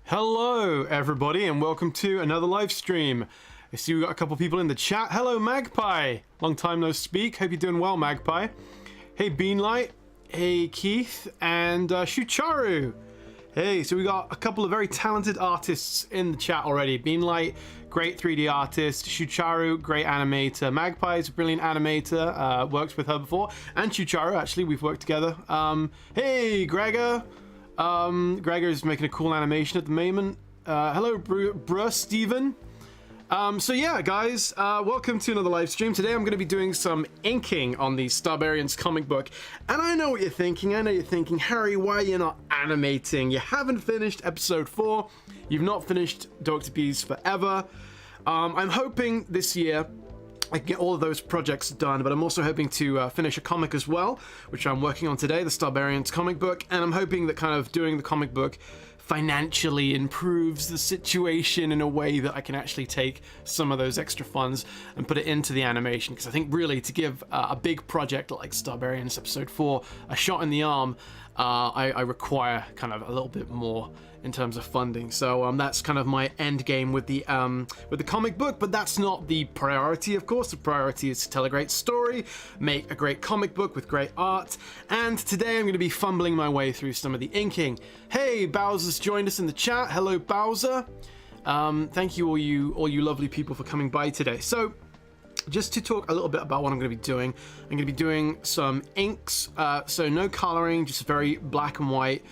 Hello everybody and welcome to another live stream. I see we got a couple people in the chat. Hello Magpie, long time no speak. Hope you're doing well, Magpie. Hey Beanlight, hey Keith, and Shucharu. Hey, so we got a couple of very talented artists in the chat already. Beanlight, great 3D artist. Shucharu, great animator. Magpie is a brilliant animator. Worked with her before. And Shucharu, actually, we've worked together. Hey, Gregor. Gregor is making a cool animation at the moment. Hello, bruh, Steven. So yeah, guys, welcome to another live stream. Today I'm going to be doing some inking on the Starbarians comic book. And I know what you're thinking. I know you're thinking, Harry, why are you not animating? You haven't finished episode 4. You've not finished Dr. Bees Forever. I'm hoping this year I can get all of those projects done, but I'm also hoping to finish a comic as well, which I'm working on today, the Starbarians comic book, and I'm hoping that kind of doing the comic book financially improves the situation in a way that I can actually take some of those extra funds and put it into the animation, because I think really to give a big project like Starbarians episode 4 a shot in the arm, I require kind of a little bit more in terms of funding. So that's kind of my end game with the comic book, but that's not the priority, of course. The priority is to tell a great story, make a great comic book with great art, and today I'm going to be fumbling my way through some of the inking. Hey, Bowser's joined us in the chat. Hello, Bowser. Thank you, all you lovely people, for coming by today. So just to talk a little bit about what I'm going to be doing, I'm going to be doing some inks, so no coloring, just very black and white,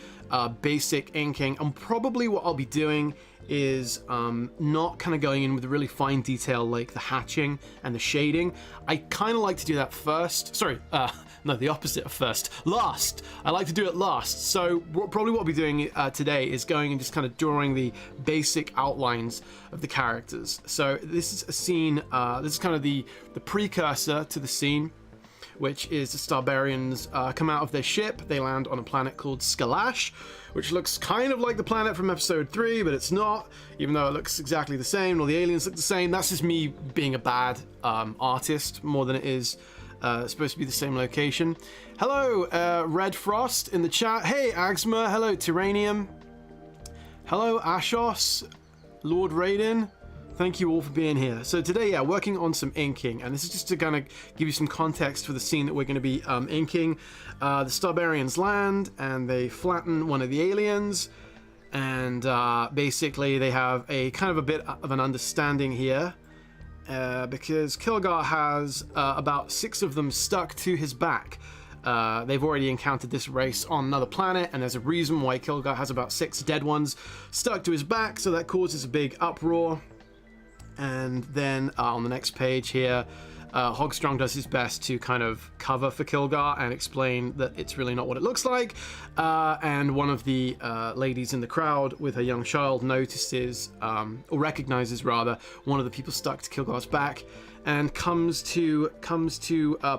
basic inking. And probably what I'll be doing is not kind of going in with really fine detail like the hatching and the shading. I kind of like to do that first. Sorry, no, the opposite of first. Last. I like to do it last. So probably what I'll be doing today is going and just kind of drawing the basic outlines of the characters. So this is a scene, this is kind of the precursor to the scene, which is the Starbarians come out of their ship. They land on a planet called Skalash, which looks kind of like the planet from episode 3, but it's not, even though it looks exactly the same. All the aliens look the same. That's just me being a bad artist more than it is supposed to be the same location. Hello, Red Frost in the chat. Hey, Axma. Hello, Tyrannium. Hello, Ashos, Lord Raiden. Thank you all for being here. So today, yeah, working on some inking, and this is just to kind of give you some context for the scene that we're going to be inking. The Starbarians land, and they flatten one of the aliens, and basically they have a kind of a bit of an understanding here, because Kilgar has about 6 of them stuck to his back. They've already encountered this race on another planet, and there's a reason why Kilgar has about 6 dead ones stuck to his back, so that causes a big uproar. And then on the next page here, Hogstrong does his best to kind of cover for Kilgar and explain that it's really not what it looks like. And one of the ladies in the crowd with her young child notices, or recognizes rather, one of the people stuck to Kilgar's back, and comes to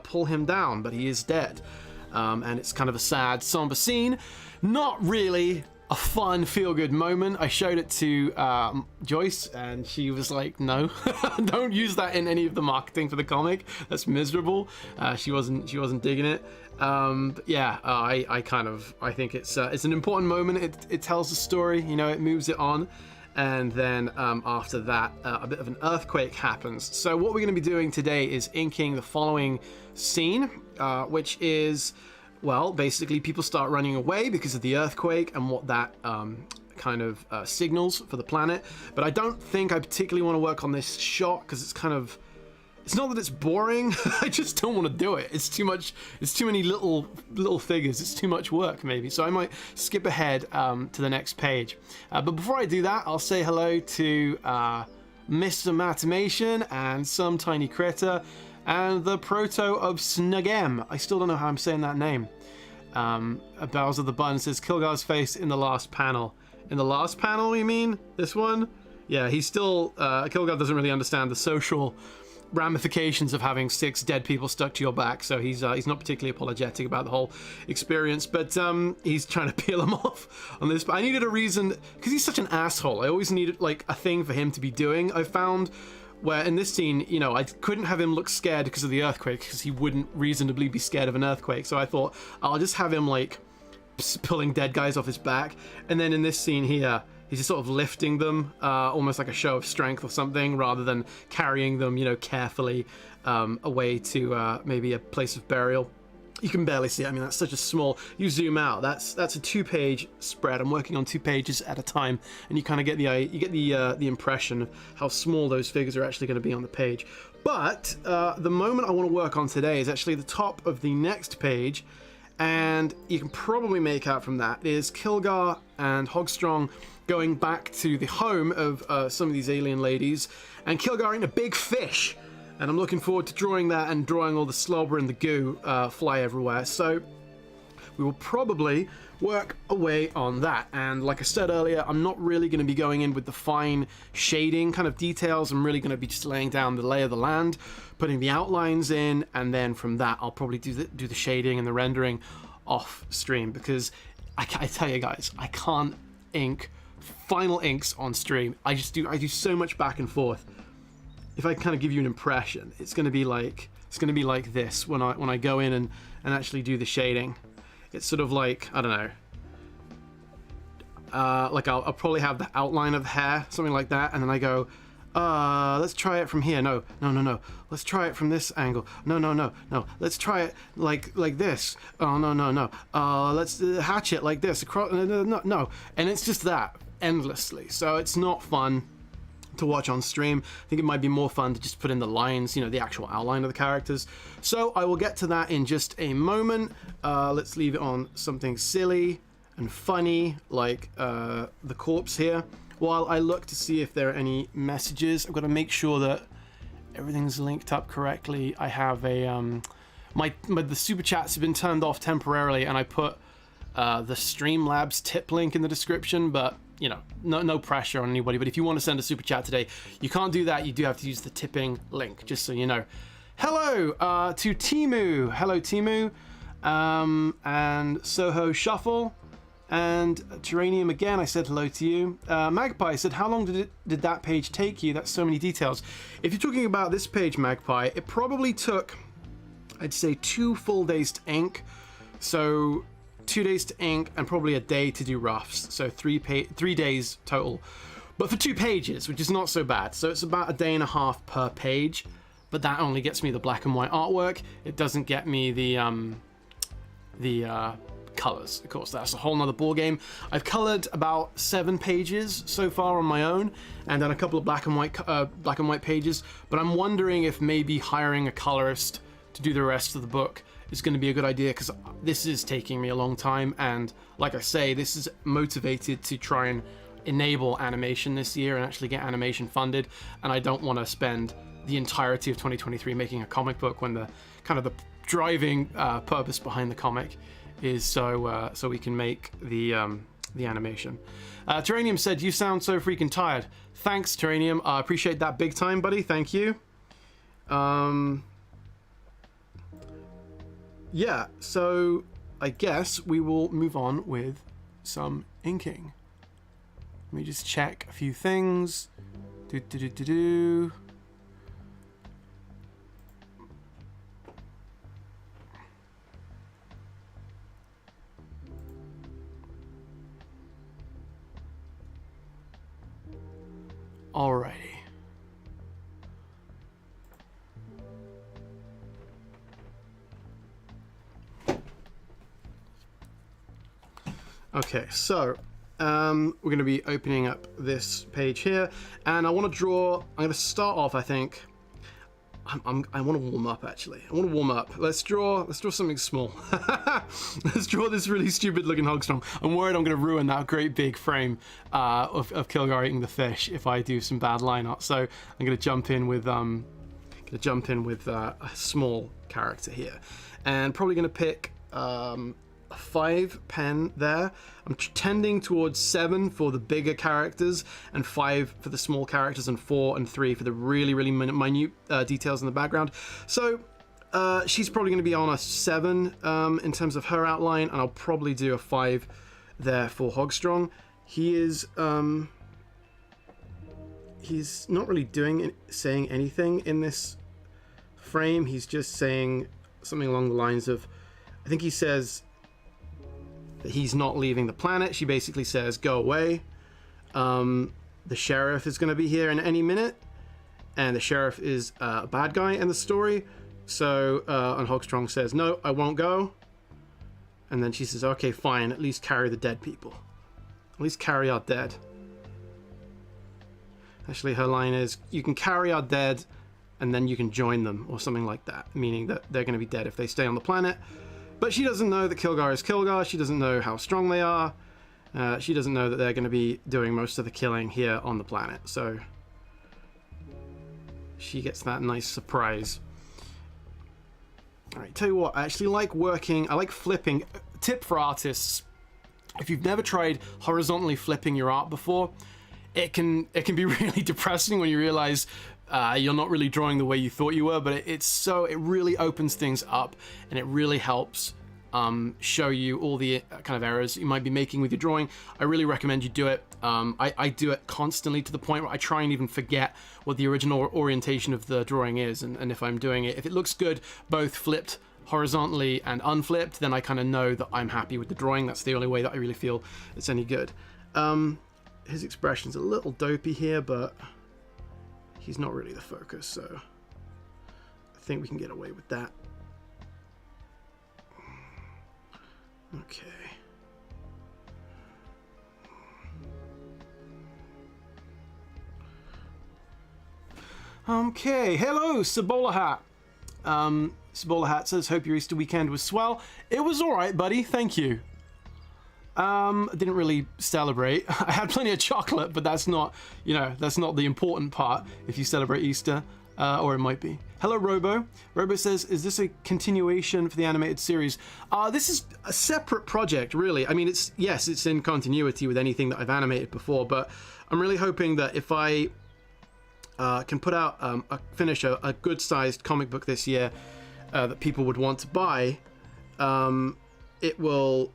pull him down, but he is dead. And it's kind of a sad, somber scene. Not really a fun, feel-good moment. I showed it to Joyce, and she was like, "No, don't use that in any of the marketing for the comic. That's miserable." She wasn't digging it. But yeah, I think it's an important moment. It tells the story, you know, it moves it on. And then after that, a bit of an earthquake happens. So what we're going to be doing today is inking the following scene, which is, well, basically people start running away because of the earthquake and what that kind of signals for the planet. But I don't think I particularly want to work on this shot because it's kind of, it's not that it's boring. I just don't want to do it. It's too much. It's too many little figures. It's too much work maybe. So I might skip ahead to the next page. But before I do that, I'll say hello to Mr. Matamation and Some Tiny Critter, and the proto of Snugem. I still don't know how I'm saying that name. Bowser the Bun says Kilgar's face in the last panel. In the last panel, you mean? This one? Yeah, he's still... Kilgar doesn't really understand the social ramifications of having 6 dead people stuck to your back, so he's not particularly apologetic about the whole experience, but he's trying to peel him off on this. But I needed a reason, because he's such an asshole. I always needed, like, a thing for him to be doing. I found where in this scene, you know, I couldn't have him look scared because of the earthquake, because he wouldn't reasonably be scared of an earthquake. So I thought I'll just have him like pulling dead guys off his back. And then in this scene here, He's just sort of lifting them, almost like a show of strength or something, rather than carrying them, you know, carefully away to maybe a place of burial. You can barely see it. I mean, that's such a small. You zoom out. That's a 2-page spread. I'm working on 2 pages at a time, and you kind of get the impression of how small those figures are actually going to be on the page. But the moment I want to work on today is actually the top of the next page, and you can probably make out from that is Kilgar and Hogstrong going back to the home of some of these alien ladies, and Kilgar eating a big fish. And I'm looking forward to drawing that and drawing all the slobber and the goo fly everywhere. So we will probably work away on that. And like I said earlier, I'm not really going to be going in with the fine shading kind of details. I'm really going to be just laying down the lay of the land, putting the outlines in, and then from that I'll probably do the shading and the rendering off stream, because I tell you guys, I can't ink final inks on stream. I do so much back and forth. If I kind of give you an impression, it's going to be like this when I go in and actually do the shading. It's sort of like, I don't know, like I'll probably have the outline of the hair, something like that, and then I go, let's try it from here. No. Let's try it from this angle. No. Let's try it like this. Oh, no. Let's hatch it like this across. No. And it's just that endlessly. So it's not fun to watch on stream. I think it might be more fun to just put in the lines, you know, the actual outline of the characters. So I will get to that in just a moment. Let's leave it on something silly and funny, like the corpse here, while I look to see if there are any messages. I've got to make sure that everything's linked up correctly. I have a the super chats have been turned off temporarily, and I put the Streamlabs tip link in the description, but you know, no pressure on anybody. But if you want to send a super chat today, you can't do that. You do have to use the tipping link, just so you know. Hello to Timu. Hello, Timu. And Soho Shuffle. And Geranium again, I said hello to you. Magpie said, how long did that page take you? That's so many details. If you're talking about this page, Magpie, it probably took, I'd say, 2 full days to ink. So 2 days to ink and probably a day to do roughs, so 3 days total, but for 2 pages, which is not so bad. So it's about a day and a half per page, but that only gets me the black and white artwork. It doesn't get me the colors. Of course, that's a whole nother ball game. I've colored about 7 pages so far on my own, and then a couple of black and white pages, but I'm wondering if maybe hiring a colorist to do the rest of the book is going to be a good idea, because this is taking me a long time, and like I say, this is motivated to try and enable animation this year and actually get animation funded, and I don't want to spend the entirety of 2023 making a comic book when the kind of the driving purpose behind the comic is so we can make the animation. Terranium said, you sound so freaking tired. Thanks, Terranium. I appreciate that big time, buddy. Thank you. Yeah, so I guess we will move on with some inking. Let me just check a few things. Alrighty. Okay, so we're going to be opening up this page here, and I want to draw. I'm going to start off. I think I want to warm up. Actually, I want to warm up. Let's draw something small. Let's draw this really stupid-looking Hogstrong. I'm worried I'm going to ruin that great big frame of Kilgar eating the fish if I do some bad line art. So I'm going to jump in with a small character here, and probably going to pick. A 5 pen there. I'm tending towards 7 for the bigger characters, and 5 for the small characters, and 4 and 3 for the really minute details in the background. So she's probably going to be on a 7 in terms of her outline, and I'll probably do a 5 there for Hogstrong. He is he's not really saying anything in this frame. He's just saying something along the lines of, I think he says that he's not leaving the planet. She basically says, go away. The sheriff is going to be here in any minute, and the sheriff is a bad guy in the story. So, and Hogstrong says, no, I won't go. And then she says, okay, fine, at least carry the dead people. At least carry our dead. Actually, her line is, you can carry our dead, and then you can join them, or something like that, meaning that they're going to be dead if they stay on the planet. But she doesn't know that Kilgar is Kilgar. She doesn't know how strong they are. She doesn't know that they're going to be doing most of the killing here on the planet. So she gets that nice surprise. All right, tell you what, I actually like working, I like flipping. Tip for artists, if you've never tried horizontally flipping your art before, it can be really depressing when you realize you're not really drawing the way you thought you were, but it really opens things up, and it really helps show you all the kind of errors you might be making with your drawing. I really recommend you do it. I do it constantly to the point where I try and even forget what the original orientation of the drawing is, and if I'm doing it, if it looks good both flipped horizontally and unflipped, then I kind of know that I'm happy with the drawing. That's the only way that I really feel it's any good. His expression's a little dopey here, but he's not really the focus, so I think we can get away with that. Okay. Okay, hello, Cibola Hat. Cibola Hat says, hope your Easter weekend was swell. It was alright, buddy, thank you. I didn't really celebrate. I had plenty of chocolate, but that's not, you know, that's not the important part if you celebrate Easter, or it might be. Hello, Robo. Robo says, is this a continuation for the animated series? This is a separate project, really. I mean, yes, it's in continuity with anything that I've animated before, but I'm really hoping that if I can put out, finish a good-sized comic book this year that people would want to buy, it will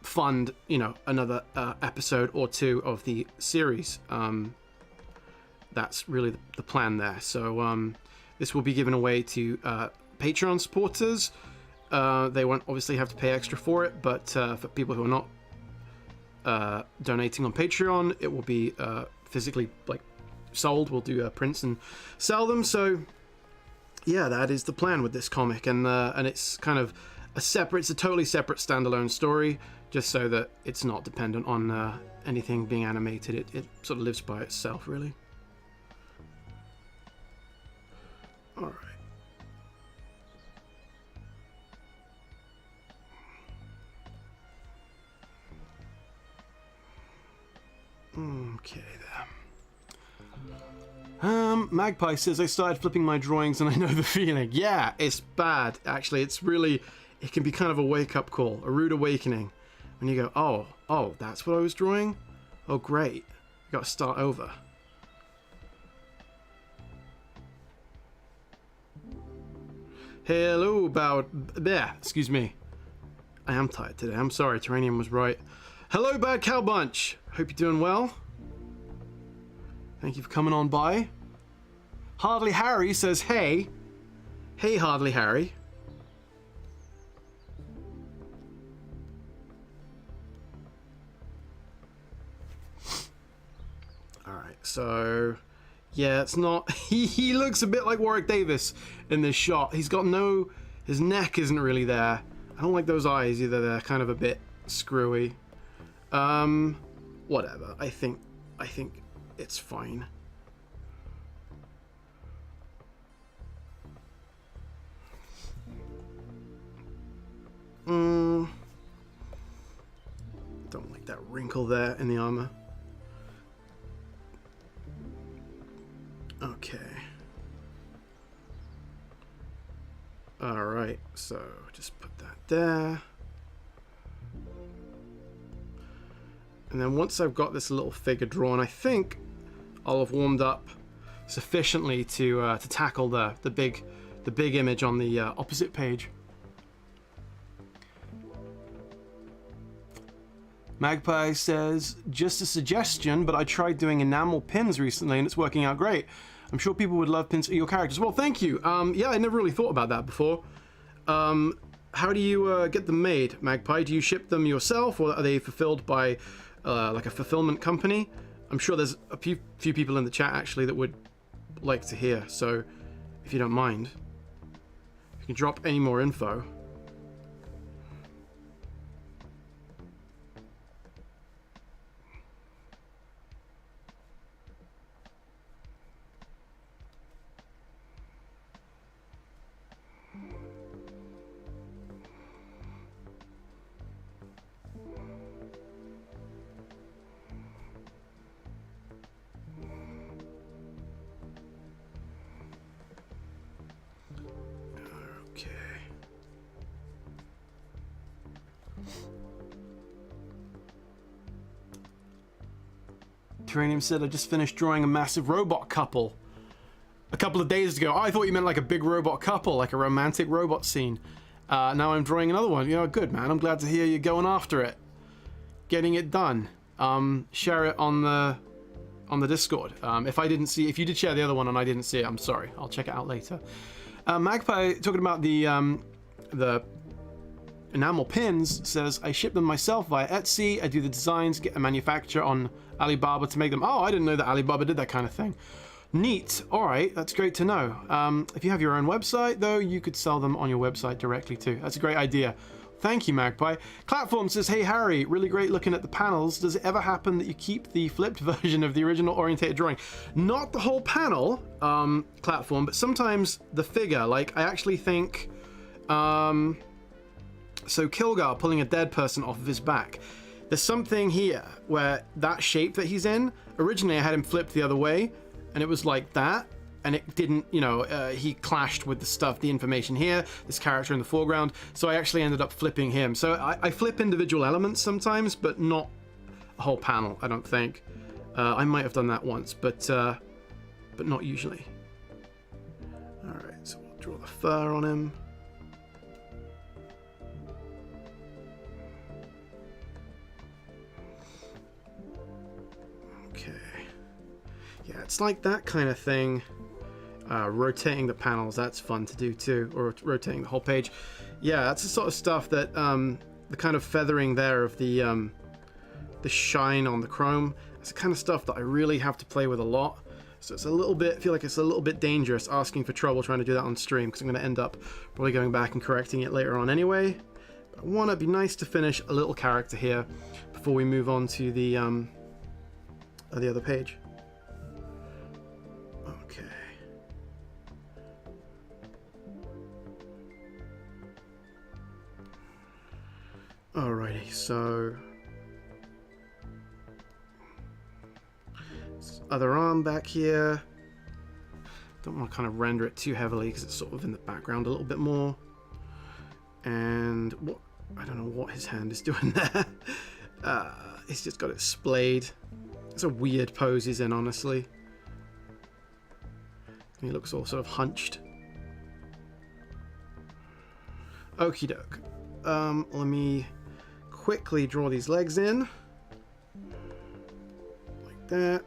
fund, you know, another episode or two of the series. That's really the plan there. So this will be given away to Patreon supporters. They won't obviously have to pay extra for it, but for people who are not donating on Patreon, it will be physically like sold. We'll do prints and sell them. So yeah, that is the plan with this comic, and it's kind of it's a totally separate standalone story, just so that it's not dependent on anything being animated. It sort of lives by itself, really. All right. Okay, there. Magpie says, I started flipping my drawings and I know the feeling. Yeah, it's bad. Actually, it can be kind of a wake-up call, a rude awakening. When you go, oh, that's what I was drawing? Oh, great. I got to start over. Hello, excuse me. I am tired today. I'm sorry, Terranium was right. Hello, Bad Cow Bunch. Hope you're doing well. Thank you for coming on by. Hardly Harry says, hey. Hey, Hardly Harry. Alright, so... yeah, it's not... He looks a bit like Warwick Davis in this shot. He's got no... his neck isn't really there. I don't like those eyes either. They're kind of a bit screwy. Whatever. I think it's fine. Don't like that wrinkle there in the armor. Okay. Alright, so just put that there. And then once I've got this little figure drawn, I think I'll have warmed up sufficiently to tackle the big image on the opposite page. Magpie says, just a suggestion, but I tried doing enamel pins recently and it's working out great. I'm sure people would love pins for your characters. Well, thank you. Yeah, I never really thought about that before. How do you get them made, Magpie? Do you ship them yourself, or are they fulfilled by like a fulfillment company. I'm sure there's a few people in the chat actually that would like to hear. So if you don't mind, you can drop any more info. Terranium said, I just finished drawing a massive robot couple a couple of days ago. Oh, I thought you meant like a big robot couple, like a romantic robot scene. Now I'm drawing another one. You know, good, man. I'm glad to hear you're going after it. Getting it done. Share it on the Discord. If you did share the other one and I didn't see it, I'm sorry. I'll check it out later. Magpie, talking about the enamel pins, says, I ship them myself via Etsy. I do the designs, get a manufacturer on Alibaba to make them. Oh, I didn't know that Alibaba did that kind of thing. Neat. All right, that's great to know. If you have your own website, though, you could sell them on your website directly too. That's a great idea. Thank you, Magpie. Platform says, hey, Harry, really great looking at the panels. Does it ever happen that you keep the flipped version of the original orientated drawing? Not the whole panel, Platform, but sometimes the figure. Like, I actually think... so Kilgar pulling a dead person off of his back. There's something here where that shape that he's in, originally I had him flipped the other way, and it was like that, and it didn't, you know, he clashed with the stuff, the information here, this character in the foreground, so I actually ended up flipping him. So I flip individual elements sometimes, but not a whole panel, I don't think. I might have done that once, but not usually. Alright, so we'll draw the fur on him. Yeah, it's like that kind of thing. Rotating the panels, that's fun to do too, or rotating the whole page. Yeah, that's the sort of stuff that the kind of feathering there of the shine on the chrome. It's the kind of stuff that I really have to play with a lot. So it's a little bit, I feel like it's a little bit dangerous asking for trouble trying to do that on stream, because I'm going to end up probably going back and correcting it later on anyway. But I want to be nice to finish a little character here before we move on to the other page. Okay. Alrighty, so other arm back here. Don't want to kind of render it too heavily because it's sort of in the background a little bit more. And what, I don't know what his hand is doing there. He's just got it splayed. It's a weird pose he's in, honestly. He looks all sort of hunched. Okie doke. Let me quickly draw these legs in. Like that.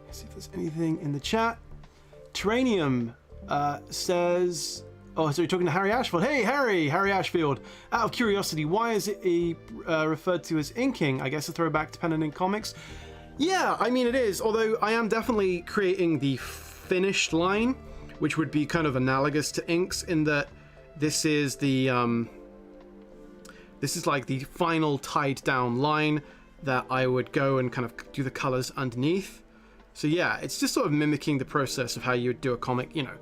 Let's see if there's anything in the chat. Terranium says... Oh, so you're talking to Harry Ashfield. Hey, Harry Ashfield. Out of curiosity, why is it referred to as inking? I guess a throwback to pen and ink comics. Yeah, I mean it is. Although I am definitely creating the finished line, which would be kind of analogous to inks in that this is the this is like the final tied down line that I would go and kind of do the colors underneath. So yeah, it's just sort of mimicking the process of how you would do a comic, you know,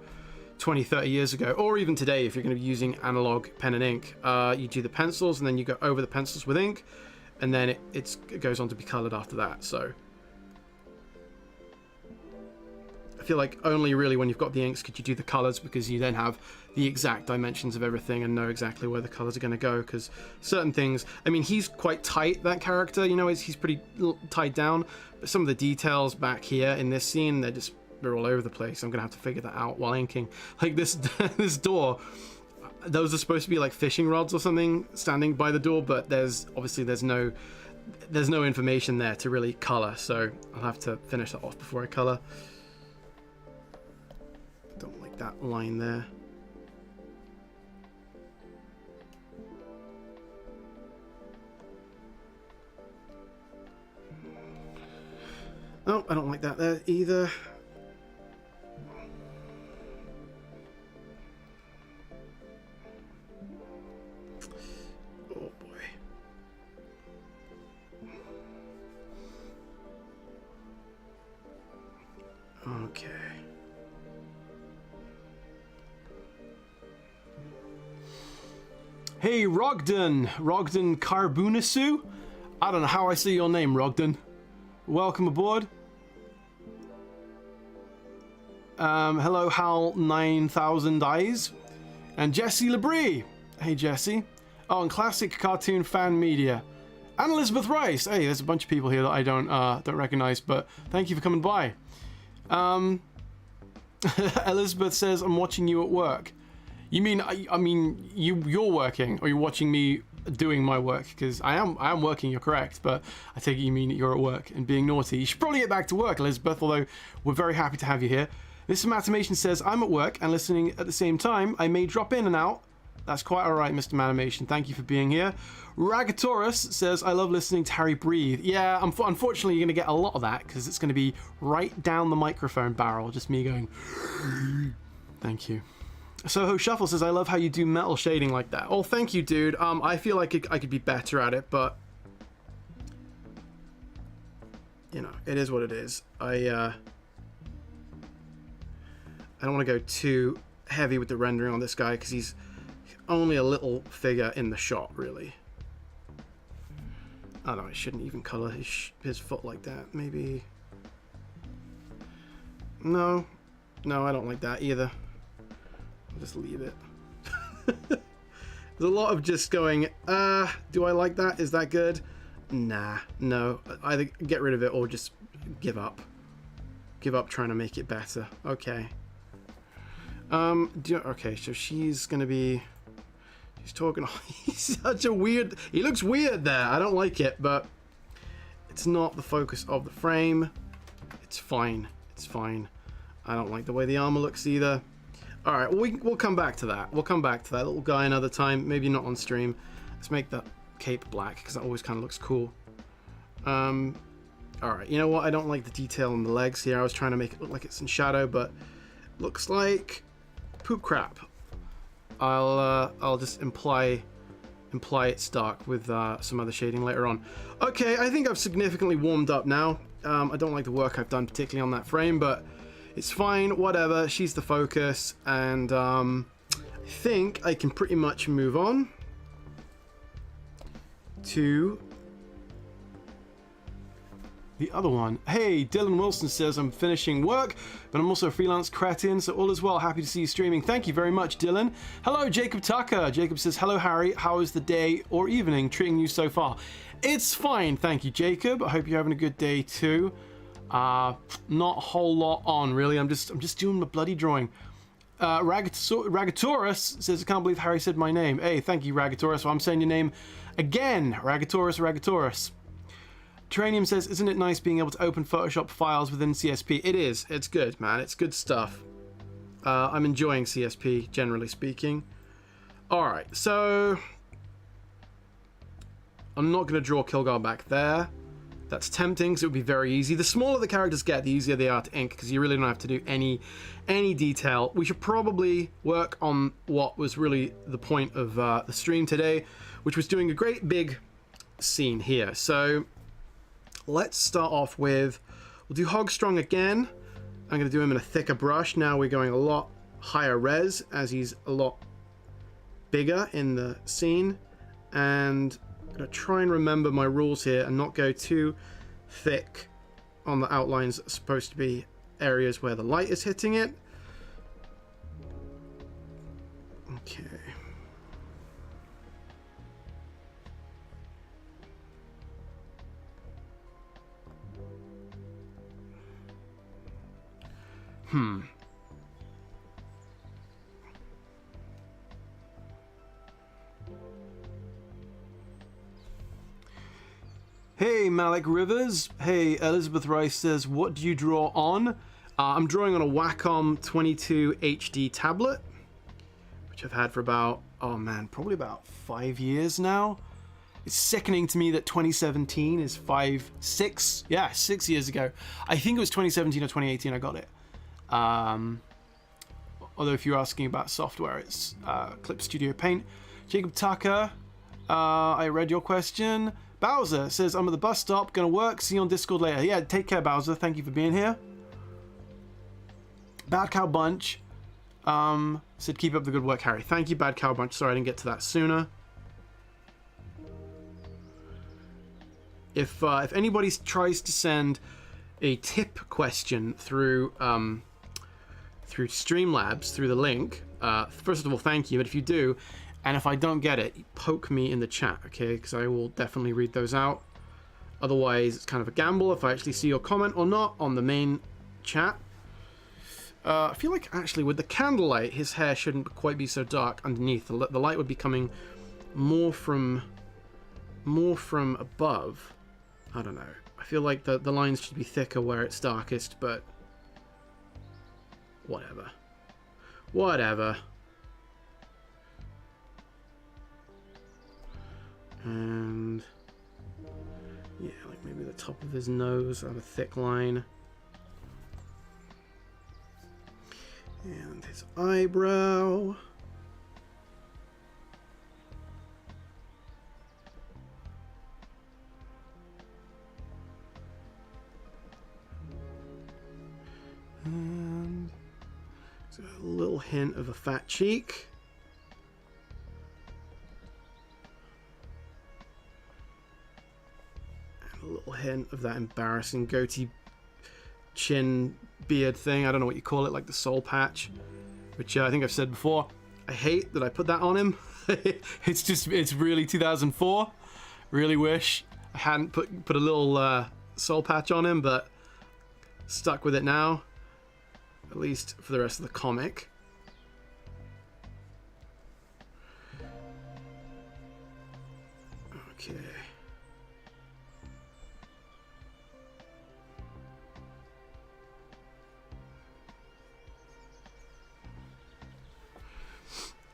20, 30 years ago, or even today if you're going to be using analog pen and ink. You do the pencils and then you go over the pencils with ink, and then it goes on to be colored after that. So I feel like only really when you've got the inks could you do the colors, because you then have the exact dimensions of everything and know exactly where the colors are going to go. Because certain things, I mean, he's quite tight, that character, you know, he's pretty tied down, but some of the details back here in this scene, they're all over the place. I'm gonna have to figure that out while inking. Like this this door, those are supposed to be like fishing rods or something standing by the door, but there's no there's no information there to really color, so I'll have to finish that off before I color. Don't like that line there. No, I don't like that there either. Oh boy. Okay. Hey, Rogden Carboonisu. I don't know how I say your name, Rogden. Welcome aboard. Hello, Hal 9000 Eyes. And Jesse Labrie. Hey, Jesse. Oh, and Classic Cartoon Fan Media. And Elizabeth Rice. Hey, there's a bunch of people here that I don't recognize, but thank you for coming by. Elizabeth says, I'm watching you at work. You mean, I mean, you're working, or you're watching me doing my work? Because I am working, you're correct, but I take it you mean you're at work and being naughty. You should probably get back to work, Elizabeth, although we're very happy to have you here. This Matamation says, I'm at work and listening at the same time. I may drop in and out. That's quite alright, Mr. Matamation. Thank you for being here. Ragatorus says, I love listening to Harry breathe. Yeah, unfortunately, you're going to get a lot of that because it's going to be right down the microphone barrel. Just me going, thank you. Soho Shuffle says, I love how you do metal shading like that. Oh, thank you, dude. I feel like I could be better at it, but you know, it is what it is. I don't want to go too heavy with the rendering on this guy because he's only a little figure in the shot, really. I don't know, I shouldn't even color his foot like that. Maybe. No, I don't like that either. I'll just leave it. There's a lot of just going, do I like that? Is that good? Nah, no. Either get rid of it or just give up. Give up trying to make it better. Okay. Okay, so she's gonna be... He's talking... He's such a weird... He looks weird there. I don't like it, but it's not the focus of the frame. It's fine. It's fine. I don't like the way the armor looks either. All right, we'll come back to that. We'll come back to that little guy another time. Maybe not on stream. Let's make that cape black because that always kind of looks cool. All right, you know what? I don't like the detail on the legs here. I was trying to make it look like it's in shadow, but looks like poop crap. I'll just imply it's dark with some other shading later on. Okay, I think I've significantly warmed up now. I don't like the work I've done particularly on that frame, but it's fine, whatever. She's the focus, and I think I can pretty much move on to the other one. Hey, Dylan Wilson says, I'm finishing work, but I'm also a freelance cretin, so all is well. Happy to see you streaming. Thank you very much, Dylan. Hello, Jacob Tucker. Jacob says, hello, Harry. How is the day or evening treating you so far? It's fine, thank you, Jacob. I hope you're having a good day too. Not a whole lot on, really. I'm just doing my bloody drawing. Ragatorus says, I can't believe Harry said my name. Hey, thank you, Ragatorus. Well, I'm saying your name again. Ragatorus. Terranium says, isn't it nice being able to open Photoshop files within CSP? It is. It's good, man. It's good stuff. I'm enjoying CSP, generally speaking. Alright, so... I'm not going to draw Kilgar back there. That's tempting, because it would be very easy. The smaller the characters get, the easier they are to ink, because you really don't have to do any detail. We should probably work on what was really the point of the stream today, which was doing a great big scene here. So let's start off with, we'll do Hogstrong again. I'm going to do him in a thicker brush. Now we're going a lot higher res, as he's a lot bigger in the scene. And I'm going to try and remember my rules here and not go too thick on the outlines that are supposed to be areas where the light is hitting it. Okay. Malik Rivers. Hey, Elizabeth Rice says, what do you draw on? I'm drawing on a Wacom 22 HD tablet, which I've had for about, oh man, probably about 5 years now. It's sickening to me that 2017 is 6 years ago. I think it was 2017 or 2018 I got it. Although if you're asking about software, it's Clip Studio Paint. Jacob Tucker, I read your question. Bowser says, I'm at the bus stop, gonna work, see you on Discord later. Yeah, take care, Bowser, thank you for being here. Bad Cow Bunch said, keep up the good work, Harry. Thank you, Bad Cow Bunch. Sorry I didn't get to that sooner. If anybody tries to send a tip question through Streamlabs, through the link, first of all, thank you. But if you do, and if I don't get it, poke me in the chat, okay? Because I will definitely read those out. Otherwise, it's kind of a gamble if I actually see your comment or not on the main chat. I feel like actually with the candlelight, his hair shouldn't quite be so dark underneath. The light would be coming more from above. I don't know. I feel like the lines should be thicker where it's darkest, but whatever. Whatever. And yeah, like maybe the top of his nose, have a thick line. And his eyebrow. And a little hint of a fat cheek. And a little hint of that embarrassing goatee chin beard thing. I don't know what you call it, like the soul patch, which I think I've said before. I hate that I put that on him. It's really 2004. Really wish I hadn't put a little soul patch on him, but stuck with it now. At least for the rest of the comic. Okay.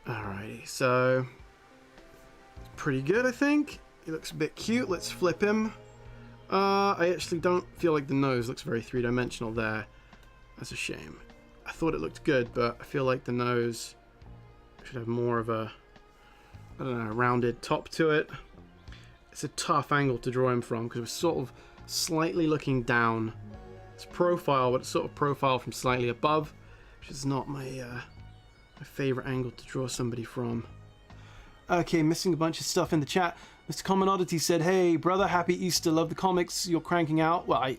Alrighty, so it's pretty good, I think. He looks a bit cute. Let's flip him. I actually don't feel like the nose looks very three-dimensional there. That's a shame. I thought it looked good, but I feel like the nose should have more of a, I don't know, rounded top to it. It's a tough angle to draw him from because we're sort of slightly looking down. It's profile, but it's sort of profile from slightly above, which is not my my favorite angle to draw somebody from. Okay, missing a bunch of stuff in the chat. Mr. Common Oddity said, hey, brother, happy Easter. Love the comics you're cranking out. Well,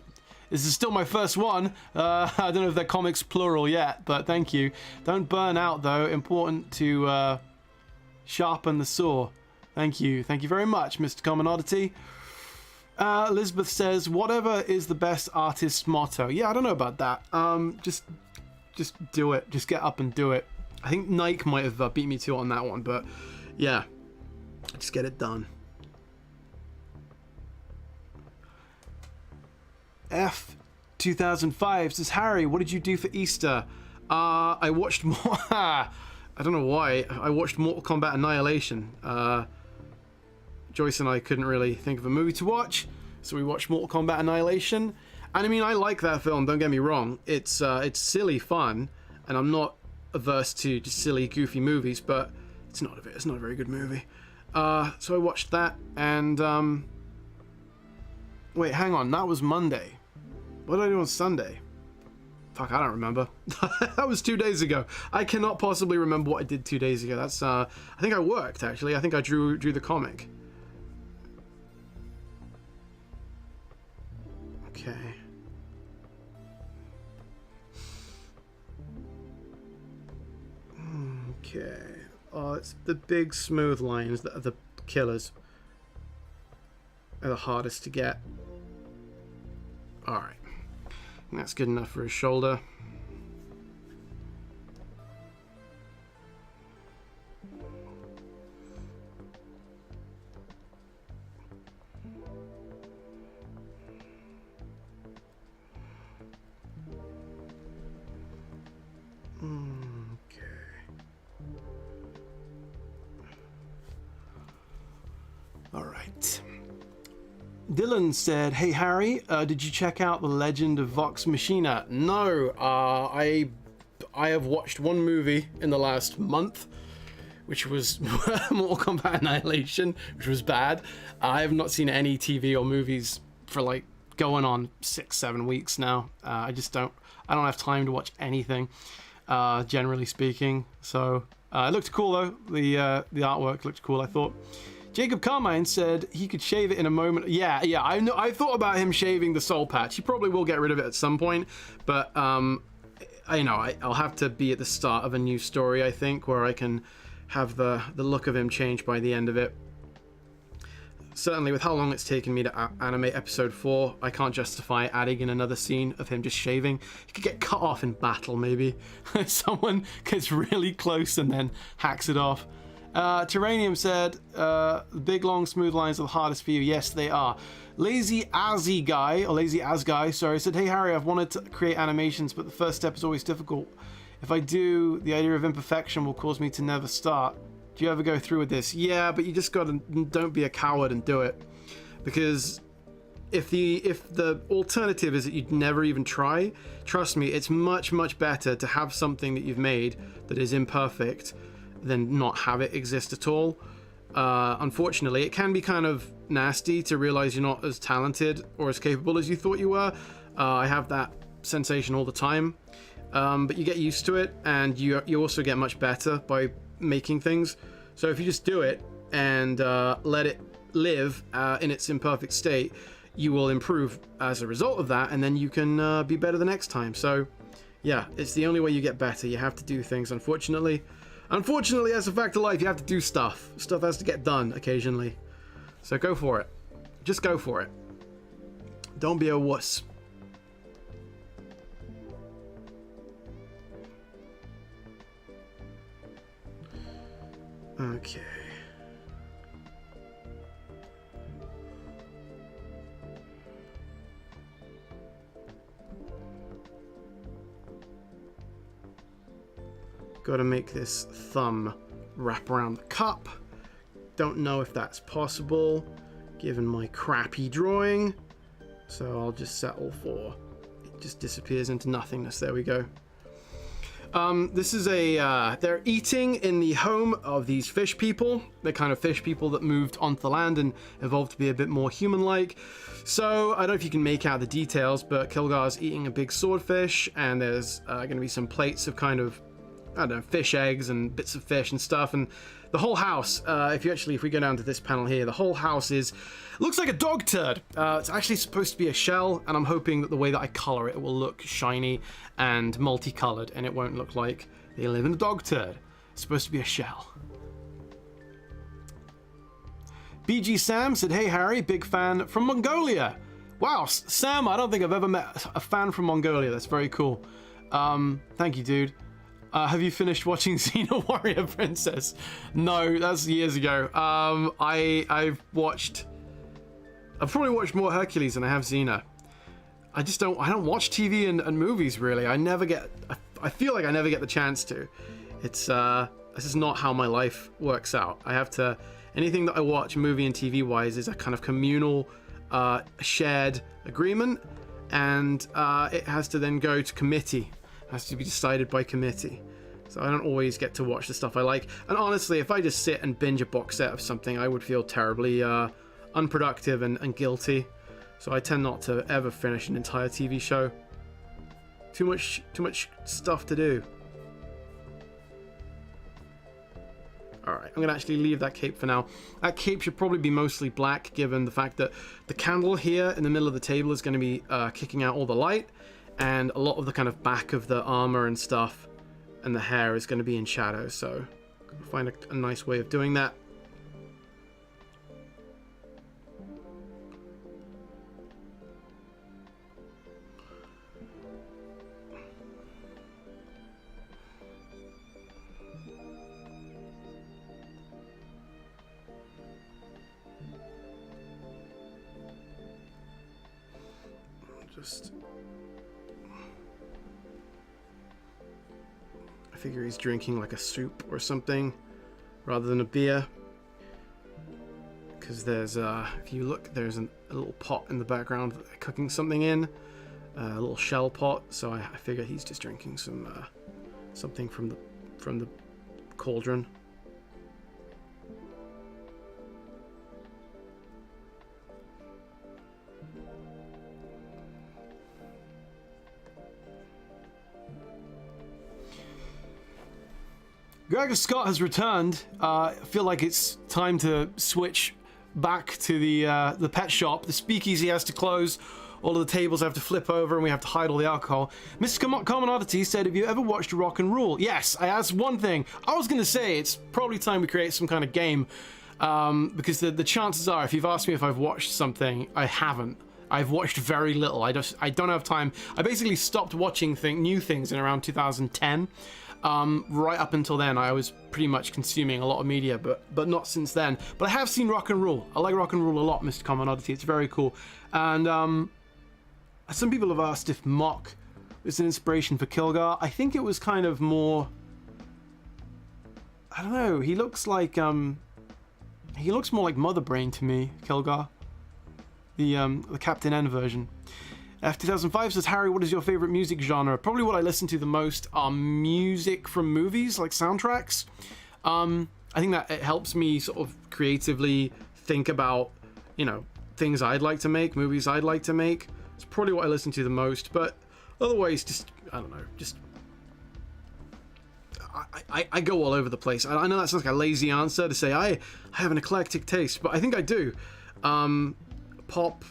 this is still my first one. I don't know if they're comics plural yet, but thank you. Don't burn out, though. Important to sharpen the saw. Thank you. Thank you very much, Mr. Common Oddity. Elizabeth says, whatever is the best artist's motto. Yeah, I don't know about that. Just do it. Just get up and do it. I think Nike might have beat me to it on that one, but yeah, just get it done. F 2005 says, Harry, what did you do for Easter? I watched more. I don't know why. I watched Mortal Kombat Annihilation. Joyce and I couldn't really think of a movie to watch, so we watched Mortal Kombat Annihilation. And I mean, I like that film. Don't get me wrong. It's silly fun, and I'm not averse to just silly, goofy movies, but it's not a very good movie. So I watched that, and wait, hang on. That was Monday. What did I do on Sunday? Fuck, I don't remember. That was 2 days ago. I cannot possibly remember what I did 2 days ago. That's I think I worked, actually. I think I drew the comic. Okay. Okay. Oh, it's the big smooth lines that are the killers. They're the hardest to get. Alright. That's good enough for his shoulder. Dylan said, "Hey Harry, did you check out The Legend of Vox Machina?" No, I have watched one movie in the last month, which was Mortal Kombat Annihilation, which was bad. I have not seen any TV or movies for like going on 6-7 weeks now. I don't have time to watch anything, generally speaking. So it looked cool though. The artwork looked cool, I thought. Jacob Carmine said he could shave it in a moment. Yeah, I thought about him shaving the soul patch. He probably will get rid of it at some point, but I'll have to be at the start of a new story, I think, where I can have the look of him change by the end of it. Certainly, with how long it's taken me to animate episode 4, I can't justify adding in another scene of him just shaving. He could get cut off in battle, maybe. Someone gets really close and then hacks it off. Terranium said, big, long, smooth lines are the hardest for you. Yes, they are. Lazy As Guy, sorry, said, "Hey Harry, I've wanted to create animations, but the first step is always difficult. If I do, the idea of imperfection will cause me to never start. Do you ever go through with this?" Yeah, but you just gotta, don't be a coward and do it. Because if the alternative is that you'd never even try, trust me, it's much, much better to have something that you've made that is imperfect than not have it exist at all. Unfortunately, it can be kind of nasty to realize you're not as talented or as capable as you thought you were. I have that sensation all the time. But you get used to it, and you also get much better by making things. So if you just do it and let it live in its imperfect state, you will improve as a result of that, and then you can be better the next time. So yeah, it's the only way you get better. You have to do things, unfortunately. Unfortunately, as a fact of life, you have to do stuff. Stuff has to get done occasionally. So go for it. Just go for it. Don't be a wuss. Okay. Gotta make this thumb wrap around the cup. Don't know if that's possible, given my crappy drawing. So I'll just settle for it just disappears into nothingness. There we go. This is they're eating in the home of these fish people. They're kind of fish people that moved onto the land and evolved to be a bit more human-like. So, I don't know if you can make out the details, but Kilgar's eating a big swordfish, and there's going to be some plates of kind of, I don't know, fish eggs and bits of fish and stuff, and the whole house, if we go down to this panel here, the whole house looks like a dog turd. It's actually supposed to be a shell, and I'm hoping that the way that I color it will look shiny and multicolored, and it won't look like they live in a dog turd. It's supposed to be a shell. BG Sam said, "Hey Harry, big fan from Mongolia." Wow, Sam, I don't think I've ever met a fan from Mongolia. That's very cool. Thank you, dude. Have you finished watching Xena Warrior Princess? No, that's years ago. I've probably watched more Hercules than I have Xena. I don't watch TV and movies really. I feel like I never get the chance to. This is not how my life works out. Anything that I watch movie and TV wise is a kind of communal, shared agreement, and it has to then go to committee. Has to be decided by committee. So I don't always get to watch the stuff I like. And honestly, if I just sit and binge a box set of something, I would feel terribly unproductive and guilty. So I tend not to ever finish an entire TV show. Too much stuff to do. Alright, I'm going to actually leave that cape for now. That cape should probably be mostly black, given the fact that the candle here in the middle of the table is going to be kicking out all the light. And a lot of the kind of back of the armor and stuff and the hair is going to be in shadow, so find a nice way of doing that. I figure he's drinking like a soup or something rather than a beer, because there's if you look, there's a little pot in the background that they're cooking something in, a little shell pot. So I figure he's just drinking some something from the cauldron. Gregor Scott has returned. I feel like it's time to switch back to the pet shop. The speakeasy has to close. All of the tables have to flip over, and we have to hide all the alcohol. Mr. Common Oddity said, "Have you ever watched Rock and Rule?" Yes, that's one thing. I was going to say it's probably time we create some kind of game, because the chances are, if you've asked me if I've watched something, I haven't. I've watched very little. I don't have time. I basically stopped watching new things in around 2010. Right up until then, I was pretty much consuming a lot of media, but not since then. But I have seen Rock and Rule. I like Rock and Rule a lot, Mr. Common Oddity. It's very cool. And some people have asked if Mock was an inspiration for Kilgar. I think it was kind of more, I don't know, he looks more like Mother Brain to me, Kilgar. The Captain N version. F2005 says, "Harry, what is your favorite music genre?" Probably what I listen to the most are music from movies, like soundtracks. I think that it helps me sort of creatively think about, things I'd like to make, movies I'd like to make. It's probably what I listen to the most, but otherwise, I don't know, I go all over the place. I know that sounds like a lazy answer to say I have an eclectic taste, but I think I do. Pop,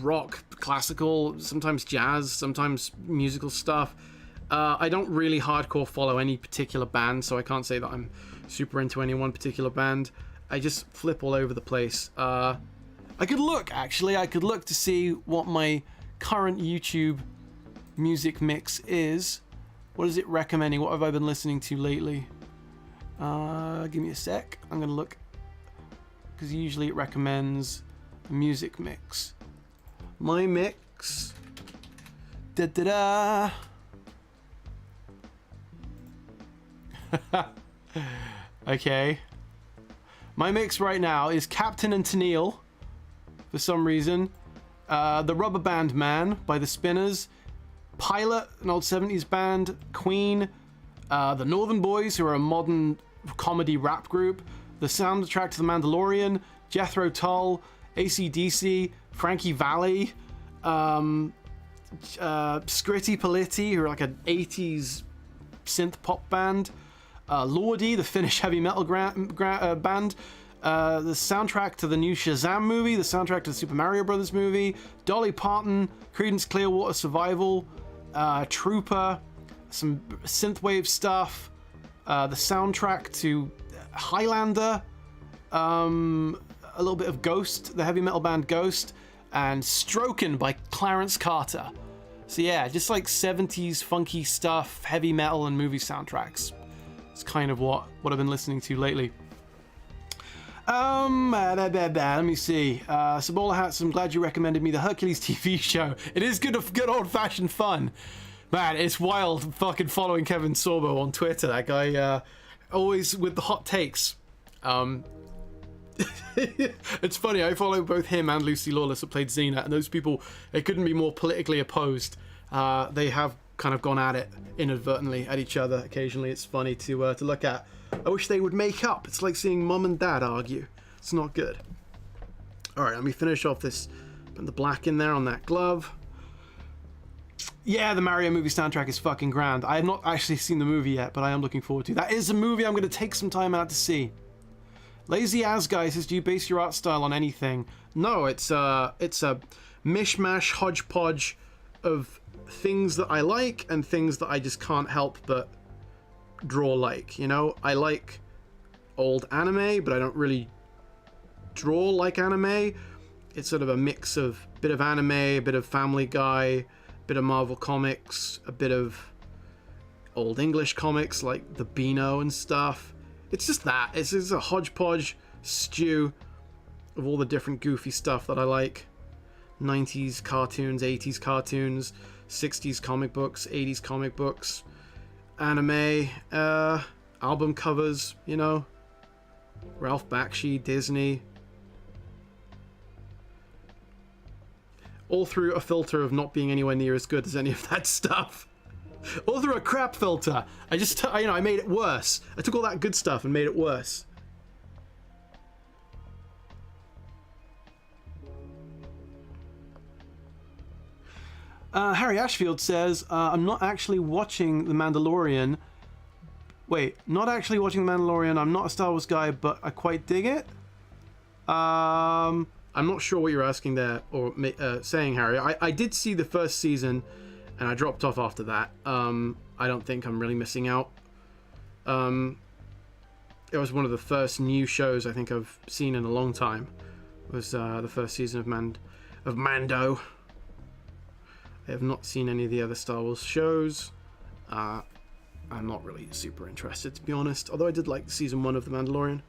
rock, classical, sometimes jazz, sometimes musical stuff. I don't really hardcore follow any particular band, so I can't say that I'm super into any one particular band. I just flip all over the place. I could look to see what my current YouTube music mix is. What is it recommending? What have I been listening to lately? Give me a sec. I'm gonna look, because usually it recommends a music mix. My mix. Da da da. Okay. My mix right now is Captain and Tennille, for some reason. The Rubber Band Man by the Spinners. Pilot, an old 70s band. Queen. The Northern Boys, who are a modern comedy rap group. The soundtrack to The Mandalorian. Jethro Tull. AC/DC. Frankie Valli. Scritti Politti, who are like an 80s synth pop band. Lordi, the Finnish heavy metal band. The soundtrack to the new Shazam movie, the soundtrack to the Super Mario Brothers movie, Dolly Parton, Creedence Clearwater Survival, Trooper, some synthwave stuff, the soundtrack to Highlander, a little bit of Ghost, the heavy metal band Ghost, and Strokin' by Clarence Carter. So yeah, just like 70s funky stuff, heavy metal and movie soundtracks. It's kind of what I've been listening to lately. Let me see. Sabola Hats, I'm glad you recommended me the Hercules TV show. It is good old-fashioned fun. Man, it's wild fucking following Kevin Sorbo on Twitter. That guy, always with the hot takes. It's funny, I follow both him and Lucy Lawless that played Xena, and those people, they couldn't be more politically opposed. They have kind of gone at it inadvertently at each other occasionally. It's funny to look at. I wish they would make up. It's like seeing mum and dad argue. It's not good. Alright, let me finish off this. Put the black in there on that glove. Yeah, the Mario movie soundtrack is fucking grand. I have not actually seen the movie yet, but I am looking forward to it. That is a movie I'm going to take some time out to see. Lazy As Guy says, do you base your art style on anything? No, it's a mishmash, hodgepodge of things that I like and things that I just can't help but draw like. I like old anime, but I don't really draw like anime. It's sort of a mix of a bit of anime, a bit of Family Guy, a bit of Marvel Comics, a bit of old English comics like the Beano and stuff. It's just that. It's a hodgepodge stew of all the different goofy stuff that I like. 90s cartoons, 80s cartoons, 60s comic books, 80s comic books, anime, album covers, Ralph Bakshi, Disney, All through a filter of not being anywhere near as good as any of that stuff. All through a crap filter. I made it worse. I took all that good stuff and made it worse. Harry Ashfield says, I'm not actually watching The Mandalorian. Wait, not actually watching The Mandalorian. I'm not a Star Wars guy, but I quite dig it. I'm not sure what you're asking there, or saying, Harry. I did see the first season, and I dropped off after that. I don't think I'm really missing out. It was one of the first new shows I think I've seen in a long time. It was the first season of Mando. I have not seen any of the other Star Wars shows. I'm not really super interested, to be honest. Although I did like season 1 of The Mandalorian.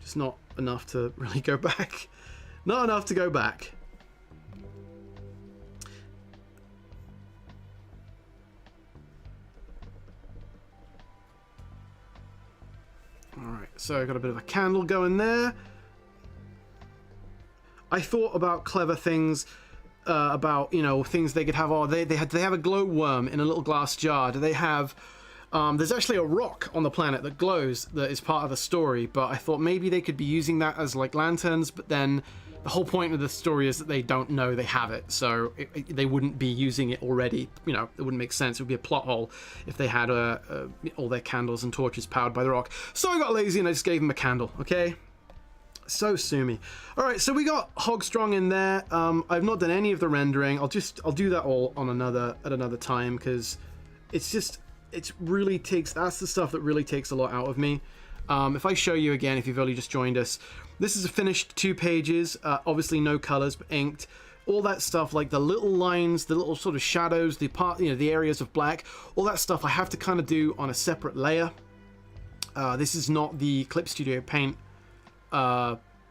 Just not enough to really go back. Not enough to go back. Alright, so I got a bit of a candle going there. I thought about clever things, about, you know, things they could have. Oh, they have a glowworm in a little glass jar. Do they have... there's actually a rock on the planet that glows that is part of the story, but I thought maybe they could be using that as like lanterns, but then the whole point of the story is that they don't know they have it, so they wouldn't be using it already. You know, it wouldn't make sense. It would be a plot hole if they had all their candles and torches powered by the rock. So I got lazy and I just gave them a candle, okay? So sue me. Alright, so we got Hogstrong in there. I've not done any of the rendering. I'll do that all on at another time, because it's just... that's the stuff that really takes a lot out of me. If I show you again, if you've only just joined us, this is a finished 2 pages, obviously no colors, but inked. All that stuff, like the little lines, the little sort of shadows, the areas of black, all that stuff I have to kind of do on a separate layer. This is not the Clip Studio Paint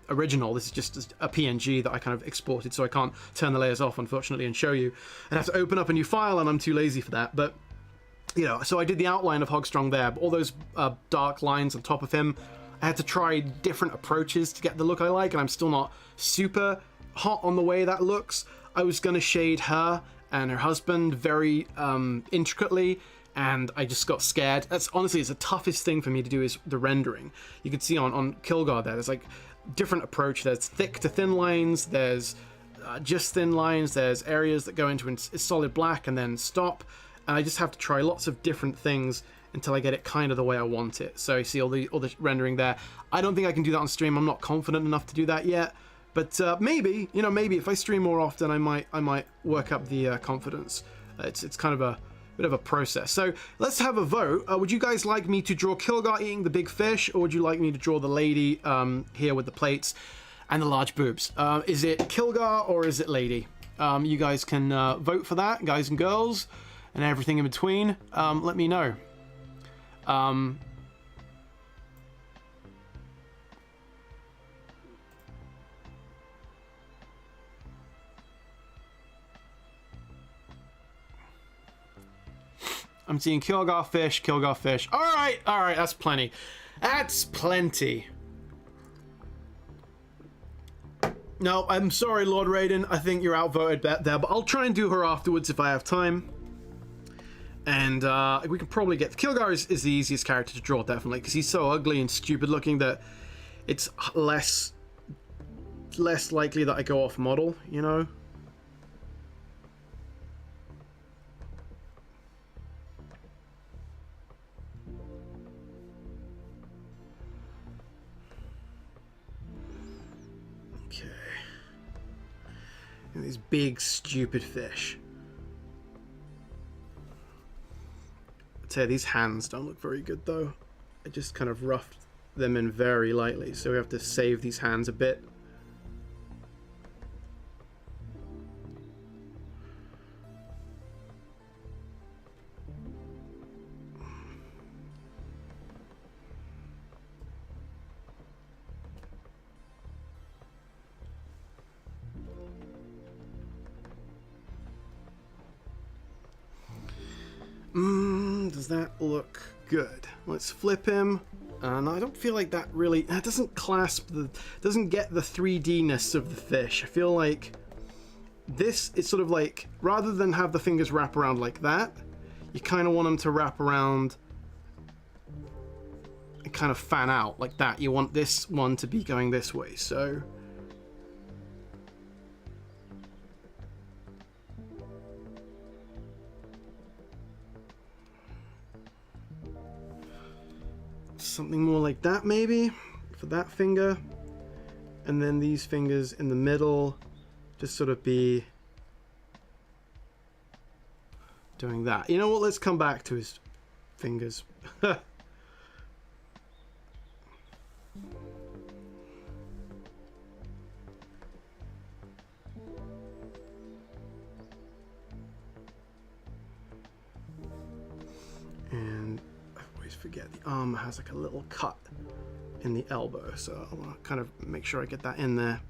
original. This is just a PNG that I kind of exported, so I can't turn the layers off, unfortunately, and show you. I'd have to open up a new file, and I'm too lazy for that, but... You know, so I did the outline of Hogstrong there, but all those dark lines on top of him, I had to try different approaches to get the look I like, and I'm still not super hot on the way that looks. I was going to shade her and her husband very intricately, and I just got scared. That's honestly, it's the toughest thing for me to do, is the rendering. You can see on Kilgar there's like different approach. There's thick to thin lines, there's just thin lines, there's areas that go into solid black and then stop. And I just have to try lots of different things until I get it kind of the way I want it. So you see all the rendering there. I don't think I can do that on stream. I'm not confident enough to do that yet. But maybe, you know, maybe if I stream more often, I might work up the confidence. It's kind of a bit of a process. So let's have a vote. Would you guys like me to draw Kilgar eating the big fish, or would you like me to draw the lady here with the plates and the large boobs? Is it Kilgar or is it lady? You guys can vote for that, guys and girls. And everything in between, let me know. I'm seeing Kilgar fish, Kilgar fish. All right, that's plenty. That's plenty. No, I'm sorry, Lord Raiden. I think you're outvoted there, but I'll try and do her afterwards if I have time. And we can probably get... Kilgar is the easiest character to draw, definitely, because he's so ugly and stupid looking that it's less likely that I go off model, you know? Okay. And these big, stupid fish. I'd say these hands don't look very good though. I just kind of roughed them in very lightly, so we have to save these hands a bit. Does that look good? Let's flip him. And I don't feel like that really... That doesn't clasp the... Doesn't get the 3D-ness of the fish. I feel like this is sort of like, rather than have the fingers wrap around like that, you kind of want them to wrap around and kind of fan out like that. You want this one to be going this way, so... something more like that maybe for that finger, and then these fingers in the middle just sort of be doing that. You know what, let's come back to his fingers. And I always forget the arm has like a little cut in the elbow, so I want to kind of make sure I get that in there.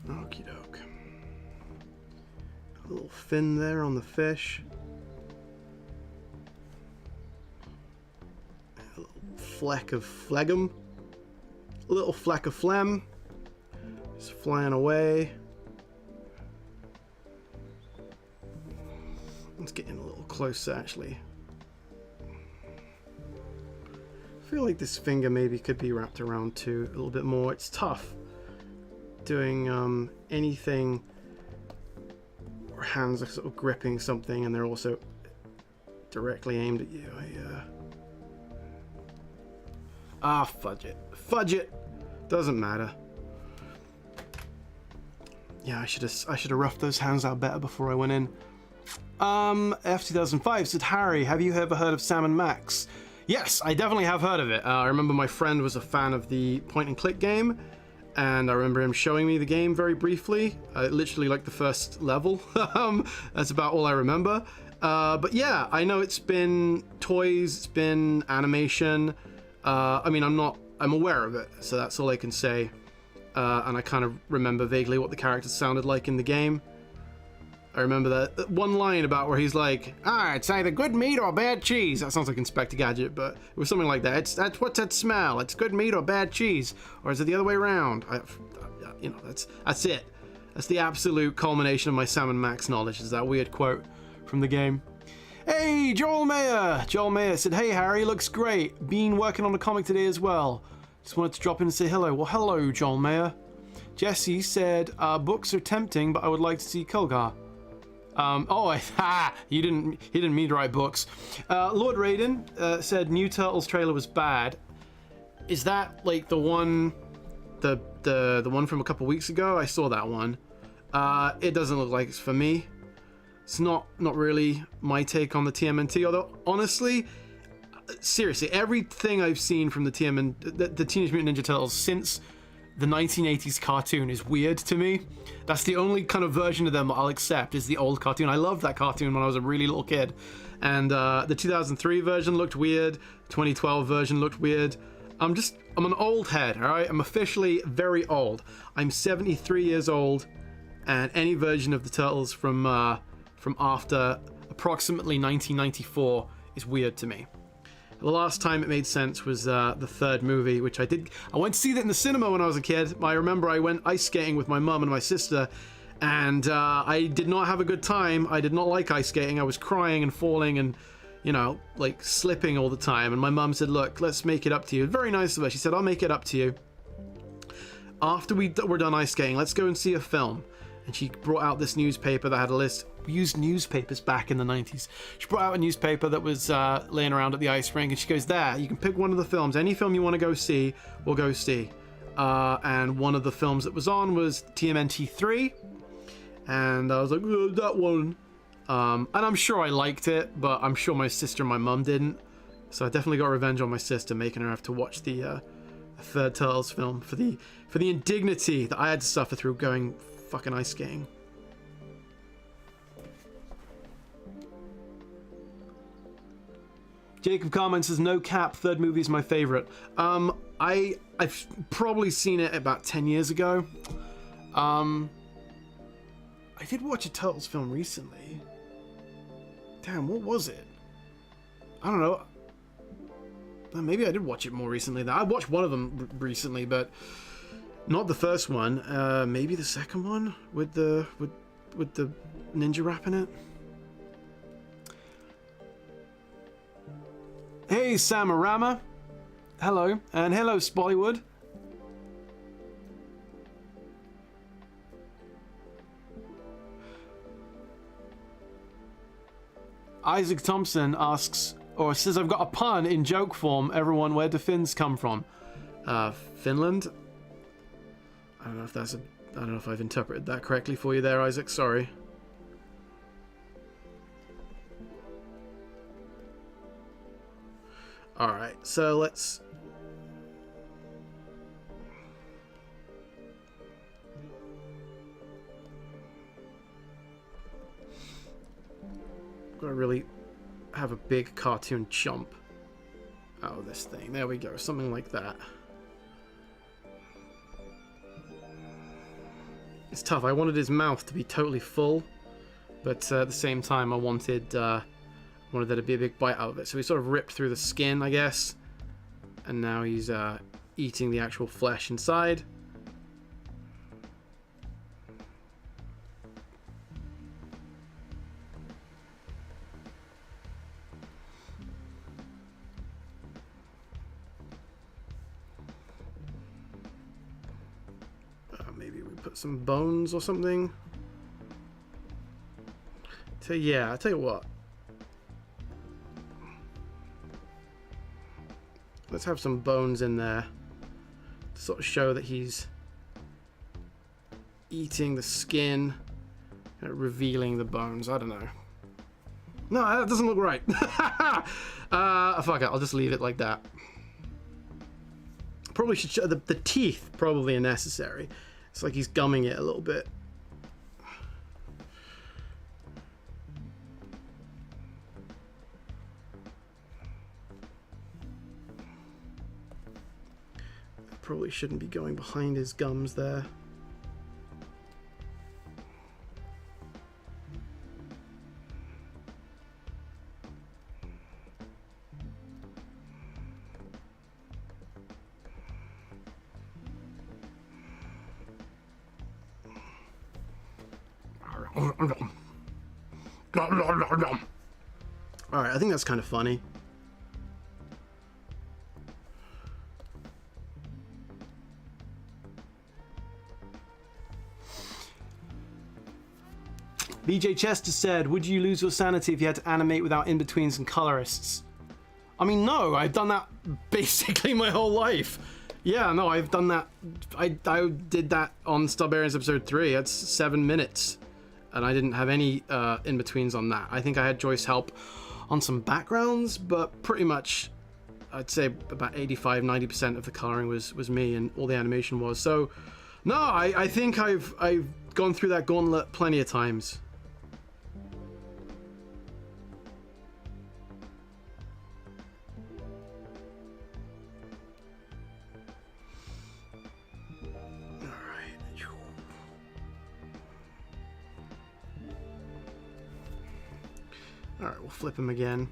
Okie doke. A little fin there on the fish. A little fleck of phlegm. A little fleck of phlegm. Just flying away. Let's get in a little closer actually. I feel like this finger maybe could be wrapped around too a little bit more. It's tough doing anything where hands are sort of gripping something and they're also directly aimed at you. Fudge it. Fudge it! Doesn't matter. Yeah, I should have roughed those hands out better before I went in. F2005 said, Harry, have you ever heard of Sam & Max? Yes, I definitely have heard of it. I remember my friend was a fan of the point-and-click game, and I remember him showing me the game very briefly, literally like the first level. That's about all I remember. But yeah, I know it's been toys, it's been animation. I mean, I'm aware of it, so that's all I can say. And I kind of remember vaguely what the characters sounded like in the game. I remember that one line about where he's like, it's either good meat or bad cheese. That sounds like Inspector Gadget, but it was something like that. That's what's that smell? It's good meat or bad cheese, or is it the other way around? You know, that's it. That's the absolute culmination of my Sam & Max knowledge. Is that weird quote from the game? Hey, Joel Mayer. Joel Mayer said, hey Harry, looks great. Been working on a comic today as well. Just wanted to drop in and say hello. Well, hello, Joel Mayer. Jesse said, books are tempting, but I would like to see Kulgar. He didn't mean to write books. Lord Raiden said New Turtles trailer was bad. Is that like the one, the one from a couple weeks ago? I saw that one. It doesn't look like it's for me. It's not really my take on the TMNT. Although honestly, seriously, everything I've seen from the Teenage Mutant Ninja Turtles since the 1980s cartoon is weird to me. That's the only kind of version of them I'll accept, is the old cartoon. I loved that cartoon when I was a really little kid. And the 2003 version looked weird. 2012 version looked weird. I'm an old head, all right? I'm officially very old. I'm 73 years old, and any version of the Turtles from after approximately 1994 is weird to me. The last time it made sense was the third movie, which I went to see that in the cinema when I was a kid. I remember I went ice skating with my mum and my sister, and I did not have a good time. I did not like ice skating. I was crying and falling and, you know, like slipping all the time. And my mum said, look, let's make it up to you. Very nice of her. She said, I'll make it up to you. After we're done ice skating, let's go and see a film. And she brought out this newspaper that had a list. We used newspapers back in the 90s. She brought out a newspaper that was laying around at the ice rink, and she goes, there, you can pick one of the films. Any film you want to go see, we'll go see. And one of the films that was on was TMNT 3. And I was like, oh, that one. And I'm sure I liked it, but I'm sure my sister and my mum didn't. So I definitely got revenge on my sister, making her have to watch the third Turtles film for the indignity that I had to suffer through going fucking ice skating. Jacob comments says, no cap, third movie is my favorite. I've probably seen it about 10 years ago. I did watch a Turtles film recently. Damn, what was it? I don't know. Maybe I did watch it more recently. I watched one of them recently, but not the first one. Maybe the second one with the ninja rap in it. Hey, Samarama. Hello, and hello, Spollywood. Isaac Thompson asks, or says, I've got a pun in joke form. Everyone, where do Finns come from? Finland? I don't know if that's I don't know if I've interpreted that correctly for you there, Isaac. Sorry. Alright, so let's... Gotta really have a big cartoon jump out of this thing. There we go, something like that. It's tough. I wanted his mouth to be totally full, but at the same time I wanted there to be a big bite out of it. So he sort of ripped through the skin, I guess, and now he's eating the actual flesh inside. Maybe we put some bones or something. So yeah, I'll tell you what. Let's have some bones in there to sort of show that he's eating the skin, revealing the bones. I don't know. No, that doesn't look right. Fuck it, I'll just leave it like that. Probably should show the teeth. Probably are necessary. It's like he's gumming it a little bit. Probably shouldn't be going behind his gums there. Alright, I think that's kind of funny. BJ Chester said, would you lose your sanity if you had to animate without in-betweens and colorists? I mean, no, I've done that basically my whole life. Yeah, no, I've done that. I did that on Starbarians episode 3. That's 7 minutes. And I didn't have any in-betweens on that. I think I had Joyce help on some backgrounds, but pretty much I'd say about 85-90% of the coloring was me, and all the animation was. So no, I think I've gone through that gauntlet plenty of times. Alright, we'll flip him again.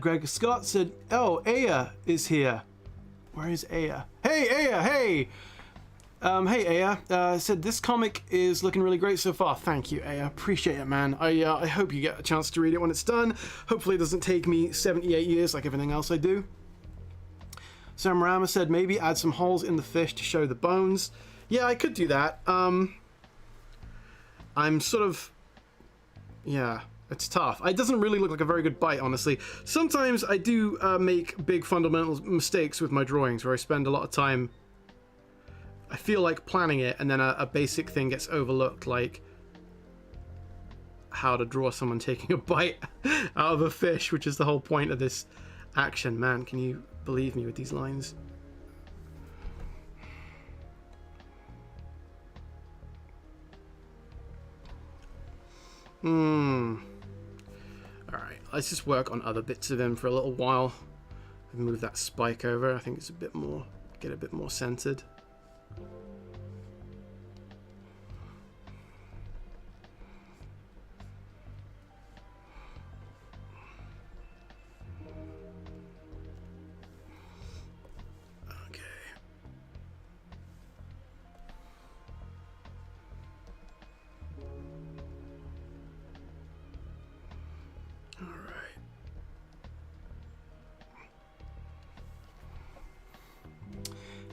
Greg Scott said, oh, Aya is here. Where is Aya? Hey, Aya, hey! Hey, Aya. Said this comic is looking really great so far. Thank you, Aya. Appreciate it, man. I hope you get a chance to read it when it's done. Hopefully it doesn't take me 78 years like everything else I do. Sam Rama said maybe add some holes in the fish to show the bones. Yeah, I could do that. I'm sort of... Yeah, it's tough. It doesn't really look like a very good bite, honestly. Sometimes I do make big fundamental mistakes with my drawings where I spend a lot of time... I feel like planning it, and then a basic thing gets overlooked, like how to draw someone taking a bite out of a fish, which is the whole point of this action. Man, can you believe me with these lines? Alright. Alright, let's just work on other bits of him for a little while. Move that spike over. I think it's a bit more, get a bit more centered.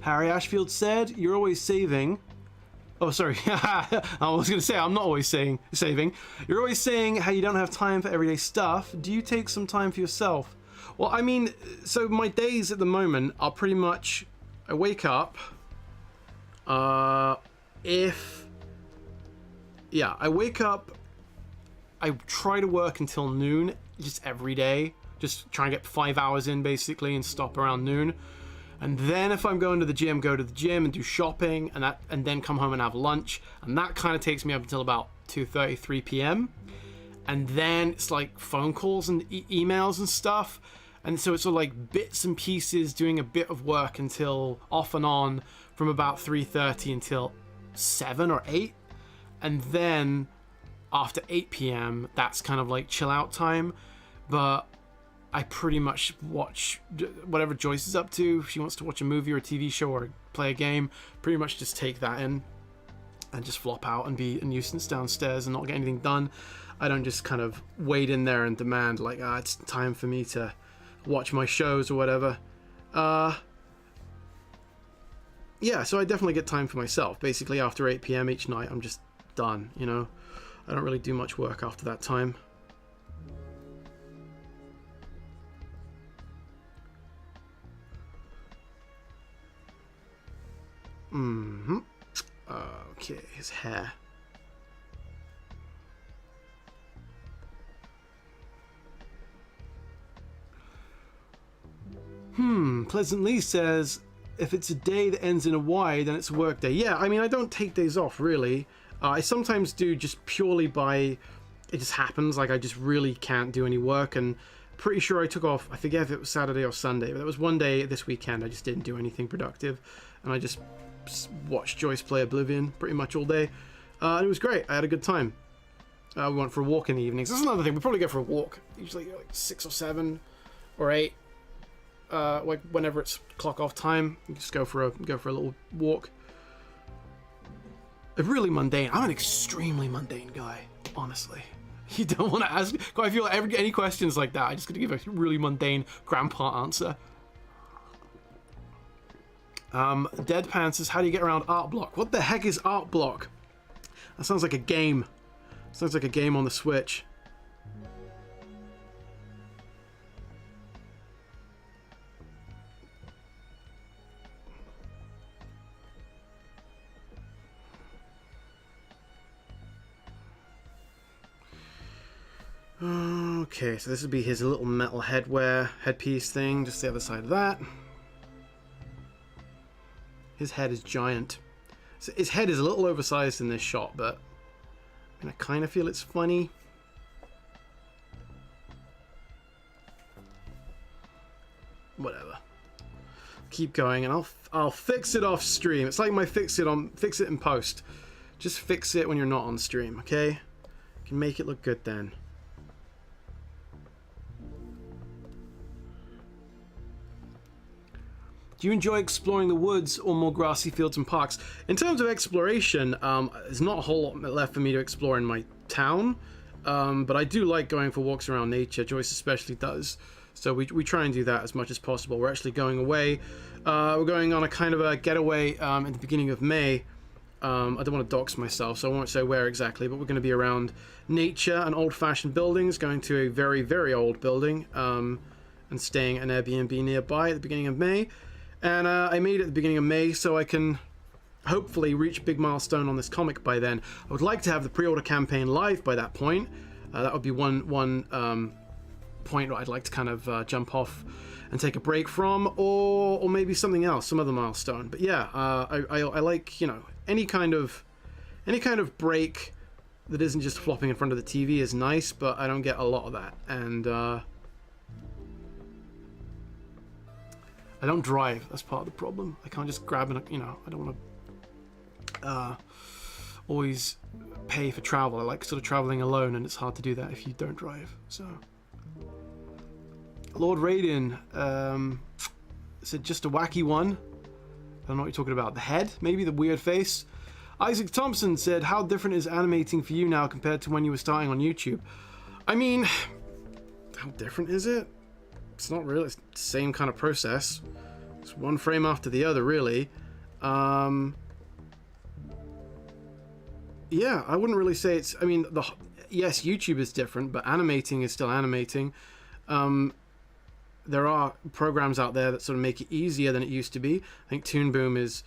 Harry Ashfield said, "You're always saving." Oh, sorry. I was going to say, I'm not always saving. You're always saying how you don't have time for everyday stuff. Do you take some time for yourself? Well, I mean, so my days at the moment are pretty much, I wake up, I wake up, I try to work until noon, just every day. Just try and get 5 hours in, basically, and stop around noon. And then if I'm going to the gym, go to the gym and do shopping, and then come home and have lunch. And that kind of takes me up until about 2:30, 3 p.m. And then it's like phone calls and emails and stuff. And so it's sort of like bits and pieces, doing a bit of work until off and on from about 3:30 until 7 or 8. And then after 8 p.m., that's kind of like chill out time. But I pretty much watch whatever Joyce is up to. If she wants to watch a movie or a TV show or play a game, pretty much just take that in and just flop out and be a nuisance downstairs and not get anything done. I don't just kind of wade in there and demand like, it's time for me to watch my shows or whatever. Yeah, so I definitely get time for myself. Basically after 8 p.m. each night, I'm just done, you know. I don't really do much work after that time. Okay, his hair. Pleasantly says, if it's a day that ends in a Y, then it's a work day. Yeah, I mean, I don't take days off, really. I sometimes do just purely by, it just happens, like I just really can't do any work, and pretty sure I took off, I forget if it was Saturday or Sunday, but there was one day this weekend I just didn't do anything productive, and I just watched Joyce play Oblivion pretty much all day, and it was great. I had a good time. We went for a walk in the evenings. That's another thing, we probably go for a walk, usually like 6 or 7 or 8, like whenever it's clock off time, you just go for a little walk. A really mundane. I'm an extremely mundane guy, honestly. You don't want to ask. I feel like any questions like that, I just got to give a really mundane grandpa answer. Deadpan says, how do you get around Art Block? What the heck is Art Block? That sounds like a game. Sounds like a game on the Switch. Okay, so this would be his little metal headpiece thing, just the other side of that. His head is giant. So his head is a little oversized in this shot, but I kind of feel it's funny. Whatever. Keep going, and I'll fix it off stream. It's like my fix it in post. Just fix it when you're not on stream, okay? You can make it look good then. Do you enjoy exploring the woods or more grassy fields and parks? In terms of exploration, there's not a whole lot left for me to explore in my town, but I do like going for walks around nature. Joyce especially does, so we try and do that as much as possible. We're actually going away. We're going on a kind of a getaway at the beginning of May. I don't want to dox myself, so I won't say where exactly, but we're going to be around nature and old-fashioned buildings, going to a very, very old building, and staying at an Airbnb nearby at the beginning of May. And I made it at the beginning of May, so I can hopefully reach a big milestone on this comic by then. I would like to have the pre-order campaign live by that point. That would be one point where I'd like to kind of jump off and take a break from, or maybe something else, some other milestone. But yeah, I like, you know, any kind of break that isn't just flopping in front of the TV is nice, but I don't get a lot of that. And I don't drive. That's part of the problem. I can't just grab and, you know, I don't want to always pay for travel. I like sort of traveling alone, and it's hard to do that if you don't drive. So Lord Raiden said just a wacky one. I don't know what you're talking about. The head? Maybe the weird face? Isaac Thompson said, how different is animating for you now compared to when you were starting on YouTube? I mean, how different is it? It's not really. It's the same kind of process. It's one frame after the other, really. Yeah, I wouldn't really say it's... I mean, yes, YouTube is different, but animating is still animating. There are programs out there that sort of make it easier than it used to be. I think Toon Boom is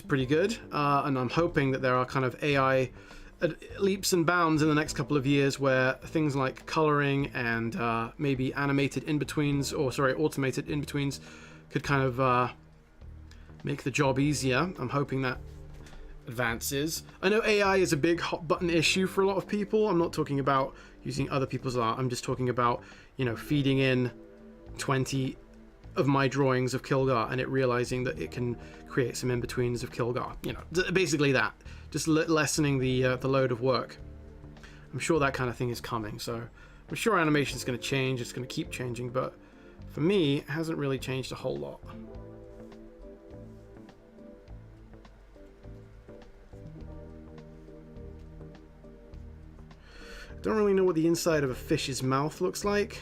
pretty good, and I'm hoping that there are kind of AI leaps and bounds in the next couple of years where things like coloring and maybe animated in-betweens, or sorry, automated in-betweens could kind of make the job easier. I'm hoping that advances. I know AI is a big hot button issue for a lot of people. I'm not talking about using other people's art. I'm just talking about, you know, feeding in 20 of my drawings of Kilgar and it realizing that it can create some in-betweens of Kilgar. You know, basically that. Just lessening the load of work. I'm sure that kind of thing is coming, so I'm sure animation is going to change. It's going to keep changing, but for me, it hasn't really changed a whole lot. Don't really know what the inside of a fish's mouth looks like,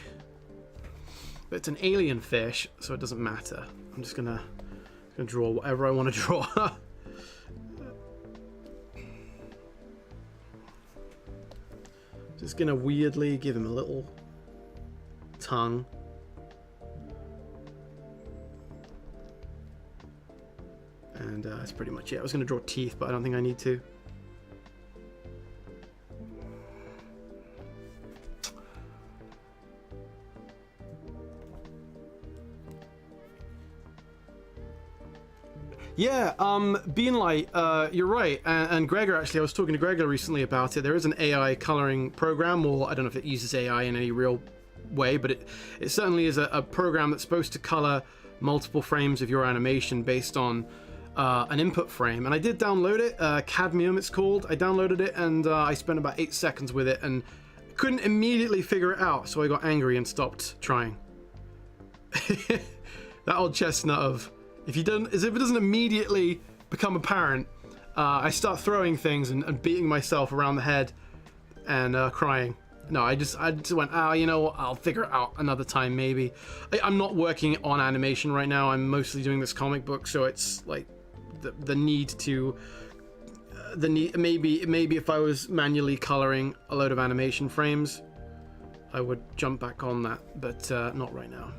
but it's an alien fish, so it doesn't matter. I'm just gonna draw whatever I want to draw. Just gonna weirdly give him a little tongue. And that's pretty much it. I was gonna draw teeth, but I don't think I need to. Yeah, Beanlight, you're right, and Gregor, actually, I was talking to Gregor recently about it. There is an AI coloring program, or I don't know if it uses AI in any real way, but it certainly is a program that's supposed to color multiple frames of your animation based on an input frame. And I did download it, Cadmium it's called. I downloaded it, and I spent about 8 seconds with it, and couldn't immediately figure it out, so I got angry and stopped trying. That old chestnut of... if it doesn't immediately become apparent, I start throwing things and beating myself around the head and crying. No, I just went, you know what, I'll figure it out another time maybe. I'm not working on animation right now. I'm mostly doing this comic book, so it's like the need to maybe if I was manually coloring a load of animation frames, I would jump back on that, but not right now.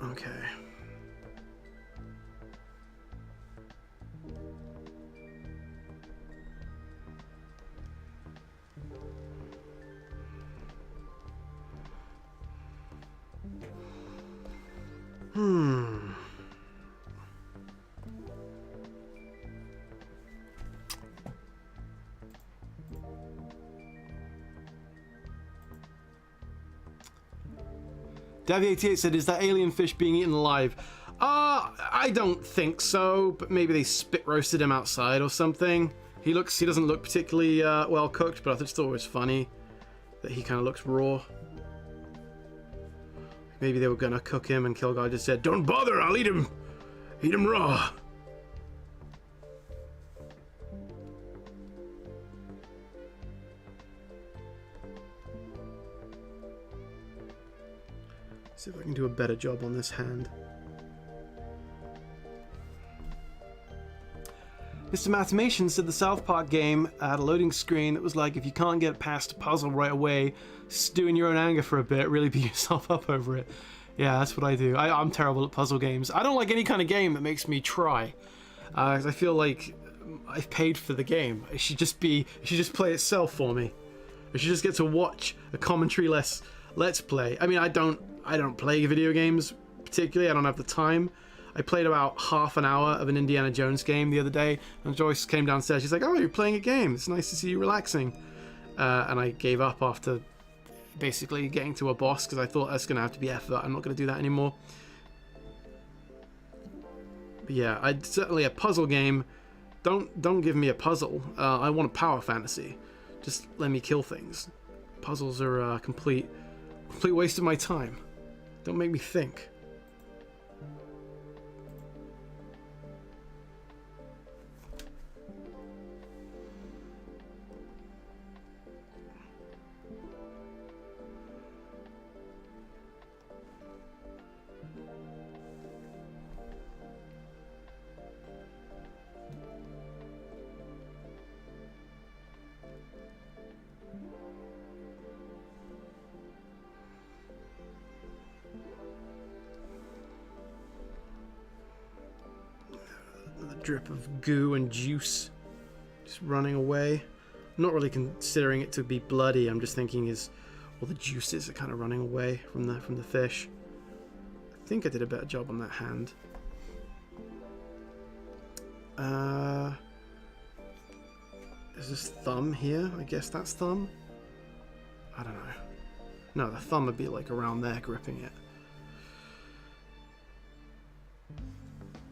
Okay. Davy88 said, is that alien fish being eaten alive? I don't think so, but maybe they spit roasted him outside or something. He doesn't look particularly well cooked, but I just thought it was funny that he kind of looks raw. Maybe they were gonna cook him and Kilgar just said, don't bother, I'll eat him raw. See if I can do a better job on this hand. Mr. Mathemation said the South Park game had a loading screen that was like, if you can't get past a puzzle right away, stew in your own anger for a bit, really beat yourself up over it. Yeah, that's what I do. I'm terrible at puzzle games. I don't like any kind of game that makes me try. 'Cause I feel like I've paid for the game. It should just play itself for me. I should just get to watch a commentary-less Let's Play. I mean, I don't I don't play video games particularly. I don't have the time. I played about half an hour of an Indiana Jones game the other day, and Joyce came downstairs. She's like, "Oh, you're playing a game. It's nice to see you relaxing." And I gave up after basically getting to a boss because I thought that's gonna have to be effort. I'm not gonna do that anymore. But yeah, certainly a puzzle game. Don't give me a puzzle. I want a power fantasy. Just let me kill things. Puzzles are a complete waste of my time. Don't make me think. Drip of goo and juice just running away. I'm not really considering it to be bloody. I'm just thinking all the juices are kind of running away from the fish. I think I did a better job on that hand. Is this thumb here? I guess that's thumb. I don't know. No, the thumb would be like around there gripping it.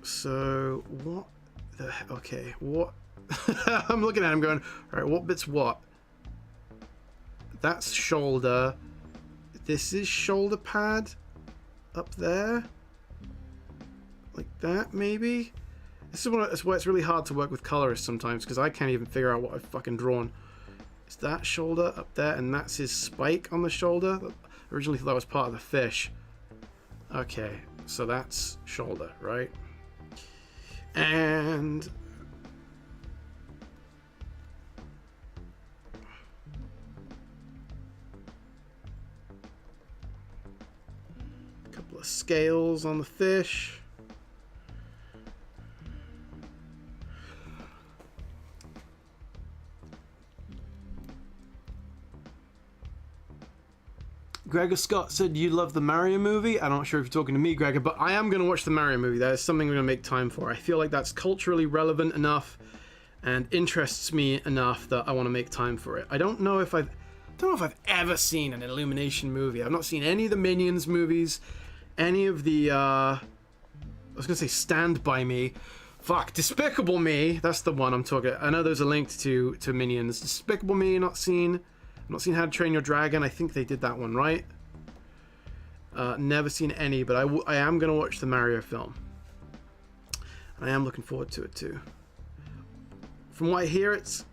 So what? Okay, what? I'm looking at him going, all right, what bit's what? That's shoulder. This is shoulder pad up there. Like that, maybe? This is where it's really hard to work with colorists sometimes, because I can't even figure out what I've fucking drawn. Is that shoulder up there, and that's his spike on the shoulder? I originally thought that was part of the fish. Okay, so that's shoulder, right? And a couple of scales on the fish. Gregor Scott said you love the Mario movie. I'm not sure if you're talking to me, Gregor, but I am going to watch the Mario movie. That is something I'm going to make time for. I feel like that's culturally relevant enough and interests me enough that I want to make time for it. I don't know if I've ever seen an Illumination movie. I've not seen any of the Minions movies, any of the I was going to say Stand By Me. Fuck, Despicable Me. That's the one I'm talking. I know there's a link to Minions. Despicable Me, not seen. I've not seen How to Train Your Dragon. I think they did that one, right? Never seen any, but I am going to watch the Mario film. And I am looking forward to it too. From what I hear, it's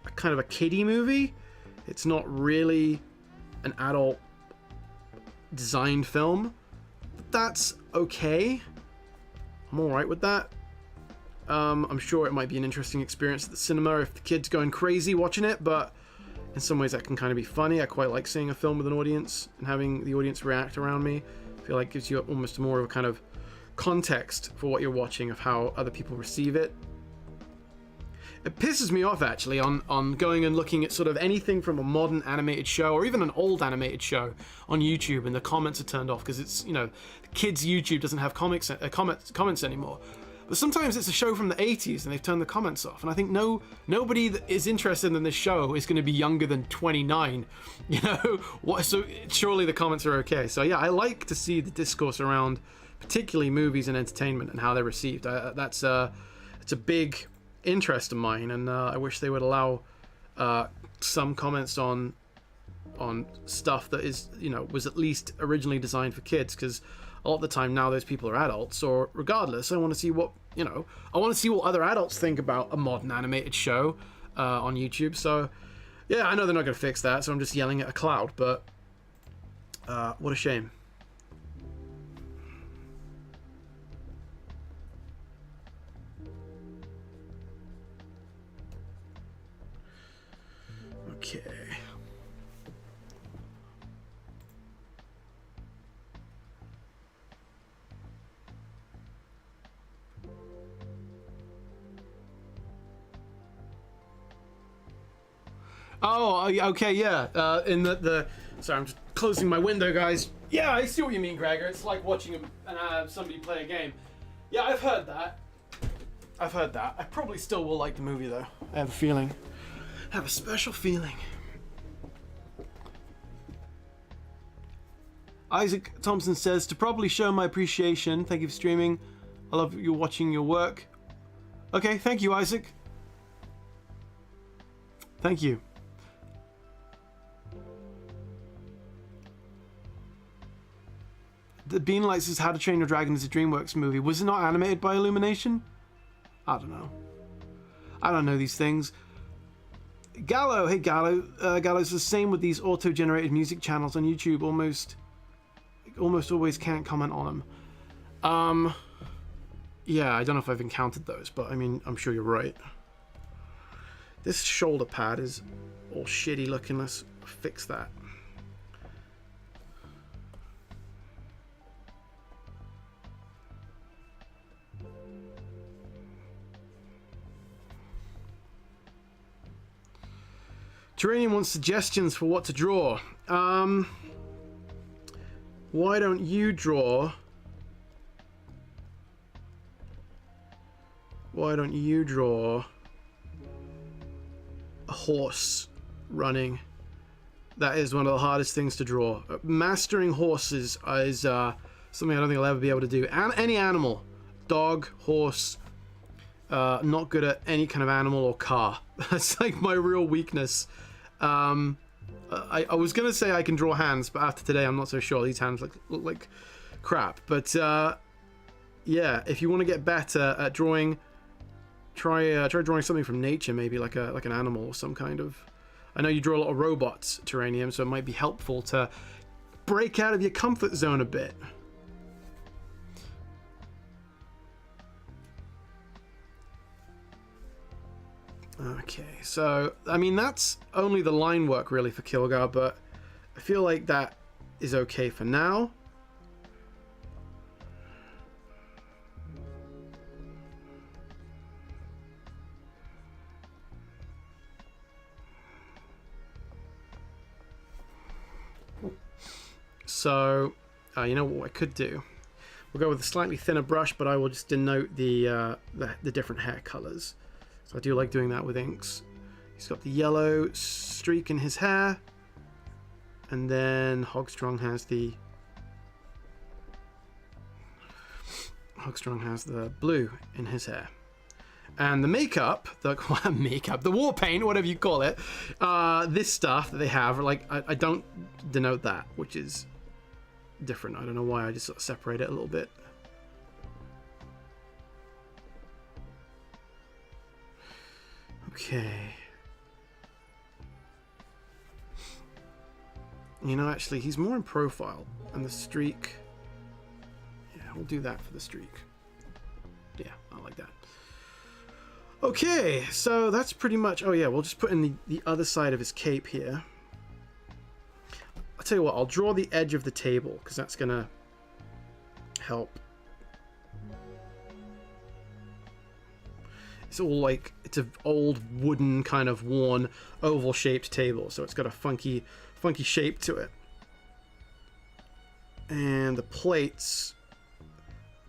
a kind of a kiddie movie. It's not really an adult designed film. But that's okay. I'm alright with that. I'm sure it might be an interesting experience at the cinema if the kid's going crazy watching it, but in some ways that can kind of be funny. I quite like seeing a film with an audience and having the audience react around me. I feel like it gives you almost more of a kind of context for what you're watching, of how other people receive it. It pisses me off actually on going and looking at sort of anything from a modern animated show or even an old animated show on YouTube and the comments are turned off because it's, you know, the kids' YouTube doesn't have comments anymore. But sometimes it's a show from the 80s and they've turned the comments off. And I think nobody that is interested in this show is going to be younger than 29. You know, so surely the comments are okay. So yeah, I like to see the discourse around particularly movies and entertainment and how they're received. It's a big interest of mine, and I wish they would allow some comments on stuff that is, you know, was at least originally designed for kids, because a lot of the time now those people are adults, or regardless, I want to see what other adults think about a modern animated show on YouTube. So yeah, I know they're not going to fix that, so I'm just yelling at a cloud, but what a shame. Okay. Oh, okay, yeah. In the sorry, I'm just closing my window, guys. Yeah, I see what you mean, Gregor. It's like watching somebody play a game. Yeah, I've heard that. I've heard that. I probably still will like the movie, though. I have a feeling. I have a special feeling. Isaac Thompson says, to properly show my appreciation, thank you for streaming. I love you watching your work. Okay, thank you, Isaac. Thank you. The Beanlight says, How to Train Your Dragon is a DreamWorks movie. Was it not animated by Illumination? I don't know. I don't know these things. Gallo, hey Gallo. Gallo's the same with these auto-generated music channels on YouTube. Almost always can't comment on them. Yeah, I don't know if I've encountered those, but I mean, I'm sure you're right. This shoulder pad is all shitty looking. Let's fix that. Terranium wants suggestions for what to draw. Why don't you draw? Why don't you draw a horse running? That is one of the hardest things to draw. Mastering horses is something I don't think I'll ever be able to do. And any animal, dog, horse. Not good at any kind of animal or car. That's like my real weakness. I was gonna say I can draw hands, but after today I'm not so sure. These hands look like crap. But yeah, if you want to get better at drawing, try drawing something from nature, maybe like an animal or some kind of. I know you draw a lot of robots, Terranium, so it might be helpful to break out of your comfort zone a bit. Okay, so, I mean, that's only the line work, really, for Kilgar, but I feel like that is okay for now. So, you know what I could do? We'll go with a slightly thinner brush, but I will just denote the different hair colors. So I do like doing that with inks. He's got the yellow streak in his hair, and then Hogstrong has the blue in his hair. And the makeup, the war paint, whatever you call it, this stuff that they have, like I don't denote that, which is different. I don't know why. I just sort of separate it a little bit. Okay. You know, actually, he's more in profile. And the streak... Yeah, we'll do that for the streak. Yeah, I like that. Okay, so that's pretty much... Oh, yeah, we'll just put in the other side of his cape here. I'll tell you what, I'll draw the edge of the table, because that's going to help. It's all like, it's an old wooden kind of worn oval shaped table, so it's got a funky shape to it. And the plates,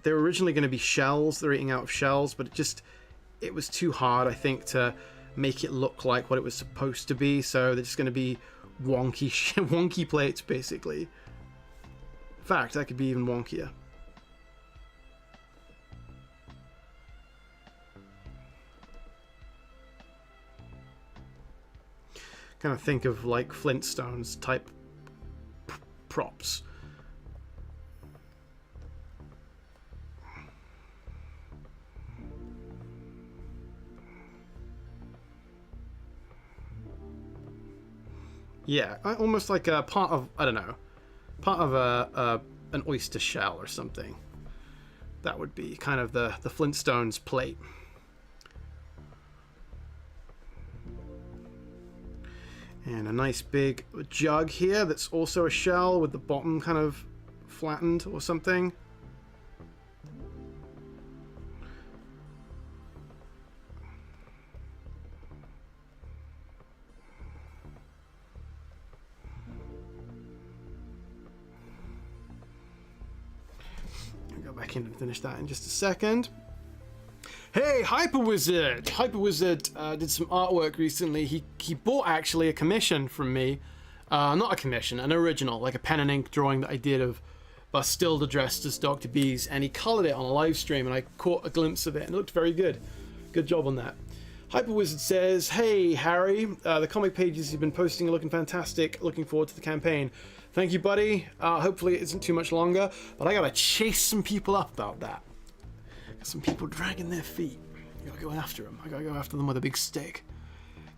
they were originally going to be shells. They're eating out of shells, but it was too hard, I think, to make it look like what it was supposed to be. So they're just going to be wonky plates, basically. In fact, that could be even wonkier. Kind of think of like Flintstones type props. Yeah, almost like a part of, I don't know, part of an oyster shell or something. That would be kind of the Flintstones plate. And a nice big jug here that's also a shell with the bottom kind of flattened or something. can finish that in just a second. Hey, Hyperwizard! Hyperwizard did some artwork recently. He bought actually a commission from me. Not a commission, an original, like a pen and ink drawing that I did of Bastille dressed as Dr. Bees, and he colored it on a live stream, and I caught a glimpse of it, and it looked very good. Good job on that. Hyperwizard says, hey, Harry, the comic pages you've been posting are looking fantastic. Looking forward to the campaign. Thank you, buddy. Hopefully it isn't too much longer, but I gotta chase some people up about that. Got some people dragging their feet. I gotta go after them. I gotta go after them with a big stick.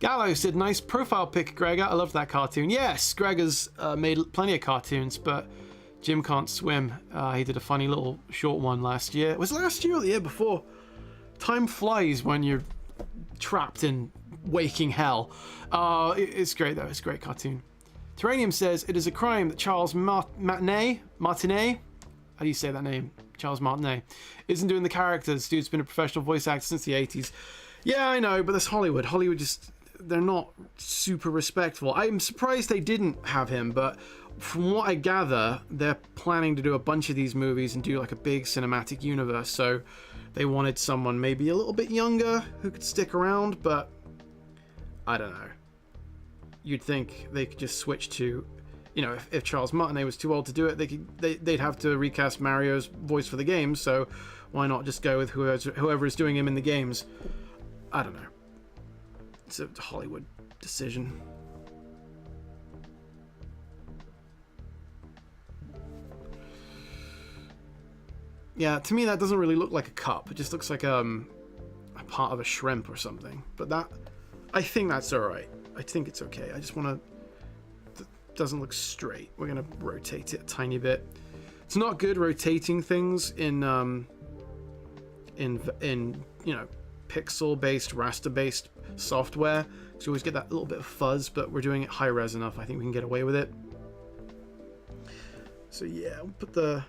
Gallo said, nice profile pic, Gregor. I love that cartoon. Yes, Gregor's made plenty of cartoons, but Jim can't swim. He did a funny little short one last year. Was it last year or the year before? Time flies when you're trapped in waking hell. It's great, though. It's a great cartoon. Terranium says, it is a crime that Charles Martinet, how do you say that name? Charles Martinet, isn't doing the characters. Dude's been a professional voice actor since the 80s. Yeah, I know, but that's Hollywood. Hollywood just, they're not super respectful. I'm surprised they didn't have him, but from what I gather, they're planning to do a bunch of these movies and do like a big cinematic universe, so they wanted someone maybe a little bit younger who could stick around, but I don't know. You'd think they could just switch to, you know, if Charles Martinet was too old to do it, they'd have to recast Mario's voice for the games, so why not just go with whoever is doing him in the games? I don't know. It's a Hollywood decision. Yeah, to me that doesn't really look like a cup. It just looks like a part of a shrimp or something. But that, I think that's alright. I think it's okay. I just want to... doesn't look straight. We're going to rotate it a tiny bit. It's not good rotating things in you know, pixel-based, raster-based software. So you always get that little bit of fuzz, but we're doing it high-res enough. I think we can get away with it. So yeah, we'll put the...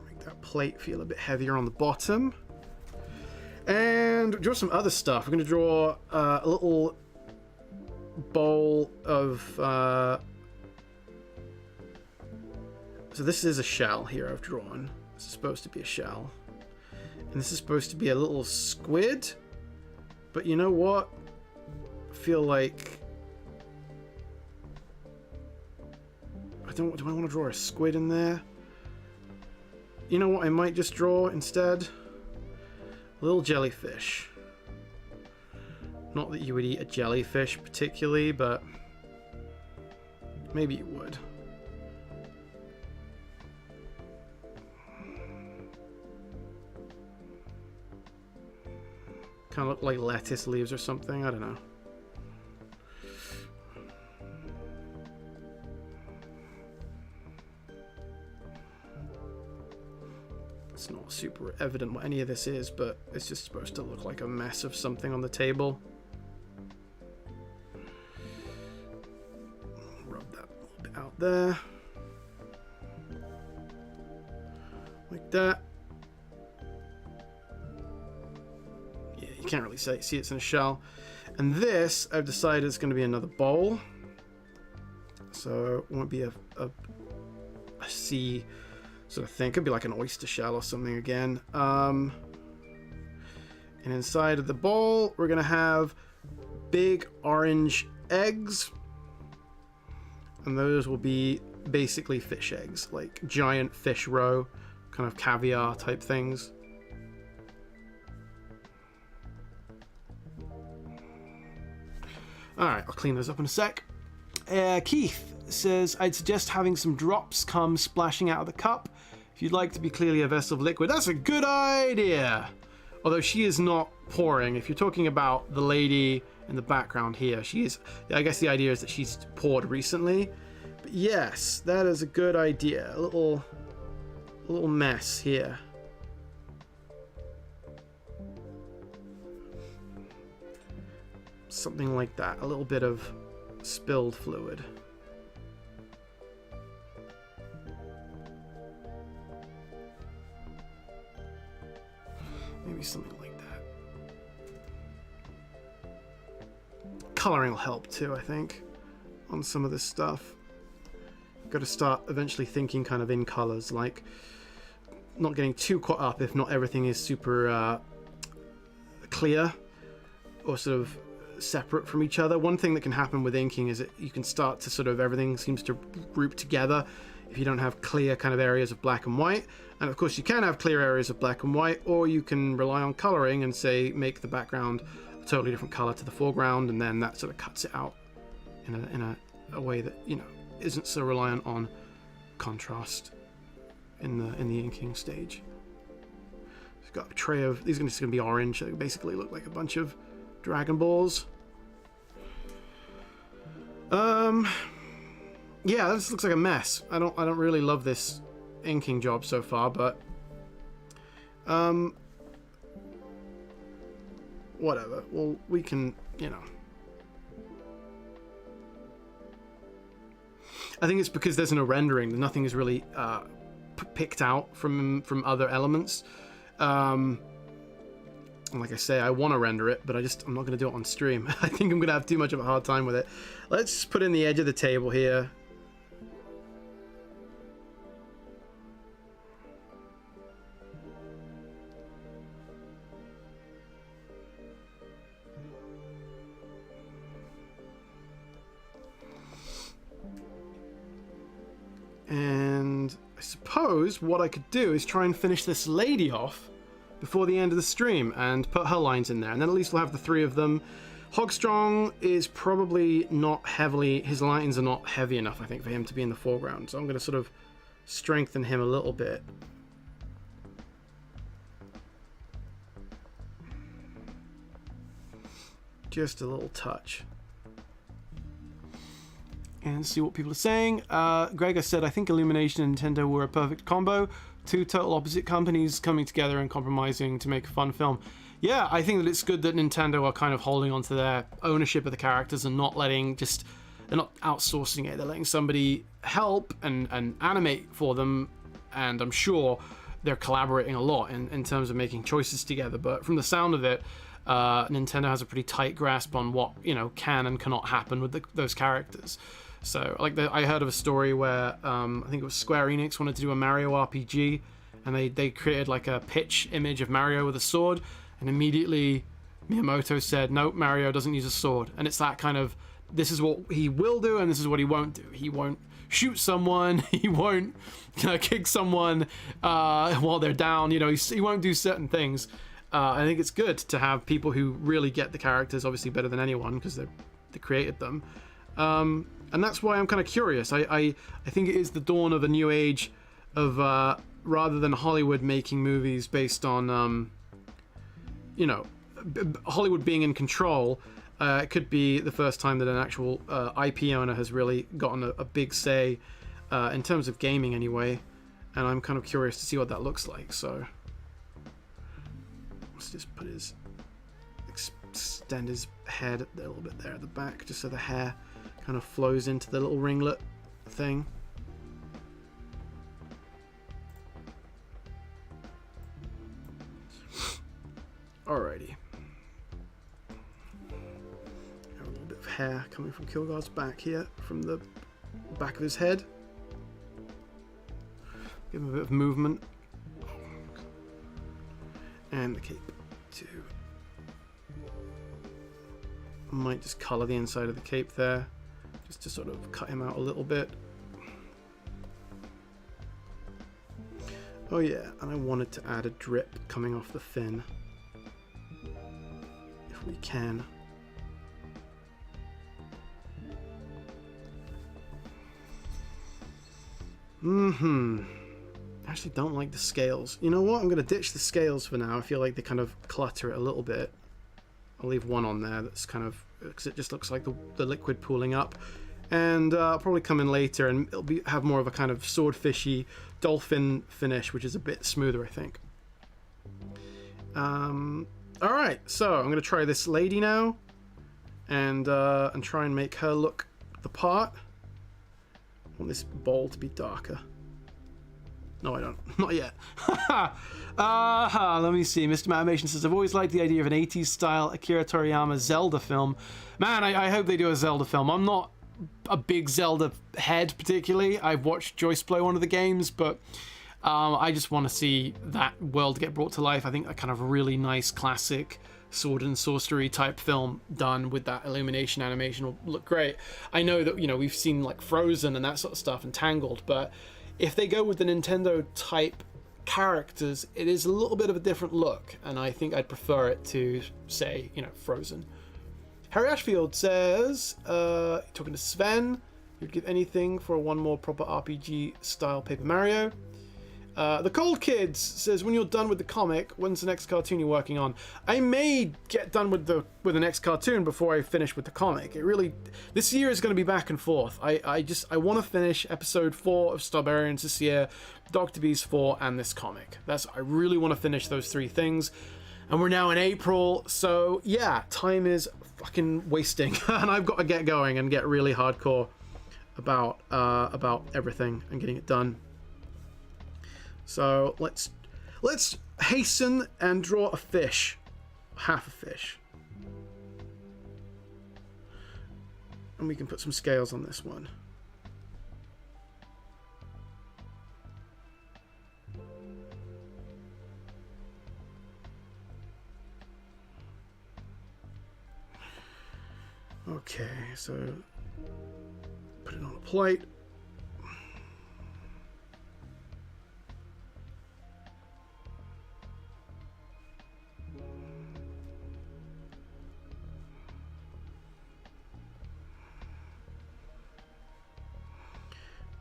make that plate feel a bit heavier on the bottom. And draw some other stuff. We're going to draw a little bowl of... So this is a shell here I've drawn. This is supposed to be a shell. And this is supposed to be a little squid. But you know what? I feel like... do I want to draw a squid in there? You know what I might just draw instead? A little jellyfish. Not that you would eat a jellyfish particularly, but maybe you would. Kind of look like lettuce leaves or something, I don't know. It's not super evident what any of this is, but it's just supposed to look like a mess of something on the table. Rub that a little bit out there. Like that. Yeah, you can't really see it's in a shell. And this, I've decided, is going to be another bowl. So it won't be a sea sort of thing. Could be like an oyster shell or something again. And inside of the bowl, we're going to have big orange eggs. And those will be basically fish eggs, like giant fish roe, kind of caviar type things. Alright, I'll clean those up in a sec. Keith says, I'd suggest having some drops come splashing out of the cup. If you'd like to be clearly a vessel of liquid, that's a good idea! Although she is not pouring. If you're talking about the lady in the background here, she is... I guess the idea is that she's poured recently. But yes, that is a good idea. A little mess here. Something like that. A little bit of spilled fluid. Maybe something like that. Coloring will help too, I think, on some of this stuff. got to start eventually thinking kind of in colors, like not getting too caught up if not everything is super clear or sort of separate from each other. One thing that can happen with inking is that you can start to sort of, everything seems to group together if you don't have clear kind of areas of black and white. And of course you can have clear areas of black and white, or you can rely on coloring and say make the background a totally different color to the foreground, and then that sort of cuts it out in a way that, you know, isn't so reliant on contrast in the inking stage. It's got a tray of, these are just going to be orange. They basically look like a bunch of Dragon Balls. Yeah, this looks like a mess. I don't really love this inking job so far, but whatever. Well, we can, you know. I think it's because there's no rendering. Nothing is really picked out from other elements. And like I say, I want to render it, but I'm not going to do it on stream. I think I'm going to have too much of a hard time with it. Let's just put in the edge of the table here. And I suppose what I could do is try and finish this lady off before the end of the stream and put her lines in there, and then at least we'll have the three of them. Hogstrong is probably not heavily, his lines are not heavy enough, I think, for him to be in the foreground, so I'm going to sort of strengthen him a little bit. Just a little touch. And see what people are saying. Gregor said, I think Illumination and Nintendo were a perfect combo. Two total opposite companies coming together and compromising to make a fun film. Yeah, I think that it's good that Nintendo are kind of holding on to their ownership of the characters and not letting they're not outsourcing it. They're letting somebody help and animate for them. And I'm sure they're collaborating a lot in terms of making choices together. But from the sound of it, Nintendo has a pretty tight grasp on what, you know, can and cannot happen with those characters. So, like, I heard of a story where I think it was Square Enix wanted to do a Mario RPG, and they created like a pitch image of Mario with a sword, and immediately Miyamoto said, nope, Mario doesn't use a sword. And it's that kind of, this is what he will do and this is what he won't do. He won't shoot someone, he won't kick someone while they're down, you know, he won't do certain things. I think it's good to have people who really get the characters, obviously better than anyone because they created them. And that's why I'm kind of curious. I think it is the dawn of a new age of rather than Hollywood making movies based on, you know, Hollywood being in control. It could be the first time that an actual IP owner has really gotten a big say in terms of gaming anyway. And I'm kind of curious to see what that looks like. So let's just put extend his head a little bit there at the back, just so the hair kind of flows into the little ringlet thing. Alrighty. Have a little bit of hair coming from Kilgar's back here, from the back of his head. Give him a bit of movement. And the cape too. I might just colour the inside of the cape there, just to sort of cut him out a little bit. Oh yeah, and I wanted to add a drip coming off the fin, if we can. I actually don't like the scales. You know what? I'm going to ditch the scales for now. I feel like they kind of clutter it a little bit. I'll leave one on there that's kind of, because it just looks like the liquid pooling up. And I'll probably come in later and it'll have more of a kind of swordfishy dolphin finish, which is a bit smoother, I think. Alright, so I'm going to try this lady now and try and make her look the part. I want this bowl to be darker. No, I don't. Not yet. Let me see. Mr. Animation says, I've always liked the idea of an 80s style Akira Toriyama Zelda film. Man, I hope they do a Zelda film. I'm not a big Zelda head particularly. I've watched Joyce play one of the games, but I just want to see that world get brought to life. I think a kind of really nice classic sword and sorcery type film done with that illumination animation will look great. I know that, you know, we've seen like Frozen and that sort of stuff and Tangled, but if they go with the Nintendo type characters, it is a little bit of a different look, and I think I'd prefer it to, say, you know, Frozen. Harry Ashfield says, talking to Sven, you'd give anything for one more proper RPG style Paper Mario. The Cold Kids says, when you're done with the comic, when's the next cartoon you're working on? I may get done with the next cartoon before I finish with the comic. It really, this year is going to be back and forth. I want to finish episode 4 of Starbarians this year, Dr. Beast 4, and this comic. I really want to finish those 3 things. And we're now in April, so yeah, time is fucking wasting, and I've got to get going and get really hardcore about everything and getting it done. So let's hasten and draw a fish, half a fish, and we can put some scales on this one. Okay, so put it on a plate.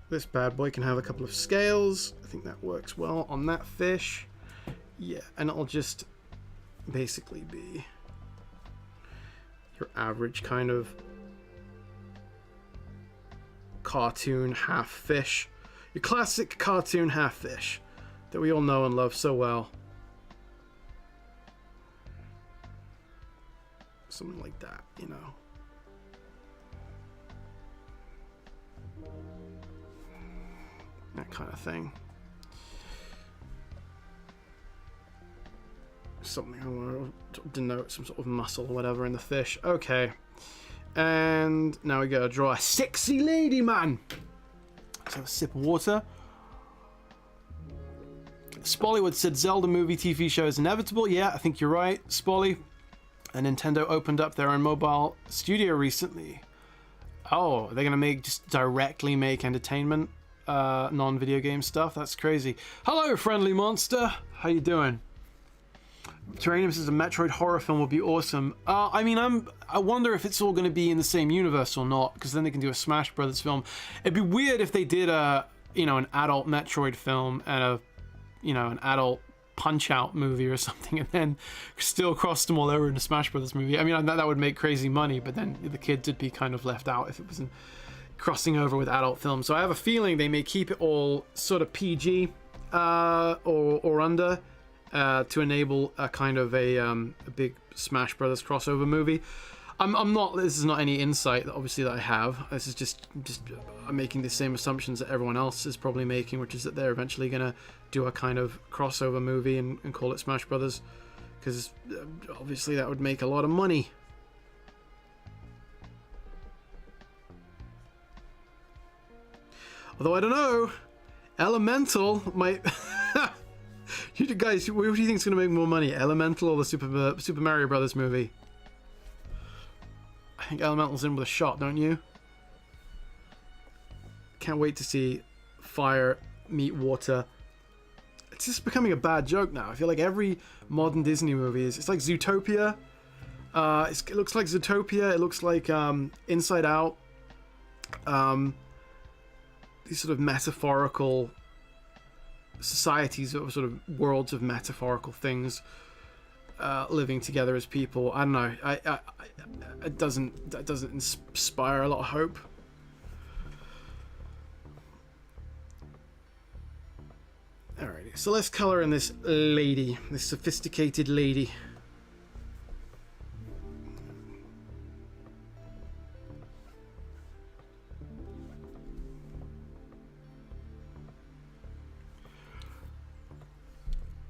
This bad boy can have a couple of scales. I think that works well on that fish. Yeah, and it'll just basically be your average kind of cartoon half fish. Your classic cartoon half fish that we all know and love so well. Something like that, you know. That kind of thing. Something I want to denote some sort of muscle or whatever in the fish. Okay. And now we gotta draw a sexy lady, man. Let's have a sip of water. Spollywood said Zelda movie TV show is inevitable. Yeah, I think you're right, Spolly. And Nintendo opened up their own mobile studio recently. Oh, they're gonna just directly make entertainment non-video game stuff? That's crazy. Hello, friendly monster. How you doing? Terranium says a Metroid horror film would be awesome. I mean, I wonder if it's all going to be in the same universe or not, because then they can do a Smash Brothers film. It'd be weird if they did an adult Metroid film and an adult Punch-Out movie or something, and then still crossed them all over in a Smash Brothers movie. I mean, that would make crazy money, but then the kids would be kind of left out if it wasn't crossing over with adult films. So I have a feeling they may keep it all sort of PG or under to enable a kind of a big Smash Brothers crossover movie. I'm not. This is not any insight, obviously, that I have. This is just I'm making the same assumptions that everyone else is probably making, which is that they're eventually gonna do a kind of crossover movie and call it Smash Brothers, because obviously that would make a lot of money. Although I don't know, Elemental might. You guys, what do you think is going to make more money, Elemental or the Super Mario Brothers movie? I think Elemental's in with a shot, don't you? Can't wait to see fire meet water. It's just becoming a bad joke now. I feel like every modern Disney movie it's like Zootopia. It looks like Zootopia. It looks like Inside Out. These sort of metaphorical societies, or sort of worlds of metaphorical things living together as people. I don't know. That doesn't inspire a lot of hope. Alrighty, so let's color in this lady, this sophisticated lady.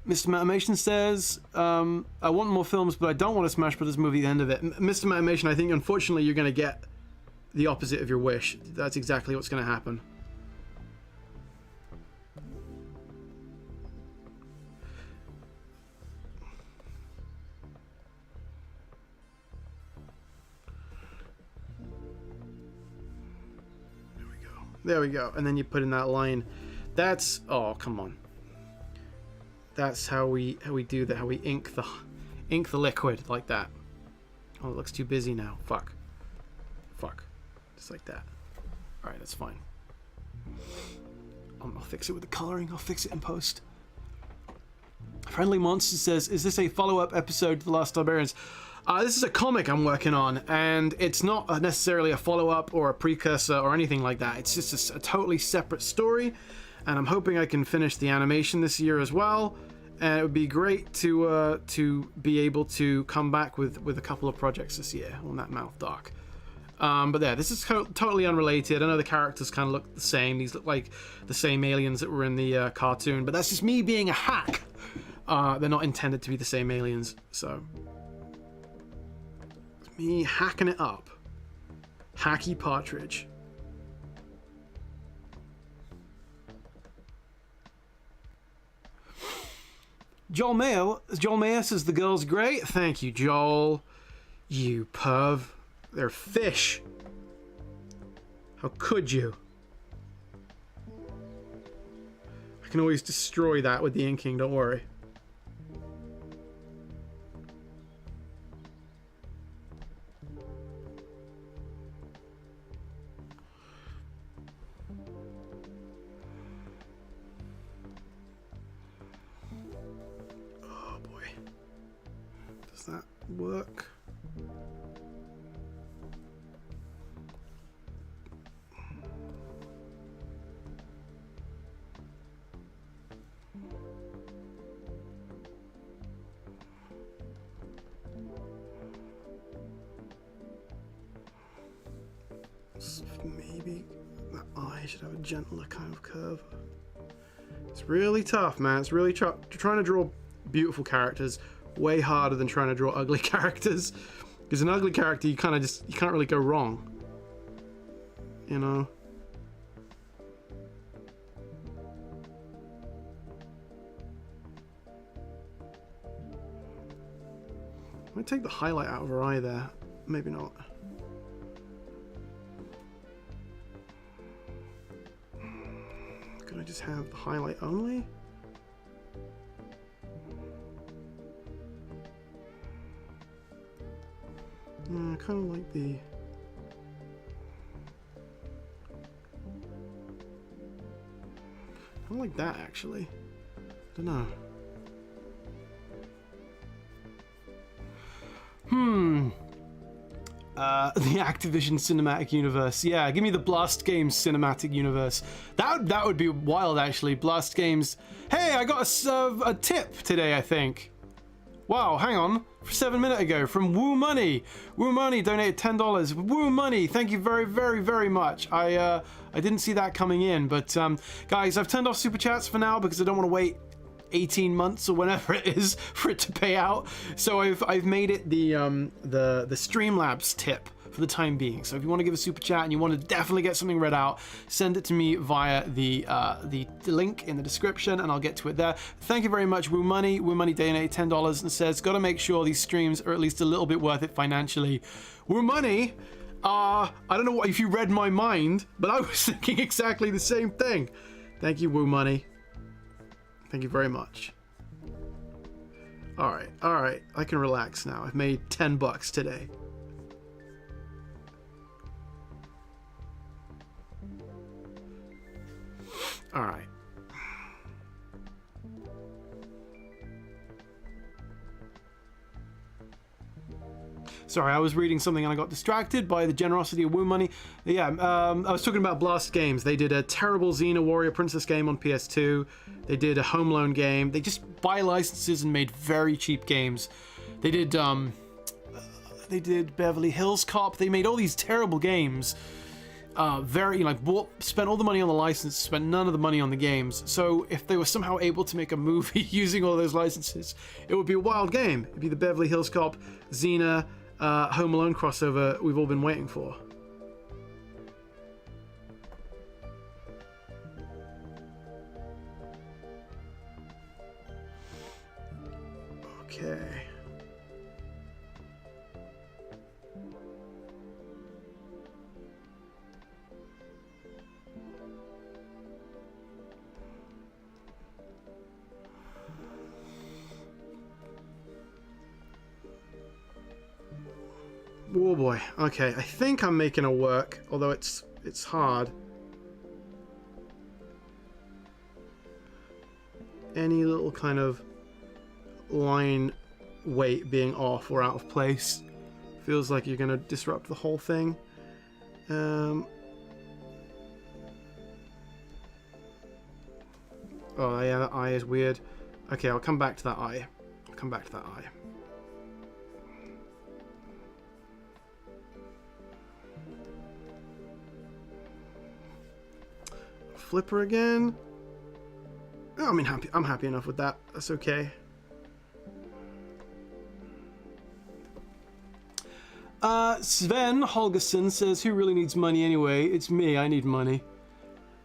Mr. Matamation says, I want more films, but I don't want a Smash Brothers movie at the end of it. Mr. Matamation, I think, unfortunately, you're going to get the opposite of your wish. That's exactly what's going to happen. There we go. And then you put in that line. That's, oh, come on. That's how we do that. How we ink the liquid like that. Oh, it looks too busy now. Fuck. Just like that. All right, that's fine. I'll fix it with the coloring. I'll fix it in post. Friendly Monster says, "Is this a follow-up episode to The Last Starbarians?" This is a comic I'm working on, and it's not necessarily a follow-up or a precursor or anything like that. It's just a totally separate story, and I'm hoping I can finish the animation this year as well. And it would be great to be able to come back with a couple of projects this year on that Mouth Dark. But yeah, this is totally unrelated. I know the characters kind of look the same. These look like the same aliens that were in the cartoon, but that's just me being a hack. They're not intended to be the same aliens, so... me hacking it up. Hacky Partridge. Joel Mayer says the girl's great. Thank you, Joel. You perv. They're fish. How could you? I can always destroy that with the inking, don't worry. That work? Maybe that eye should have a gentler kind of curve. It's really tough, man. It's really tough. Trying to draw beautiful characters way harder than trying to draw ugly characters, because an ugly character you can't really go wrong, you know. I might take the highlight out of her eye there, maybe not. Could I just have the highlight only? I kind of like the... I don't like that, actually. I don't know. The Activision Cinematic Universe. Yeah, give me the Blast Games Cinematic Universe. That would be wild, actually. Blast Games. Hey, I got a tip today, I think. Wow, hang on. 7 minutes ago from Woo Money. Woo Money donated $10. Woo Money, thank you very, very, very much. I didn't see that coming in, but guys, I've turned off super chats for now because I don't want to wait 18 months or whenever it is for it to pay out. So I've made it the Streamlabs tip for the time being. So if you want to give a super chat and you want to definitely get something read out, send it to me via the link in the description and I'll get to it there. Thank you very much, Woo Money. Woo Money donated $10 and says, "Got to make sure these streams are at least a little bit worth it financially." Woo Money, I don't know if you read my mind, but I was thinking exactly the same thing. Thank you, Woo Money. Thank you very much. All right, I can relax now. I've made $10 today. All right. Sorry, I was reading something and I got distracted by the generosity of Woo Money. Yeah, I was talking about Blast Games. They did a terrible Xena Warrior Princess game on PS2. They did a Home Alone game. They just buy licenses and made very cheap games. They did Beverly Hills Cop. They made all these terrible games. Spent all the money on the license, spent none of the money on the games. So if they were somehow able to make a movie using all those licenses, it would be a wild game. It'd be the Beverly Hills Cop, Xena, Home Alone crossover we've all been waiting for. Oh boy. Okay, I think I'm making it work, although it's hard. Any little kind of line weight being off or out of place feels like you're gonna disrupt the whole thing. Oh yeah, that eye is weird. Okay, I'll come back to that eye. Flipper again. Oh, I mean, I'm happy enough with that. That's okay. Sven Holgerson says, "Who really needs money anyway? It's me. I need money."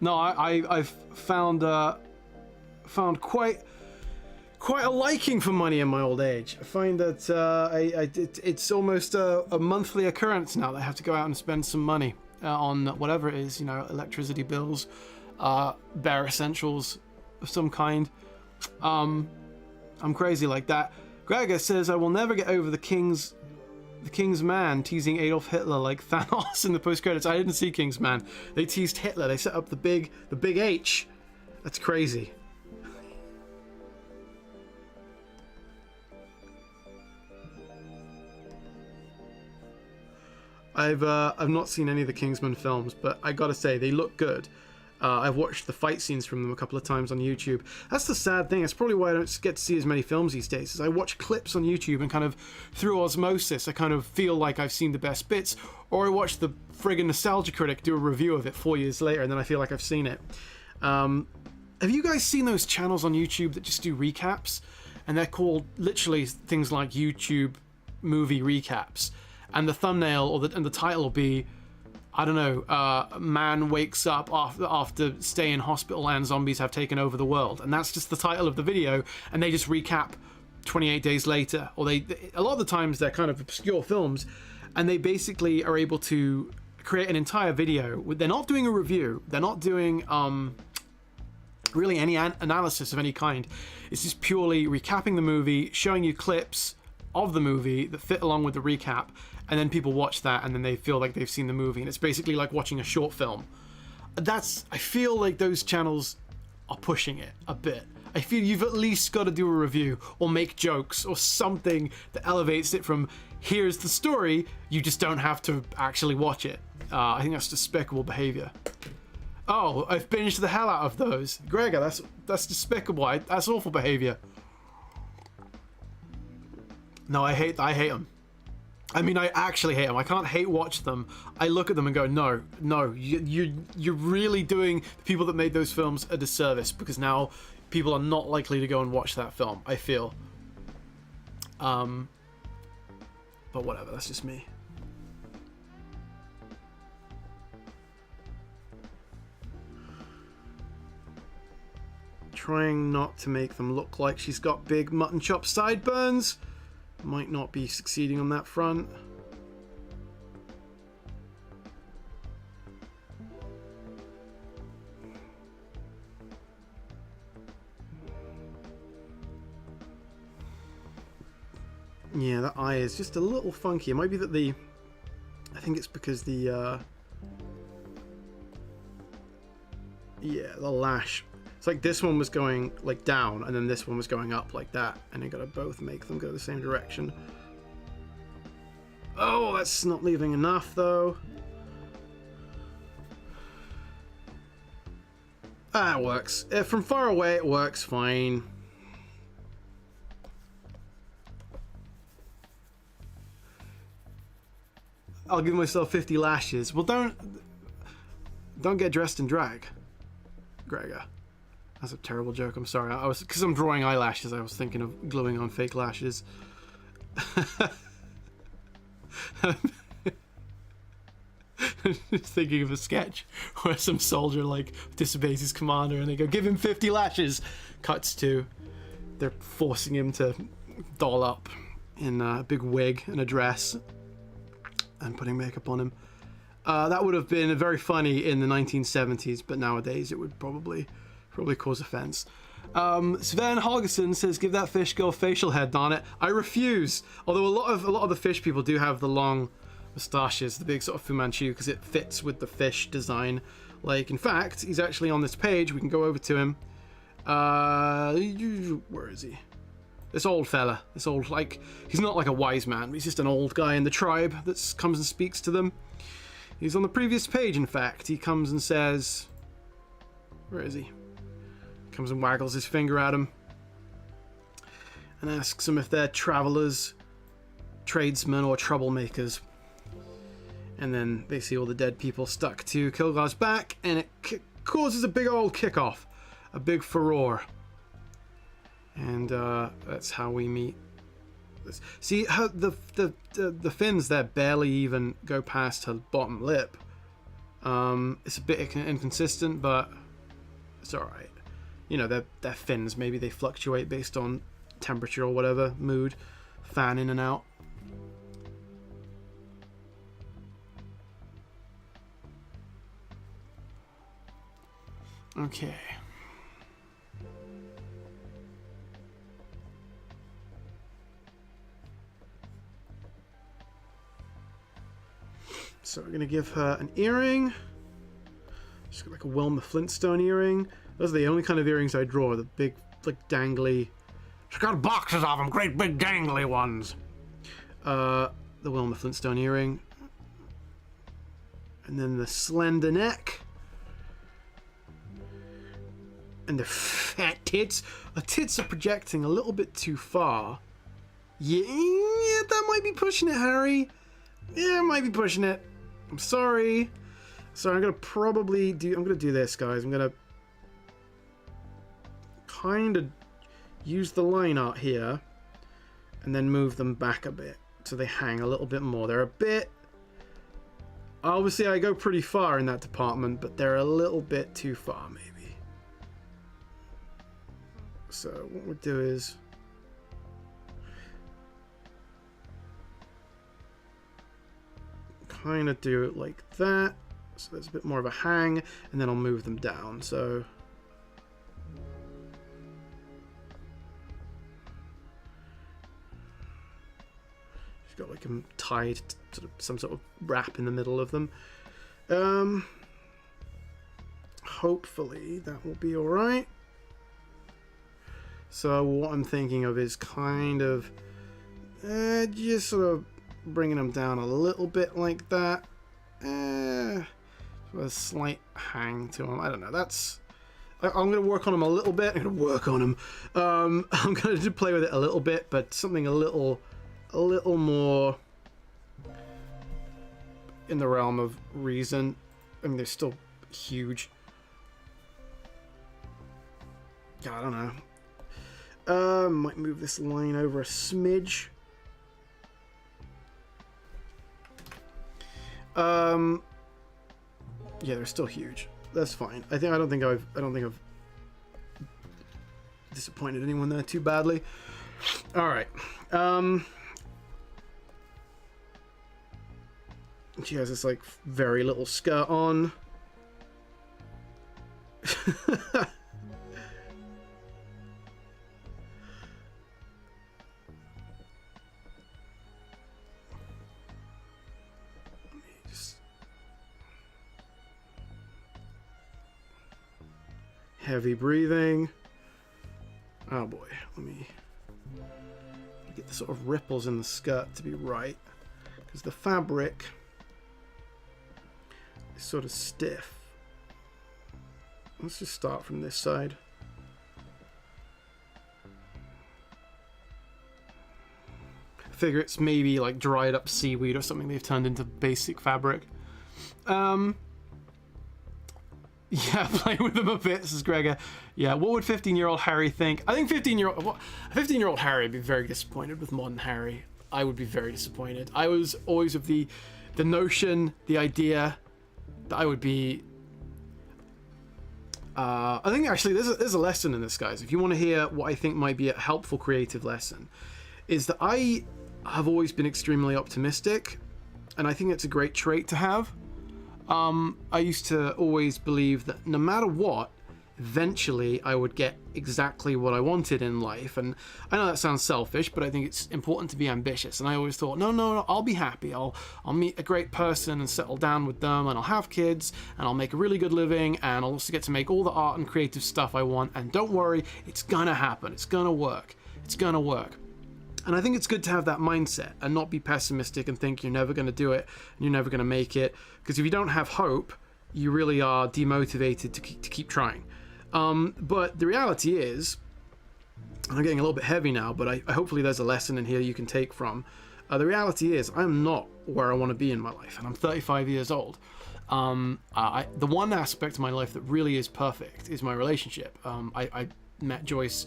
No, I've found quite a liking for money in my old age. I find that it's almost a monthly occurrence now that I have to go out and spend some money on whatever it is, you know, electricity bills, bare essentials of some kind. I'm crazy like that. Gregor says, "I will never get over the King's Man teasing Adolf Hitler like Thanos in the post-credits." I didn't see King's Man. They teased Hitler. They set up the big H. That's crazy. I've not seen any of the Kingsman films, but I gotta say they look good. I've watched the fight scenes from them a couple of times on YouTube. That's the sad thing. That's probably why I don't get to see as many films these days, is I watch clips on YouTube and kind of through osmosis I kind of feel like I've seen the best bits, or I watch the friggin' Nostalgia Critic do a review of it 4 years later and then I feel like I've seen it. Have you guys seen those channels on YouTube that just do recaps? And they're called literally things like YouTube movie recaps, and the thumbnail and the title will be, I don't know, man wakes up after stay in hospital and zombies have taken over the world. And that's just the title of the video, and they just recap 28 days later. Or a lot of the times they're kind of obscure films, and they basically are able to create an entire video. They're not doing a review. They're not doing really any analysis of any kind. It's just purely recapping the movie, showing you clips of the movie that fit along with the recap, and then people watch that and then they feel like they've seen the movie, and it's basically like watching a short film. I feel like those channels are pushing it a bit. I feel you've at least got to do a review or make jokes or something that elevates it from here's the story, you just don't have to actually watch it. I think that's despicable behavior. Oh, I've binged the hell out of those. Gregor, that's despicable. That's awful behavior. No, I hate them. I mean, I actually hate them. I can't hate watch them. I look at them and go, no, you're really doing the people that made those films a disservice, because now people are not likely to go and watch that film, I feel. But whatever, that's just me. Trying not to make them look like she's got big mutton chop sideburns. Might not be succeeding on that front. Yeah, that eye is just a little funky. It might be that I think it's because the lash. It's like this one was going like down and then this one was going up like that, and you gotta both make them go the same direction. Oh, that's not leaving enough though. Ah, it works. From far away it works fine. I'll give myself 50 lashes. Well, don't get dressed in drag, Gregor. That's a terrible joke. I'm sorry. Because I'm drawing eyelashes, I was thinking of gluing on fake lashes. Just thinking of a sketch where some soldier like disobeys his commander and they go, give him 50 lashes. Cuts to they're forcing him to doll up in a big wig and a dress and putting makeup on him. That would have been very funny in the 1970s, but nowadays it would probably cause offense. Sven Holgerson says, give that fish girl facial hair, darn it. I refuse. Although a lot of the fish people do have the long moustaches, the big sort of Fu Manchu, because it fits with the fish design. Like, in fact, he's actually on this page. We can go over to him. Where is he? This old fella. This old, like, he's not like a wise man, but he's just an old guy in the tribe that comes and speaks to them. He's on the previous page, in fact. He comes and says... Where is he? Comes and waggles his finger at him. And asks them if they're travelers, tradesmen, or troublemakers. And then they see all the dead people stuck to Kilgar's back, and it causes a big old kickoff. A big furore. And that's how we meet. See how the fins there barely even go past her bottom lip. It's a bit inconsistent, but it's alright. You know, they're fins. Maybe they fluctuate based on temperature or whatever, mood, fan in and out. Okay. So we're gonna give her an earring. She's got like a Wilma Flintstone earring. Those are the only kind of earrings I draw. The big, like, dangly. She's got boxes of them, great big dangly ones. The Wilma Flintstone earring, and then the slender neck, and the fat tits. The tits are projecting a little bit too far. Yeah, that might be pushing it, Harry. Yeah, might be pushing it. I'm sorry. So I'm gonna do this, guys. I'm gonna kind of use the line art here and then move them back a bit so they hang a little bit more. They're a bit... Obviously, I go pretty far in that department, but they're a little bit too far, maybe. So what we'll do is... kind of do it like that, so there's a bit more of a hang, and then I'll move them down. So she's got like them tied, sort of some sort of wrap in the middle of them. Hopefully that will be all right. So what I'm thinking of is kind of just sort of bringing them down a little bit like that. With a slight hang to them. I don't know. That's... I'm going to work on them a little bit. I'm going to work on them. I'm going to play with it a little bit, but something a little more in the realm of reason. I mean, they're still huge. Yeah, I don't know. Might move this line over a smidge. Yeah, they're still huge. That's fine. I don't think I've disappointed anyone there too badly. All right. She has this like very little skirt on. Heavy breathing. Oh boy, let me get the sort of ripples in the skirt to be right, because the fabric is sort of stiff. Let's just start from this side. I figure it's maybe like dried up seaweed or something they've turned into basic fabric. Yeah, play with them a bit, says Gregor. Yeah, what would 15-year-old Harry think? I think 15-year-old Harry would be very disappointed with modern Harry. I would be very disappointed. I was always of the notion, the idea that I would be... I think actually there's a lesson in this, guys. If you want to hear what I think might be a helpful creative lesson, is that I have always been extremely optimistic, and I think it's a great trait to have. I used to always believe that no matter what, eventually I would get exactly what I wanted in life. And I know that sounds selfish, but I think it's important to be ambitious. And I always thought, no, I'll be happy. I'll meet a great person and settle down with them, and I'll have kids, and I'll make a really good living, and I'll also get to make all the art and creative stuff I want. And don't worry, it's gonna happen. It's gonna work. It's gonna work. And I think it's good to have that mindset and not be pessimistic and think you're never going to do it and you're never going to make it. Because if you don't have hope, you really are demotivated to keep trying. But the reality is, and I'm getting a little bit heavy now, but I hopefully there's a lesson in here you can take from. The reality is, I'm not where I want to be in my life, and I'm 35 years old. The one aspect of my life that really is perfect is my relationship. I met Joyce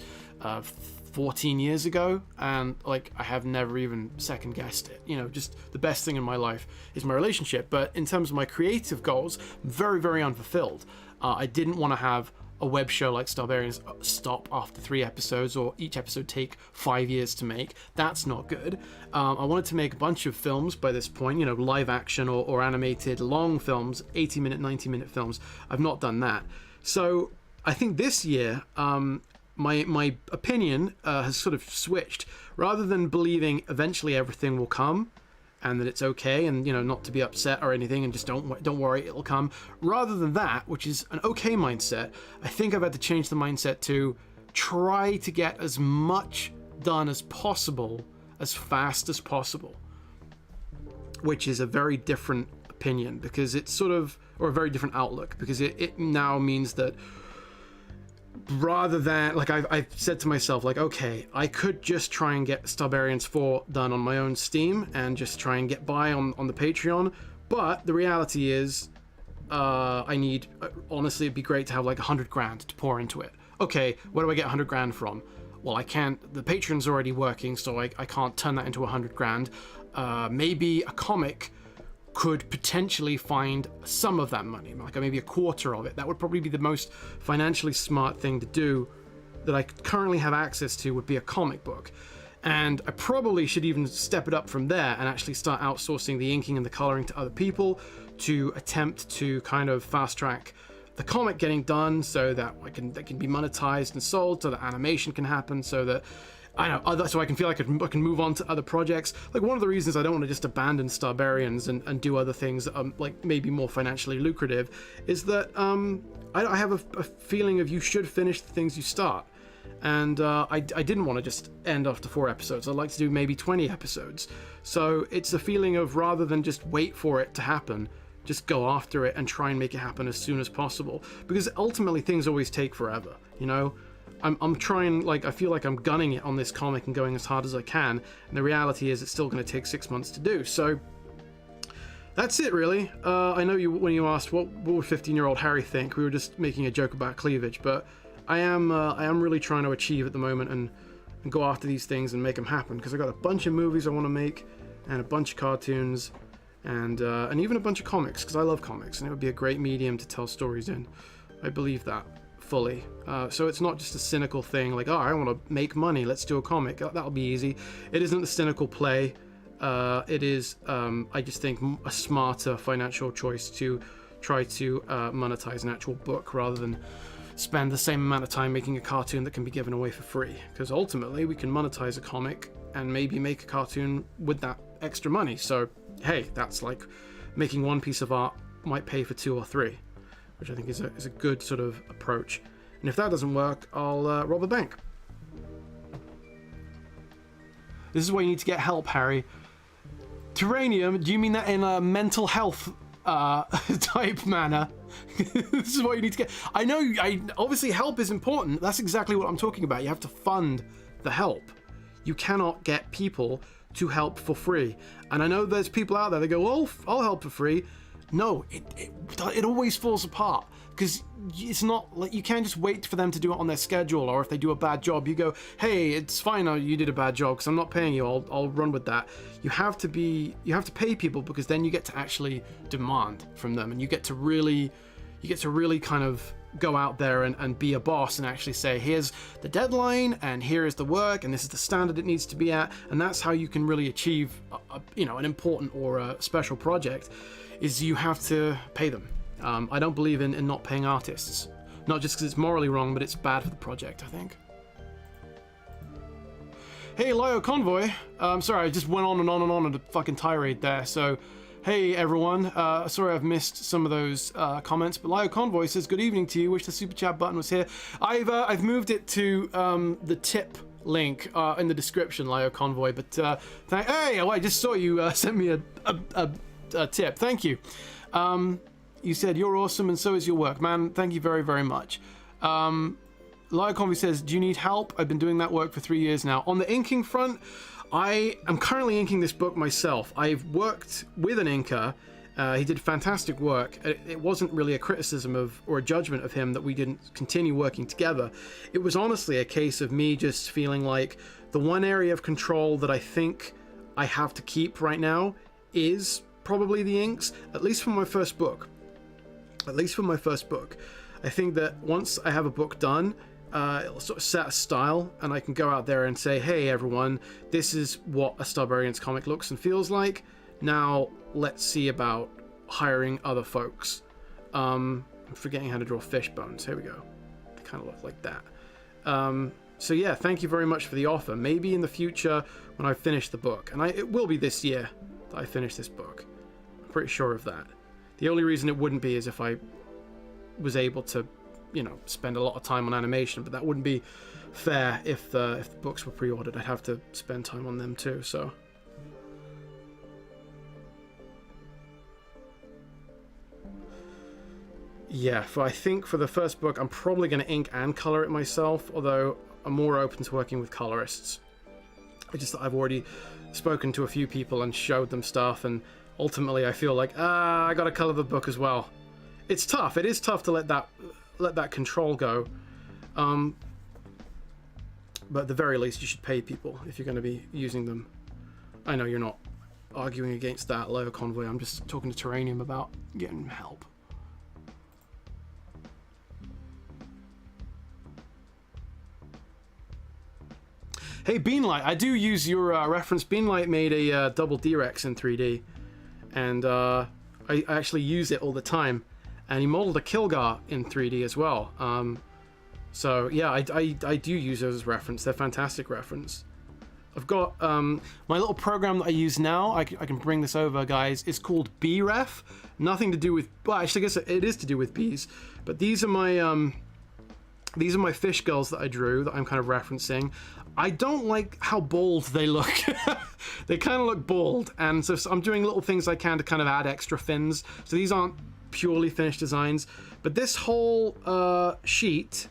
14 years ago, and like I have never even second guessed it. You know, just the best thing in my life is my relationship. But in terms of my creative goals, I'm very, very unfulfilled. I didn't want to have a web show like Starbarians stop after 3 episodes, or each episode take 5 years to make. That's not good. I wanted to make a bunch of films by this point, you know, live action or animated long films, 80-minute, 90-minute films. I've not done that. So I think this year, my opinion has sort of switched. Rather than believing eventually everything will come and that it's okay, and you know, not to be upset or anything, and just don't worry, it'll come. Rather than that, which is an okay mindset, I think I've had to change the mindset to try to get as much done as possible as fast as possible, which is a very different opinion, because it's sort of, or a very different outlook, because it now means that rather than, like, I've said to myself, like, okay, I could just try and get Starbarians 4 done on my own Steam and just try and get by on the Patreon, but the reality is, I need, honestly, it'd be great to have like 100 grand to pour into it. Okay, where do I get 100 grand from? Well, I can't, the Patreon's already working, so I can't turn that into 100 grand. Maybe a comic could potentially find some of that money, like maybe a quarter of it. That would probably be the most financially smart thing to do that I currently have access to, would be a comic book. And I probably should even step it up from there and actually start outsourcing the inking and the coloring to other people to attempt to kind of fast track the comic getting done, so that that can be monetized and sold, so that animation can happen, so that so I can feel like I can move on to other projects. Like, one of the reasons I don't want to just abandon Starbarians and do other things like maybe more financially lucrative is that I have a feeling of you should finish the things you start. And I didn't want to just end after 4 episodes. I'd like to do maybe 20 episodes. So it's a feeling of, rather than just wait for it to happen, just go after it and try and make it happen as soon as possible. Because ultimately things always take forever, you know? I'm trying, like, I feel like I'm gunning it on this comic and going as hard as I can, and the reality is it's still going to take 6 months to do. So that's it, really. I know when you asked what would 15-year-old Harry think, we were just making a joke about cleavage, but I am really trying to achieve at the moment and go after these things and make them happen, because I got a bunch of movies I want to make, and a bunch of cartoons, and even a bunch of comics, because I love comics, and it would be a great medium to tell stories in. I believe that fully. So it's not just a cynical thing like, oh, I want to make money, let's do a comic. That'll be easy. It isn't a cynical play. It is, I just think, a smarter financial choice to try to monetize an actual book rather than spend the same amount of time making a cartoon that can be given away for free. Because ultimately we can monetize a comic and maybe make a cartoon with that extra money. So hey, that's like making one piece of art might pay for 2 or 3, which I think is a good sort of approach. And if that doesn't work, I'll rob a bank. This is why you need to get help, Harry. Terranium, do you mean that in a mental health type manner? This is what you need to get. I know, obviously help is important. That's exactly what I'm talking about. You have to fund the help. You cannot get people to help for free. And I know there's people out there that go, well, I'll help for free. No, it always falls apart, because it's not like, you can't just wait for them to do it on their schedule, or if they do a bad job, you go, hey, it's fine, you did a bad job because I'm not paying you, I'll run with that. You have to pay people, because then you get to actually demand from them, and you get to really kind of go out there and be a boss and actually say, here's the deadline and here is the work and this is the standard it needs to be at. And that's how you can really achieve an important or a special project, is you have to pay them. I don't believe in not paying artists. Not just because it's morally wrong, but it's bad for the project, I think. Hey, Lio Convoy. Sorry, I just went on and on and on at a fucking tirade there. So, hey everyone. Sorry I've missed some of those comments, but Lio Convoy says, good evening to you. Wish the super chat button was here. I've moved it to the tip link in the description, Lio Convoy. But hey, I just saw you sent me a tip. Thank you. You said you're awesome and so is your work, man. Thank you very, very much. Lio Convoy says, do you need help? I've been doing that work for 3 years now. On the inking front, I am currently inking this book myself. I've worked with an inker. He did fantastic work. It wasn't really a criticism of or a judgment of him that we didn't continue working together. It was honestly a case of me just feeling like the one area of control that I think I have to keep right now is probably the inks, at least for my first book. At least for my first book. I think that once I have a book done, it'll sort of set a style, and I can go out there and say, hey everyone, this is what a Starbarians comic looks and feels like. Now let's see about hiring other folks. I'm forgetting how to draw fish bones. Here we go. They kind of look like that. So yeah, thank you very much for the offer. Maybe in the future when I finish the book, and it will be this year that I finish this book. I'm pretty sure of that. The only reason it wouldn't be is if I was able to, you know, spend a lot of time on animation, but that wouldn't be fair if the books were pre-ordered. I'd have to spend time on them too, so. Yeah, I think for the first book, I'm probably going to ink and color it myself, although I'm more open to working with colorists. I've already spoken to a few people and showed them stuff, and ultimately I feel like, I gotta color the book as well. It's tough. It is tough to let that control go. But at the very least, you should pay people if you're going to be using them. I know you're not arguing against that, Leo Convoy. I'm just talking to Terranium about getting help. Hey, Beanlight, I do use your reference. Beanlight made a double D-Rex in 3D, and I actually use it all the time. And he modeled a Kilgar in 3D as well. So yeah, I do use those as reference. They're fantastic reference. I've got my little program that I use now. I can bring this over, guys. It's called BRef. Nothing to do with, well, actually, I guess it is to do with bees. But these are my fish girls that I drew that I'm kind of referencing. I don't like how bald they look. They kind of look bald, and so I'm doing little things I can to kind of add extra fins. So these aren't purely finished designs, but this whole sheet,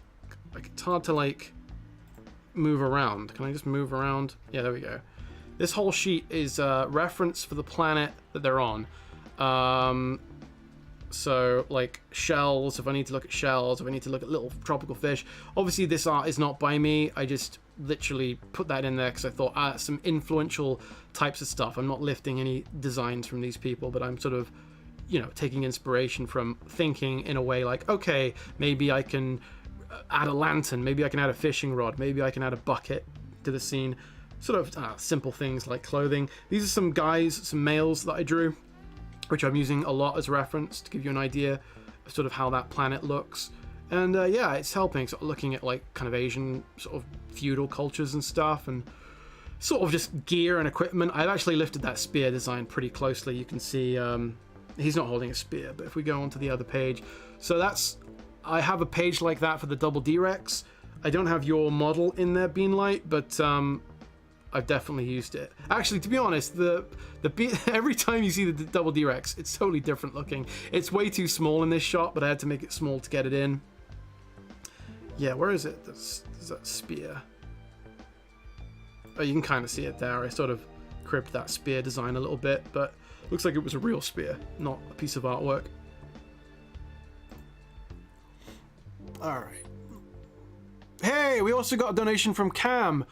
like, it's hard to like move around. Can I just move around? Yeah, there we go. This whole sheet is reference for the planet that they're on. So like shells, if I need to look at shells, if I need to look at little tropical fish. Obviously this art is not by me. I just literally put that in there because I thought some influential types of stuff. I'm not lifting any designs from these people, but I'm sort of, you know, taking inspiration from thinking in a way like, okay, maybe I can add a lantern, maybe I can add a fishing rod, maybe I can add a bucket to the scene. Sort of simple things like clothing. These are some guys, some males that I drew, which I'm using a lot as reference to give you an idea of sort of how that planet looks. And yeah, it's helping sort of looking at like kind of Asian sort of feudal cultures and stuff, and sort of just gear and equipment. I've actually lifted that spear design pretty closely. You can see he's not holding a spear, but if we go on to the other page, so I have a page like that for the double D-Rex. I don't have your model in there, Beanlight, but I've definitely used it. Actually, to be honest, every time you see the double D-Rex, it's totally different looking. It's way too small in this shot, but I had to make it small to get it in. Yeah, where is it? There's that spear. Oh, you can kind of see it there. I sort of cribbed that spear design a little bit, but looks like it was a real spear, not a piece of artwork. All right. Hey, we also got a donation from Cam.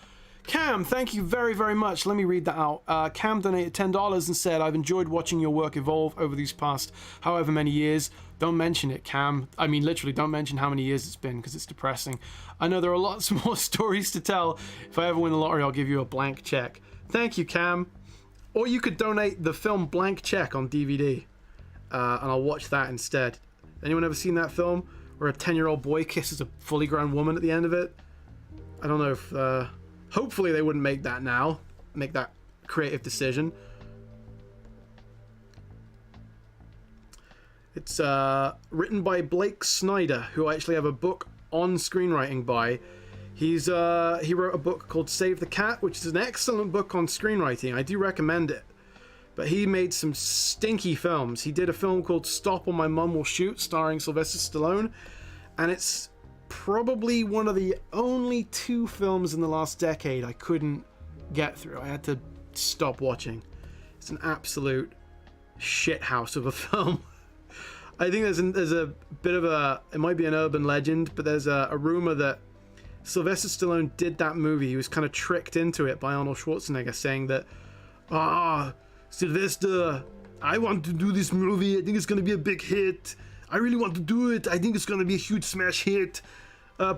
Cam, thank you very, very much. Let me read that out. Cam donated $10 and said, I've enjoyed watching your work evolve over these past however many years. Don't mention it, Cam. I mean, literally, don't mention how many years it's been, because it's depressing. I know there are lots more stories to tell. If I ever win the lottery, I'll give you a blank check. Thank you, Cam. Or you could donate the film Blank Check on DVD, and I'll watch that instead. Anyone ever seen that film? where a 10-year-old boy kisses a fully grown woman at the end of it. I don't know if... hopefully they wouldn't make that now. Make that creative decision. It's written by Blake Snyder, who I actually have a book on screenwriting by. He wrote a book called Save the Cat, which is an excellent book on screenwriting. I do recommend it. But he made some stinky films. He did a film called Stop or My Mum Will Shoot, starring Sylvester Stallone. And it's probably one of the only 2 films in the last decade I couldn't get through. I had to stop watching. It's an absolute shithouse of a film. I think there's a bit of a... It might be an urban legend, but there's a rumor that Sylvester Stallone did that movie. He was kind of tricked into it by Arnold Schwarzenegger, saying that, Sylvester, I want to do this movie. I think it's going to be a big hit. I really want to do it. I think it's going to be a huge smash hit.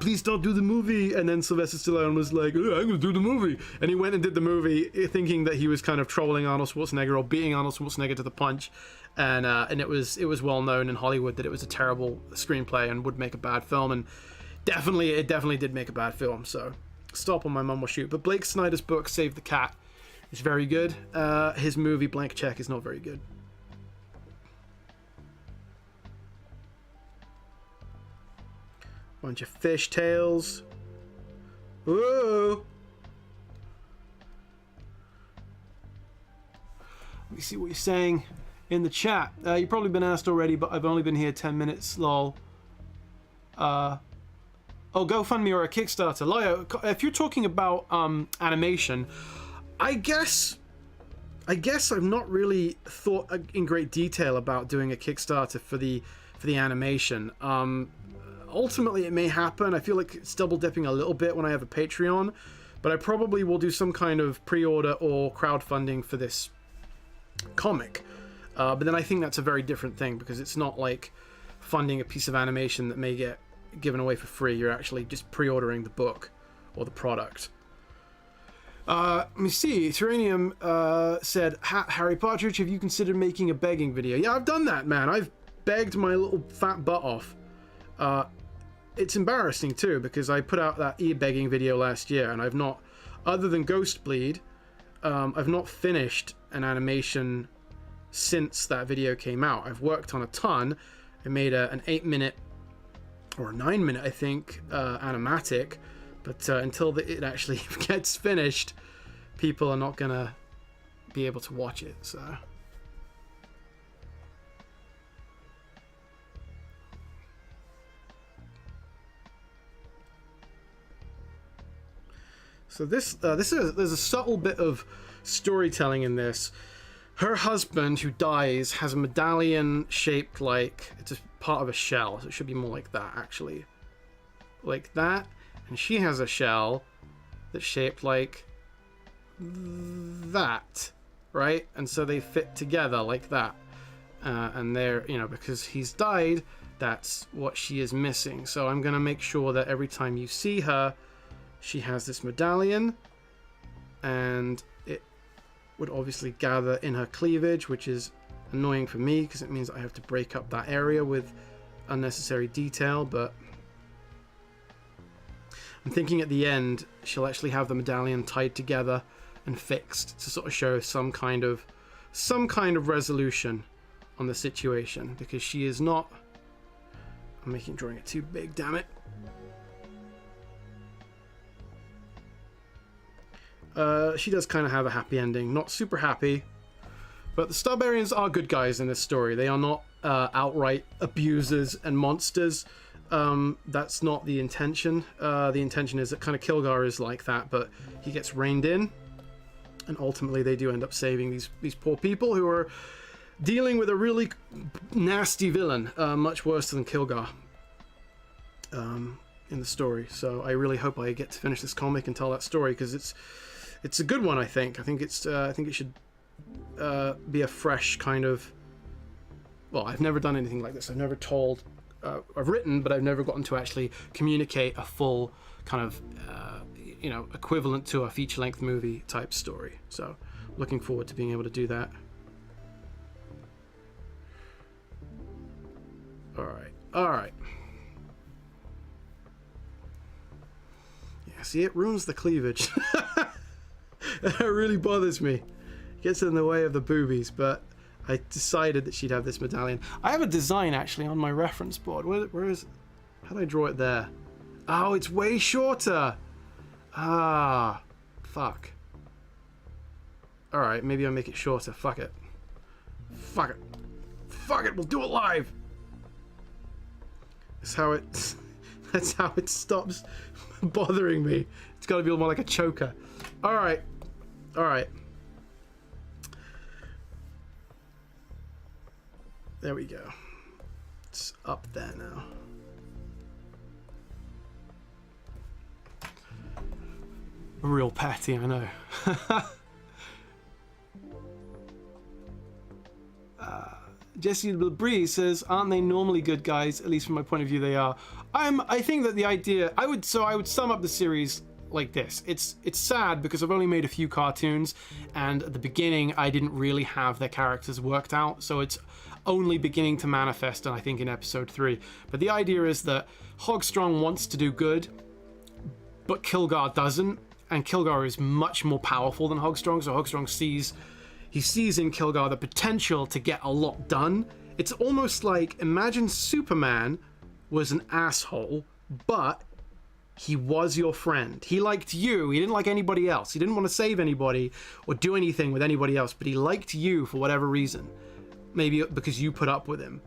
Please don't do the movie. And then Sylvester Stallone was like, I'm going to do the movie. And he went and did the movie thinking that he was kind of trolling Arnold Schwarzenegger or beating Arnold Schwarzenegger to the punch. And it was well known in Hollywood that it was a terrible screenplay and would make a bad film. And it definitely did make a bad film. So Stop or My Mum Will Shoot. But Blake Snyder's book, Save the Cat, is very good. His movie, Blank Check, is not very good. Bunch of fishtails. Whoa! Let me see what you're saying in the chat. You've probably been asked already, but I've only been here 10 minutes, lol. Oh, GoFundMe or a Kickstarter. Lio, if you're talking about animation, I guess I've not really thought in great detail about doing a Kickstarter for the animation. Ultimately, it may happen. I feel like it's double dipping a little bit when I have a Patreon, but I probably will do some kind of pre-order or crowdfunding for this comic. But then I think that's a very different thing, because it's not like funding a piece of animation that may get given away for free. You're actually just pre-ordering the book or the product. Let me see. Terranium said, Harry Partridge, have you considered making a begging video? Yeah, I've done that, man. I've begged my little fat butt off. It's embarrassing too, because I put out that e-begging video last year, and I've not, other than Ghostbleed, I've not finished an animation since that video came out. I've worked on a ton. I made an 8-minute or a 9-minute, I think, animatic, but until it actually gets finished, people are not gonna be able to watch it. So there's a subtle bit of storytelling in this. Her husband, who dies, has a medallion shaped like it's a part of a shell, so it should be more like that, actually, like that. And she has a shell that's shaped like that, right? And so they fit together like that. And they're, because he's died, that's what she is missing. So I'm gonna make sure that every time you see her, she has this medallion, and it would obviously gather in her cleavage, which is annoying for me because it means I have to break up that area with unnecessary detail. But I'm thinking at the end she'll actually have the medallion tied together and fixed to sort of show some kind of resolution on the situation, because she is not... I'm drawing it too big, damn it. She does kind of have a happy ending. Not super happy, but the Starbarians are good guys in this story. They are not outright abusers and monsters. That's not the intention. The intention is that kind of Kilgar is like that, but he gets reined in, and ultimately they do end up saving these poor people who are dealing with a really nasty villain, much worse than Kilgar in the story. So I really hope I get to finish this comic and tell that story, because it's a good one. I think it should be a fresh kind of... Well, I've never done anything like this. I've never told... I've written, but I've never gotten to actually communicate a full kind of, equivalent to a feature-length movie type story. So, looking forward to being able to do that. All right. See, it ruins the cleavage. It really bothers me. It gets in the way of the boobies, but I decided that she'd have this medallion. I have a design, actually, on my reference board. Where is it? How do I draw it there? Oh, it's way shorter. Ah, fuck. Alright, maybe I'll make it shorter. Fuck it. Fuck it. Fuck it, we'll do it live! That's how it stops bothering me. It's gotta be more like a choker. Alright. Alright. There we go. It's up there now. Real patty, I know. Jesse Bree says, aren't they normally good guys? At least from my point of view, they are. I think that the idea, I would sum up the series like this. It's sad because I've only made a few cartoons, and at the beginning I didn't really have their characters worked out, so it's only beginning to manifest, and I think in episode 3. But the idea is that Hogstrong wants to do good, but Kilgar doesn't, and Kilgar is much more powerful than Hogstrong, so Hogstrong sees in Kilgar the potential to get a lot done. It's almost like, imagine Superman was an asshole, but he was your friend. He liked you. He didn't like anybody else. He didn't want to save anybody or do anything with anybody else, but he liked you for whatever reason. Maybe because you put up with him.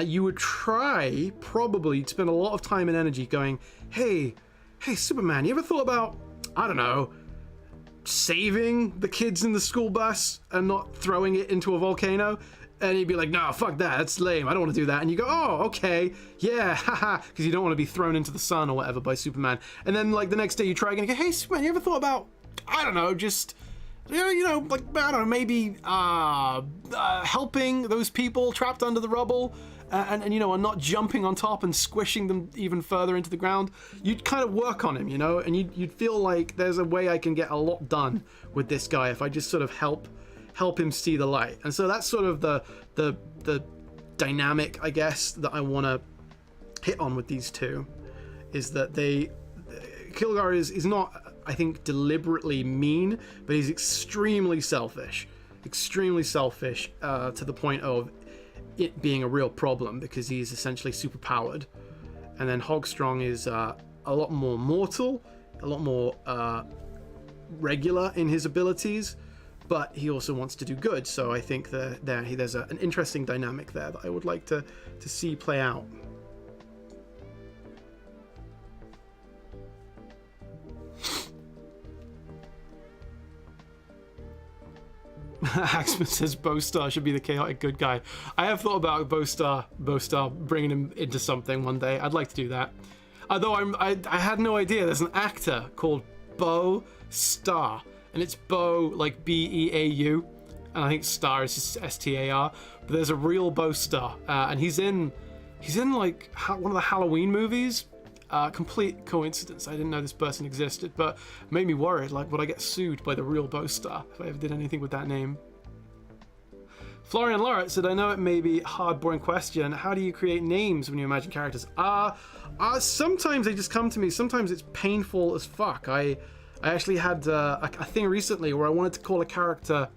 You would try, probably, to spend a lot of time and energy going, hey, Superman, you ever thought about, I don't know, saving the kids in the school bus and not throwing it into a volcano? And he'd be like, no, fuck that, that's lame, I don't want to do that. And you go, oh, okay, yeah, haha, because you don't want to be thrown into the sun or whatever by Superman. And then, like, the next day you try again and go, hey, Superman, you ever thought about, I don't know, just, you know, like, I don't know, maybe helping those people trapped under the rubble and you know, and not jumping on top and squishing them even further into the ground. You'd kind of work on him, you know, and you'd feel like there's a way I can get a lot done with this guy if I just sort of help him see the light. And so that's sort of the dynamic, I guess, that I want to hit on with these two, is that Kilgar is not, I think, deliberately mean, but he's extremely selfish to the point of it being a real problem because he's essentially super powered. And then Hogstrong is a lot more mortal, a lot more regular in his abilities, but he also wants to do good. So I think that there's an interesting dynamic there that I would like to see play out. Axman says Bowstar should be the chaotic good guy. I have thought about Bowstar bringing him into something one day. I'd like to do that. Although I had no idea there's an actor called Bowstar, and it's Bow like B-E-A-U, and I think Star is just S-T-A-R. But there's a real Bowstar, and he's in like one of the Halloween movies. Complete coincidence. I didn't know this person existed, but made me worried, like, would I get sued by the real Bowstar if I ever did anything with that name? Florian Lauret said, I know it may be a hard, boring question. How do you create names when you imagine characters? Sometimes they just come to me. Sometimes it's painful as fuck. I actually had a thing recently where I wanted to call a character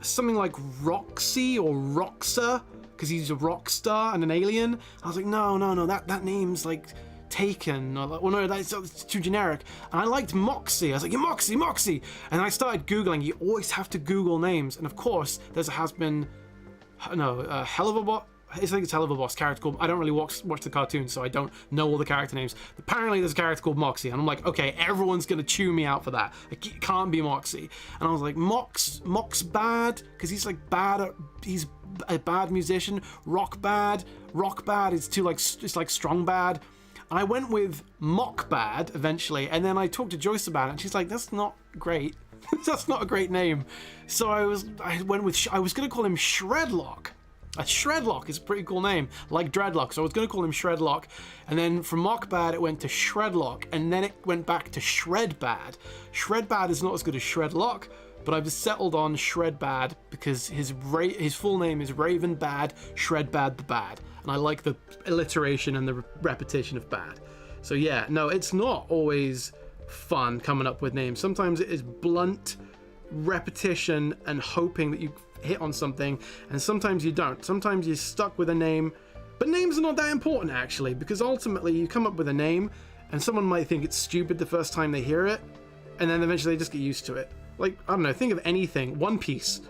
something like Roxy or Roxa, because he's a rock star and an alien. I was like, no, that name's like taken, or like, well, no, that's too generic. And I liked Moxie. I was like, yeah, Moxie. And I started Googling. You always have to Google names. And of course, there has been, Hell of a Boss. I think it's Hell of a Boss character called, I don't really watch the cartoons, so I don't know all the character names. Apparently there's a character called Moxie, and I'm like, okay, everyone's gonna chew me out for that. It can't be Moxie. And I was like, Mox bad, because he's like bad, he's a bad musician. Rock bad is too, like, it's like strong bad. And I went with Mock Bad eventually, and then I talked to Joyce about it, and she's like, that's not great. That's not a great name. So I was gonna call him Shredlock. Shredlock is a pretty cool name, like Dreadlock, so I was going to call him Shredlock, and then from Mockbad it went to Shredlock, and then it went back to Shredbad. Shredbad is not as good as Shredlock, but I've just settled on Shredbad because his full name is Ravenbad Shredbad the Bad, and I like the alliteration and the repetition of bad. So yeah, no, it's not always fun coming up with names. Sometimes it is blunt repetition and hoping that you hit on something, and sometimes you don't. Sometimes you're stuck with a name, but names are not that important actually, because ultimately you come up with a name and someone might think it's stupid the first time they hear it, and then eventually they just get used to it. Like, I don't know, think of anything. One Piece.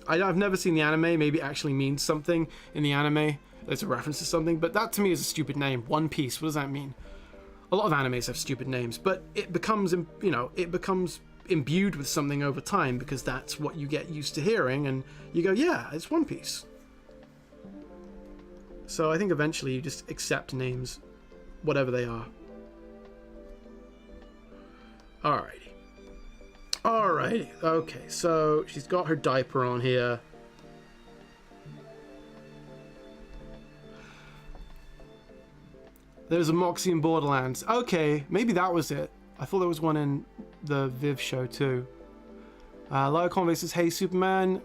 I've never seen the anime. Maybe it actually means something in the anime. There's a reference to something, but that to me is a stupid name. One Piece, what does that mean? A lot of animes have stupid names, but it becomes, you know, it becomes imbued with something over time, because that's what you get used to hearing, and you go, yeah, it's One Piece. So I think eventually you just accept names, whatever they are. Alrighty, okay, so she's got her diaper on here. There's a Moxie in Borderlands. Okay, maybe that was it. I thought there was one in the Viv show too. Lyle Conway says, hey Superman,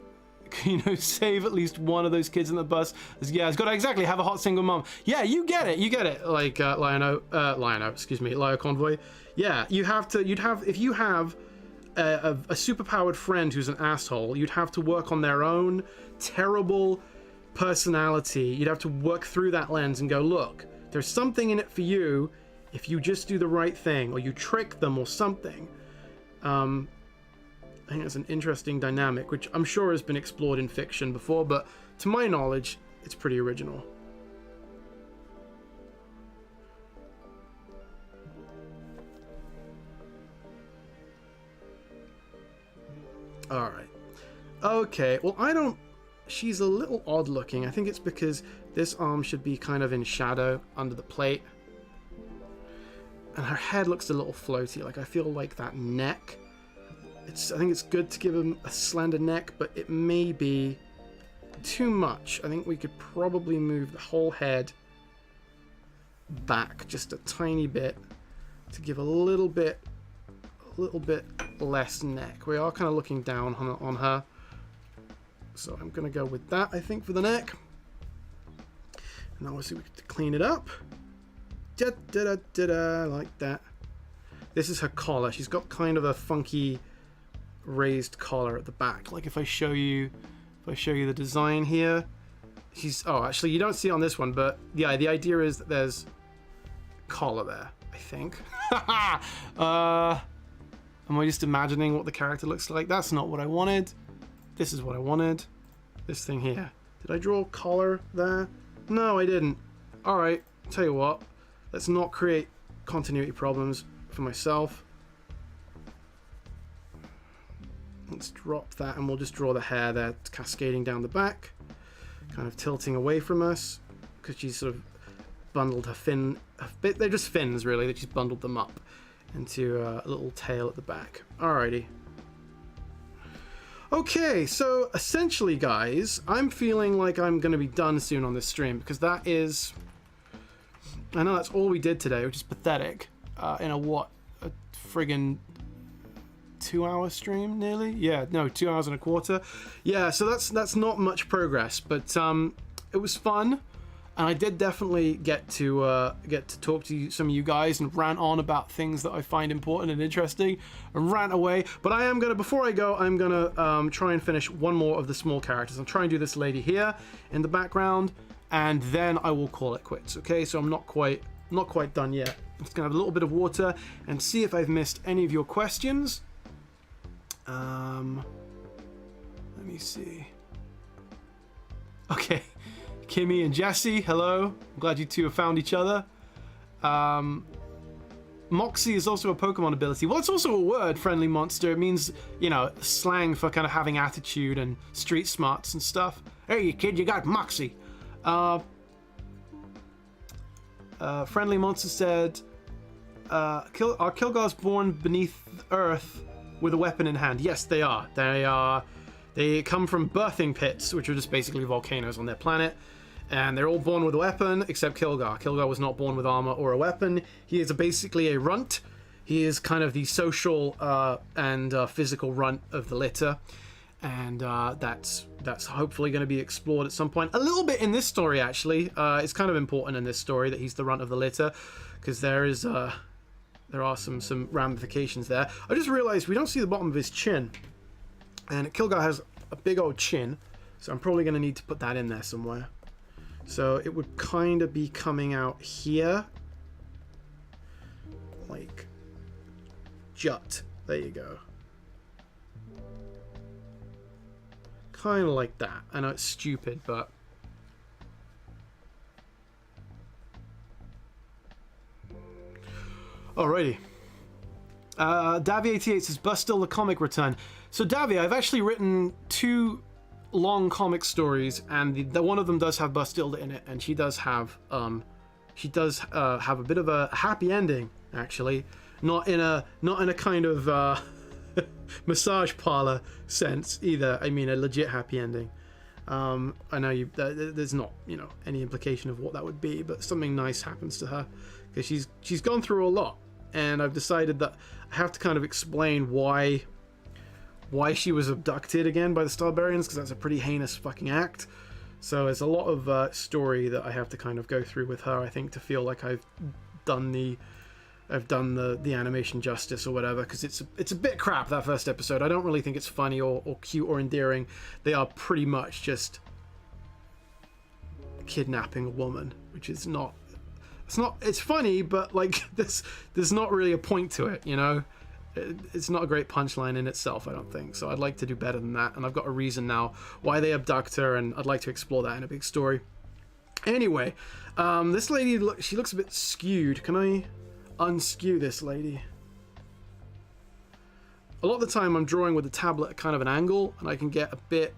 can you save at least one of those kids in the bus? Yeah, it's got to exactly have a hot single mom. Yeah, you get it. Like Lionel, excuse me, Lyle Convoy. Yeah, if you have a superpowered friend who's an asshole, you'd have to work on their own terrible personality. You'd have to work through that lens and go, look, there's something in it for you if you just do the right thing, or you trick them or something. I think that's an interesting dynamic, which I'm sure has been explored in fiction before, but to my knowledge, it's pretty original. Alright. Okay, well, she's a little odd looking. I think it's because this arm should be kind of in shadow under the plate. And her head looks a little floaty. Like, I feel like that neck. I think it's good to give him a slender neck, but it may be too much. I think we could probably move the whole head back just a tiny bit to give a little bit less neck. We are kind of looking down on her. So I'm going to go with that, I think, for the neck. And obviously we could clean it up. Like that. This is her collar. She's got kind of a funky raised collar at the back. Like if I show you the design here, actually you don't see it on this one, but yeah, the idea is that there's collar there, I think. Am I just imagining what the character looks like? That's not what I wanted. This is what I wanted. This thing here. Did I draw a collar there? No, I didn't. Alright, tell you what. Let's not create continuity problems for myself. Let's drop that, and we'll just draw the hair there cascading down the back, kind of tilting away from us, because she's sort of bundled her fin. They're just fins, really. That she's bundled them up into a little tail at the back. Alrighty. Okay, so essentially, guys, I'm feeling like I'm going to be done soon on this stream, because that is... I know that's all we did today, which is pathetic. In a friggin' 2-hour stream, nearly? Yeah, no, 2 hours and a quarter. Yeah, so that's not much progress, but it was fun, and I did definitely get to talk to some of you guys and rant on about things that I find important and interesting, and rant away. But I am gonna, before I go, I'm gonna try and finish one more of the small characters. I'll try and do this lady here in the background, and then I will call it quits. Okay, so I'm not quite done yet. I'm just gonna have a little bit of water and see if I've missed any of your questions. Let me see. Okay, Kimmy and Jesse, hello. I'm glad you two have found each other. Moxie is also a Pokemon ability. Well, it's also a word, friendly monster. It means, you know, slang for kind of having attitude and street smarts and stuff. Hey, you kid, you got Moxie. Friendly Monster said, are Kilgars born beneath Earth with a weapon in hand? Yes, they are. They come from birthing pits, which are just basically volcanoes on their planet. And they're all born with a weapon, except Kilgar. Kilgar was not born with armor or a weapon. He is basically a runt. He is kind of the social and physical runt of the litter. and that's hopefully going to be explored at some point. A little bit in this story, actually. It's kind of important in this story that he's the runt of the litter, because there are some ramifications there. I just realized we don't see the bottom of his chin, and Kilgar has a big old chin, so I'm probably going to need to put that in there somewhere. So it would kind of be coming out here, like jut. There you go. Kind of like that. I know it's stupid, but alrighty. Davy88 says, "Bust still the comic return." So Davy, I've actually written 2 long comic stories, and the one of them does have Bastilda in it, and she does have a bit of a happy ending, actually, not in a kind of massage parlor sense either. I mean a legit happy ending. I know there's not any implication of what that would be, but something nice happens to her because she's gone through a lot, and I've decided that I have to kind of explain why she was abducted again by the Starbarians, because that's a pretty heinous fucking act. So there's a lot of story that I have to kind of go through with her, I think, to feel like I've done the animation justice or whatever, because it's a bit crap, that first episode. I don't really think it's funny or cute or endearing. They are pretty much just kidnapping a woman, which is not it's funny, but like there's not really a point to it, It's not a great punchline in itself, I don't think. So I'd like to do better than that, and I've got a reason now why they abduct her, and I'd like to explore that in a big story. Anyway, this lady, she looks a bit skewed. Can I unskew this lady? A lot of the time I'm drawing with the tablet at kind of an angle, and I can get a bit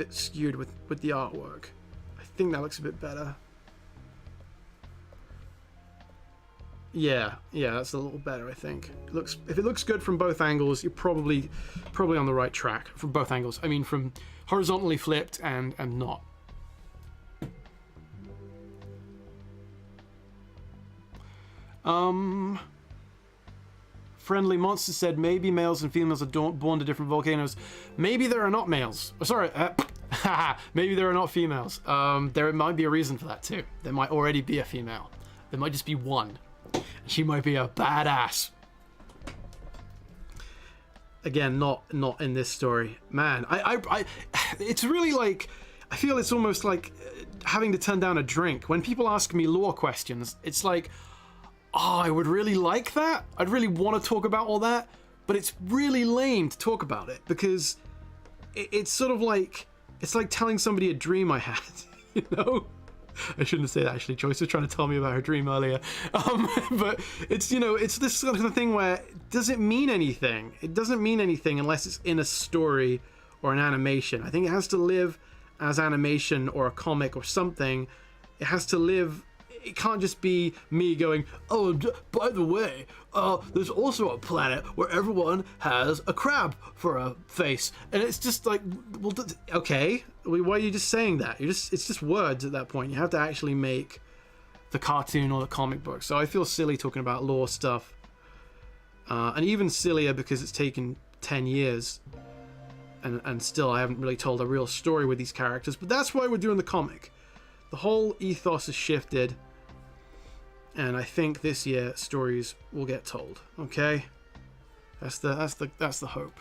skewed with the artwork. I think that looks a bit better. Yeah, that's a little better, I think. If it looks good from both angles, you're probably on the right track from both angles. I mean, from horizontally flipped and not. Friendly Monster said maybe males and females are born to different volcanoes. Maybe there are not males. Oh, sorry, maybe there are not females. There might be a reason for that too. There might already be a female. There might just be one. She might be a badass. Again, not in this story. Man, I it's really like, I feel it's almost like having to turn down a drink. When people ask me lore questions, it's like, oh, I would really like that. I'd really want to talk about all that, but it's really lame to talk about it, because it's sort of like, it's like telling somebody a dream I had, I shouldn't say that, actually. Joyce was trying to tell me about her dream earlier. But it's, it's this sort of thing where it doesn't mean anything. It doesn't mean anything unless it's in a story or an animation. I think it has to live as animation or a comic or something. It has to live. It can't just be me going, oh, by the way, there's also a planet where everyone has a crab for a face. And it's just like, well, okay, why are you just saying that? It's just words at that point. You have to actually make the cartoon or the comic book. So I feel silly talking about lore stuff. And even sillier because it's taken 10 years. And still I haven't really told a real story with these characters. But that's why we're doing the comic. The whole ethos has shifted. And I think this year stories will get told. Okay, that's the hope.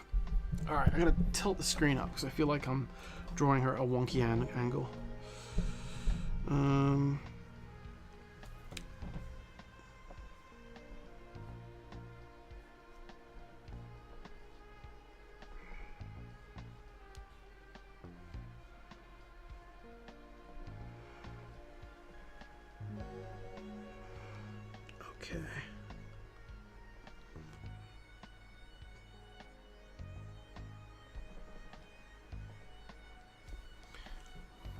All right, I'm gonna tilt the screen up because I feel like I'm drawing her at a wonky angle. Okay.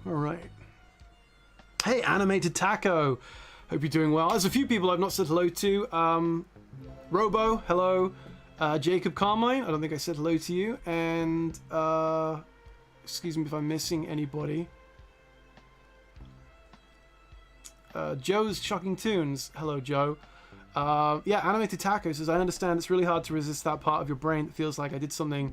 All right. Hey, Animated Taco. Hope you're doing well. There's a few people I've not said hello to. Robo, hello. Jacob Carmine, I don't think I said hello to you. And, excuse me if I'm missing anybody. Joe's Shocking Tunes. Hello, Joe. Yeah, Animated Taco says, I understand it's really hard to resist that part of your brain that feels like I did something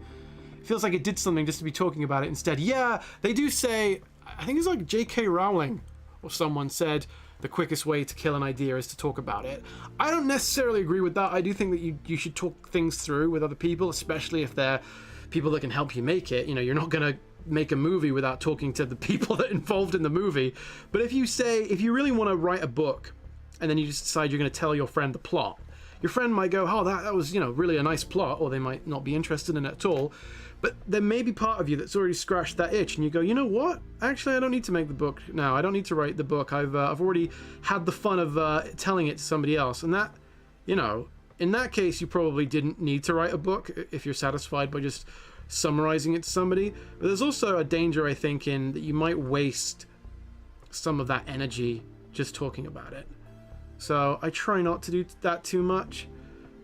feels like it did something just to be talking about it instead. Yeah, they do say, I think it's like J.K. Rowling or someone said the quickest way to kill an idea is to talk about it. I don't necessarily agree with that. I do think that you should talk things through with other people, especially if they're people that can help you make it. You know, you're not going to make a movie without talking to the people that are involved in the movie. But if you really want to write a book and then you just decide you're going to tell your friend the plot, your friend might go, oh, that was, you know, really a nice plot, or they might not be interested in it at all. But there may be part of you that's already scratched that itch, and you go, you know what? Actually, I don't need to make the book now. I don't need to write the book. I've already had the fun of telling it to somebody else. And that, you know, in that case, you probably didn't need to write a book if you're satisfied by just summarizing it to somebody. But there's also a danger, I think, in that you might waste some of that energy just talking about it. So I try not to do that too much,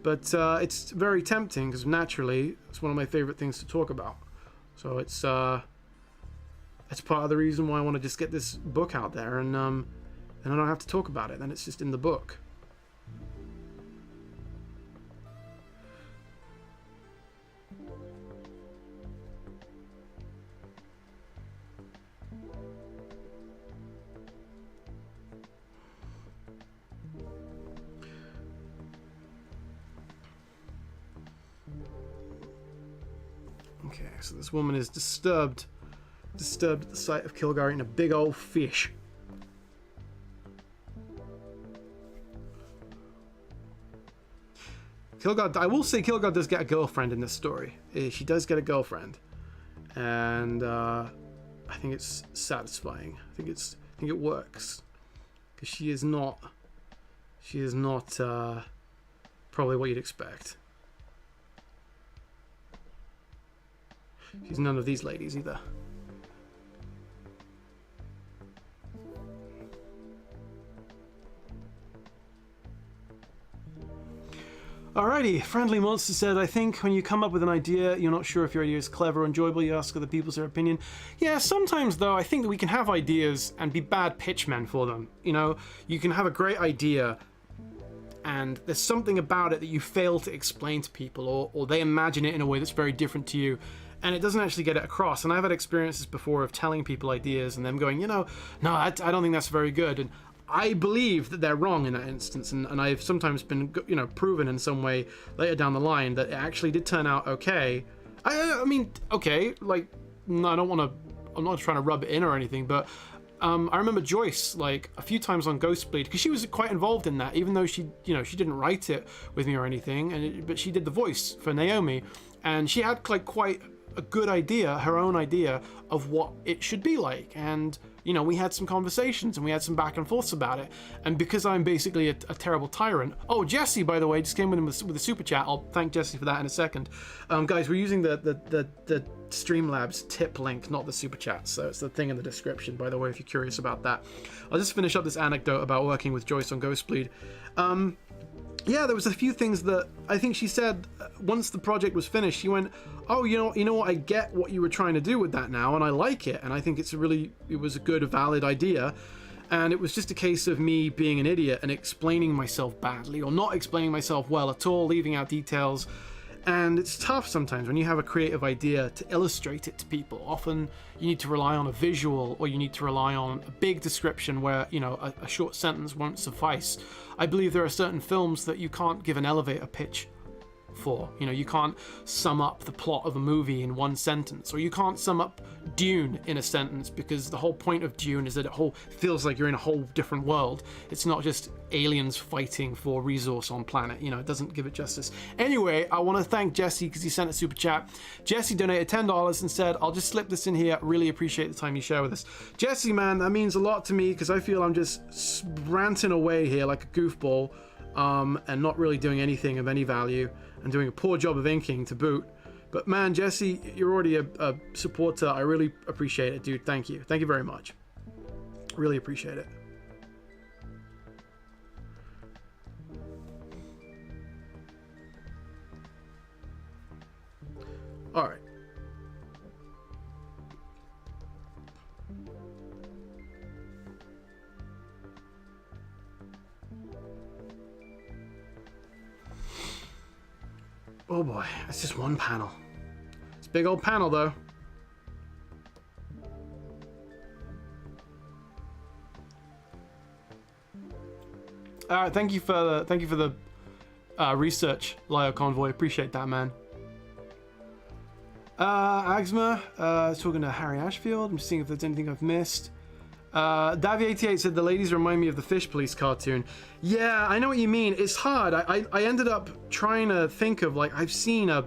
but it's very tempting because naturally it's one of my favorite things to talk about. So it's part of the reason why I want to just get this book out there, and I don't have to talk about it. Then it's just in the book. Okay, so this woman is disturbed at the sight of Kilgar eating a big old fish. Kilgar, I will say Kilgar does get a girlfriend in this story. She does get a girlfriend, and I think it's satisfying. I think it works, because she is not probably what you'd expect. She's none of these ladies either. Alrighty, Friendly Monster said, I think when you come up with an idea, you're not sure if your idea is clever or enjoyable, you ask other people's their opinion. Yeah, sometimes though, I think that we can have ideas and be bad pitchmen for them. You know, you can have a great idea and there's something about it that you fail to explain to people, or they imagine it in a way that's very different to you, and it doesn't actually get it across. And I've had experiences before of telling people ideas and them going, you know, no, I don't think that's very good. And I believe that they're wrong in that instance. And I've sometimes been, you know, proven in some way later down the line that it actually did turn out okay. I mean, okay, like, no, I'm not trying to rub it in or anything, but I remember Joyce, like, a few times on Ghostbleed, because she was quite involved in that, even though she didn't write it with me or anything, but she did the voice for Naomi, and she had, like, quite a good idea, her own idea of what it should be like, and you know, we had some conversations and we had some back and forths about it. And because I'm basically a terrible tyrant. Oh, Jesse, by the way, just came in with a super chat. I'll thank Jesse for that in a second. Guys, we're using the Streamlabs tip link, not the super chat, so it's the thing in the description, by the way, if you're curious about that. I'll just finish up this anecdote about working with Joyce on Ghostbleed. Yeah, there was a few things that I think she said once the project was finished. She went, oh, you know what, I get what you were trying to do with that now, and I like it, and I think it was a good, valid idea. And it was just a case of me being an idiot and explaining myself badly, or not explaining myself well at all, leaving out details. And it's tough sometimes when you have a creative idea to illustrate it to people. Often you need to rely on a visual, or you need to rely on a big description where, you know, a short sentence won't suffice. I believe there are certain films that you can't give an elevator pitch for. You know, you can't sum up the plot of a movie in one sentence, or you can't sum up Dune in a sentence, because the whole point of Dune is that it feels like you're in a whole different world. It's not just aliens fighting for resource on planet. You know, it doesn't give it justice. Anyway, I want to thank Jesse because he sent a super chat. Jesse donated $10 and said, I'll just slip this in here. Really appreciate the time you share with us. Jesse, man, that means a lot to me, because I feel I'm just ranting away here like a goofball, and not really doing anything of any value, and doing a poor job of inking to boot. But man, Jesse, you're already a supporter. I really appreciate it, dude. Thank you. Thank you very much. Really appreciate it. All right. Oh boy, it's just one panel. It's big old panel though. All right, thank you for the research, Lio Convoy. Appreciate that, man. Axma, talking to Harry Ashfield. I'm just seeing if there's anything I've missed. Davy88 said the ladies remind me of the Fish Police cartoon. Yeah, I know what you mean. It's hard. I ended up trying to think of, like, I've seen a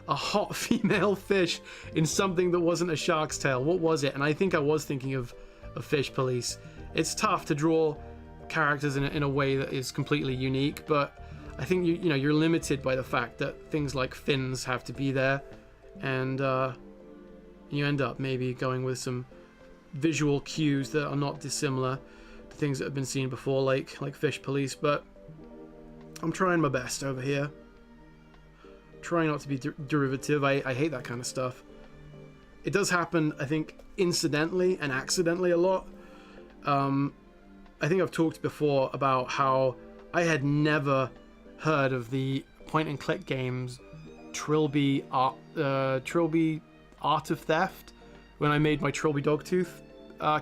hot female fish in something that wasn't a shark's tail. What was it? And I think I was thinking of Fish Police. It's tough to draw characters in a way that is completely unique, but I think you know you're limited by the fact that things like fins have to be there, and you end up maybe going with some visual cues that are not dissimilar to things that have been seen before, like Fish Police. But I'm trying my best over here, trying not to be derivative. I hate that kind of stuff. It does happen, I think, incidentally and accidentally a lot. I think I've talked before about how I had never heard of the point-and-click games Trilby Art of Theft when I made my Trilby Dogtooth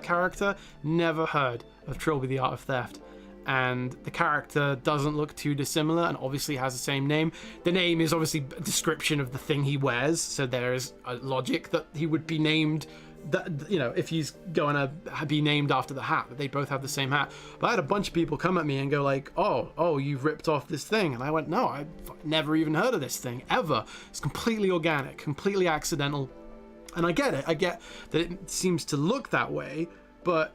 character. Never heard of Trilby the Art of Theft, and the character doesn't look too dissimilar and obviously has the same name. The name is obviously a description of the thing he wears, so there is a logic that he would be named, that, you know, if he's going to be named after the hat, that they both have the same hat. But I had a bunch of people come at me and go like, oh, you've ripped off this thing. And I went, no, I've never even heard of this thing, ever. It's completely organic, completely accidental. And I get it. I get that it seems to look that way, but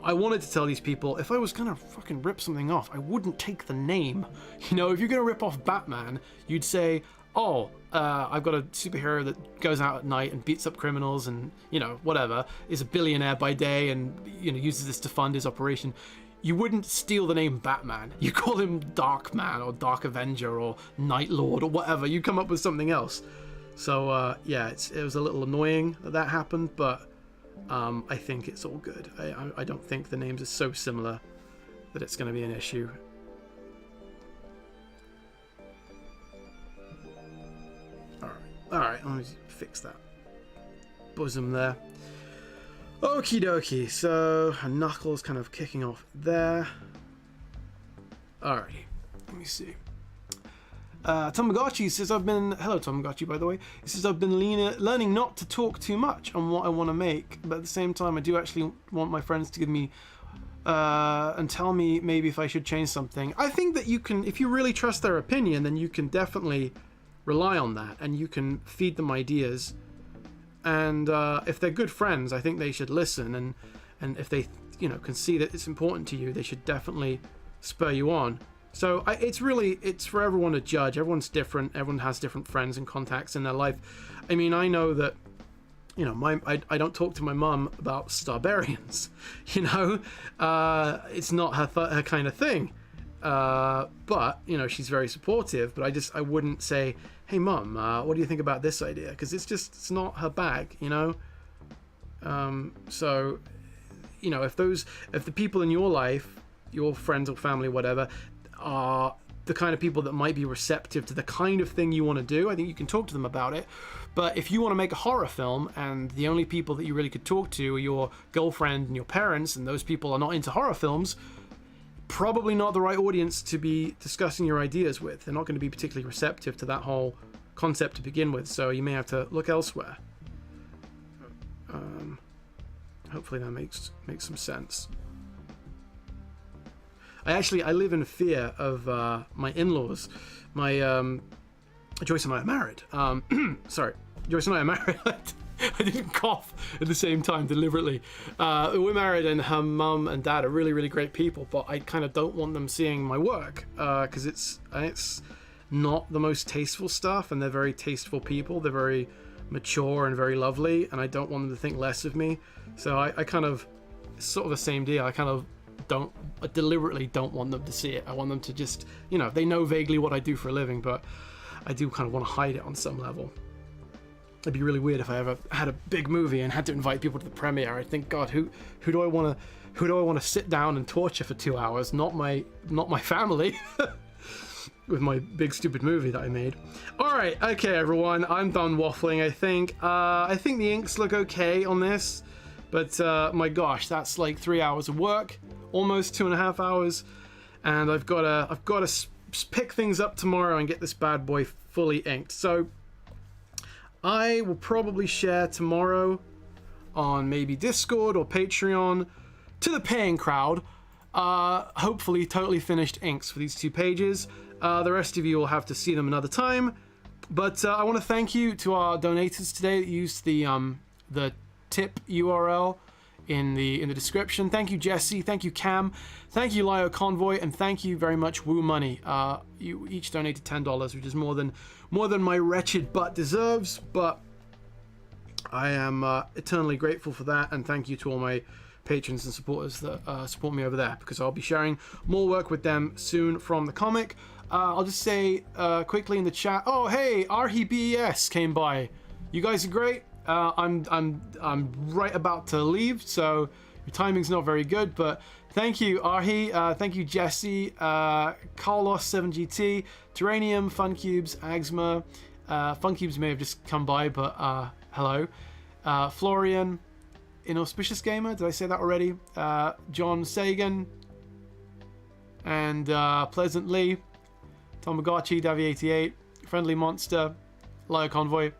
I wanted to tell these people, if I was going to fucking rip something off, I wouldn't take the name. You know, if you're going to rip off Batman, you'd say, oh, I've got a superhero that goes out at night and beats up criminals and, you know, whatever, is a billionaire by day and, you know, uses this to fund his operation. You wouldn't steal the name Batman. You call him Dark Man or Dark Avenger or Night Lord or whatever. You come up with something else. So, yeah, it was a little annoying that happened, but I think it's all good. I don't think the names are so similar that it's going to be an issue. Alright, let me fix that bosom there. Okie dokie, so Knuckles kind of kicking off there. Alrighty, let me see. Tamagotchi says hello Tamagotchi, by the way. He says I've been learning not to talk too much on what I want to make, but at the same time I do actually want my friends to give me and tell me maybe if I should change something. I think that you can, if you really trust their opinion, then you can definitely rely on that, and you can feed them ideas. And if they're good friends, I think they should listen, and if they, you know, can see that it's important to you, they should definitely spur you on. So it's for everyone to judge. Everyone's different. Everyone has different friends and contacts in their life. I mean, I know that, you know, I don't talk to my mum about Starbarians. You know, it's not her kind of thing. But, you know, she's very supportive, but I wouldn't say, hey mum, what do you think about this idea? Because it's not her bag, you know? So, you know, if the people in your life, your friends or family, whatever, are the kind of people that might be receptive to the kind of thing you want to do, I think you can talk to them about it. But if you want to make a horror film and the only people that you really could talk to are your girlfriend and your parents, and those people are not into horror films, probably not the right audience to be discussing your ideas with. They're not going to be particularly receptive to that whole concept to begin with, so you may have to look elsewhere. Hopefully that makes some sense. I live in fear of my in-laws. My Joyce and I are married. Sorry, Joyce and I are married. I didn't cough at the same time deliberately. We're married, and her mum and dad are really, really great people, but I kind of don't want them seeing my work because it's not the most tasteful stuff, and they're very tasteful people. They're very mature and very lovely, and I don't want them to think less of me. So I kind of, it's sort of the same deal. I deliberately don't want them to see it. I want them to just, you know, they know vaguely what I do for a living, but I do kind of want to hide it on some level. It'd be really weird if I ever had a big movie and had to invite people to the premiere. I'd think, God, who do I want to sit down and torture for 2 hours? Not my family. with my big stupid movie that I made. Alright, okay everyone, I'm done waffling, I think. I think the inks look okay on this, but my gosh, that's like 3 hours of work, almost 2.5 hours, and I've got to pick things up tomorrow and get this bad boy fully inked. So I will probably share tomorrow on maybe Discord or Patreon to the paying crowd, hopefully totally finished inks for these 2 pages. The rest of you will have to see them another time, but I want to thank you to our donators today that used the tip URL in the description. Thank you, Jesse. Thank you, Cam. Thank you, Lio Convoy, and thank you very much, Woo Money. You each donated $10, which is more than my wretched butt deserves, but I am eternally grateful for that, and thank you to all my patrons and supporters that support me over there, because I'll be sharing more work with them soon from the comic. I'll just say quickly in the chat, oh hey, RHBES came by. You guys are great. I'm right about to leave, so your timing's not very good, but thank you, Arhi. Thank you, Jesse, Carlos7GT, Terranium, Funcubes, Axma. Funcubes may have just come by, but hello. Florian, Inauspicious Gamer, did I say that already? John Sagan, and Pleasant Lee, Tamagotchi, Davi88, Friendly Monster, Lio Convoy,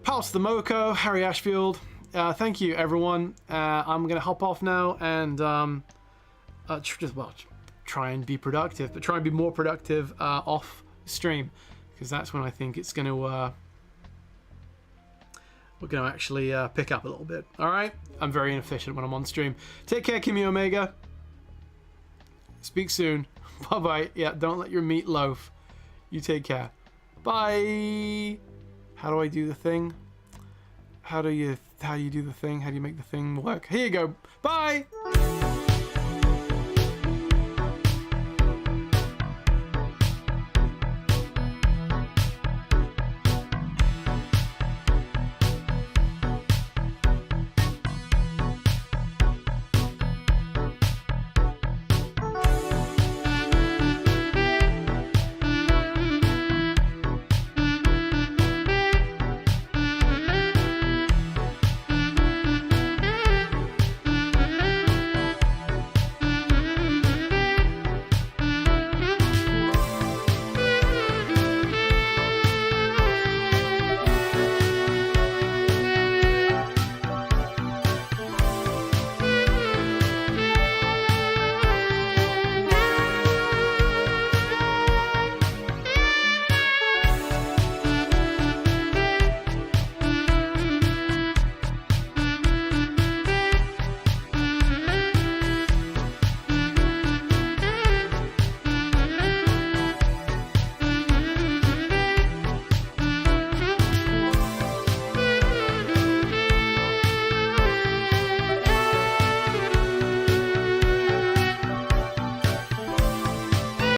Pals the Moko, Harry Ashfield. Thank you, everyone. I'm going to hop off now and try and be productive, but try and be more productive off stream, because that's when I think it's going to we're going to actually pick up a little bit. All right? I'm very inefficient when I'm on stream. Take care, Kimmy Omega. Speak soon. Bye-bye. Yeah, don't let your meat loaf. You take care. Bye. How do I do the thing? How do you do the thing? How do you make the thing work? Here you go. Bye.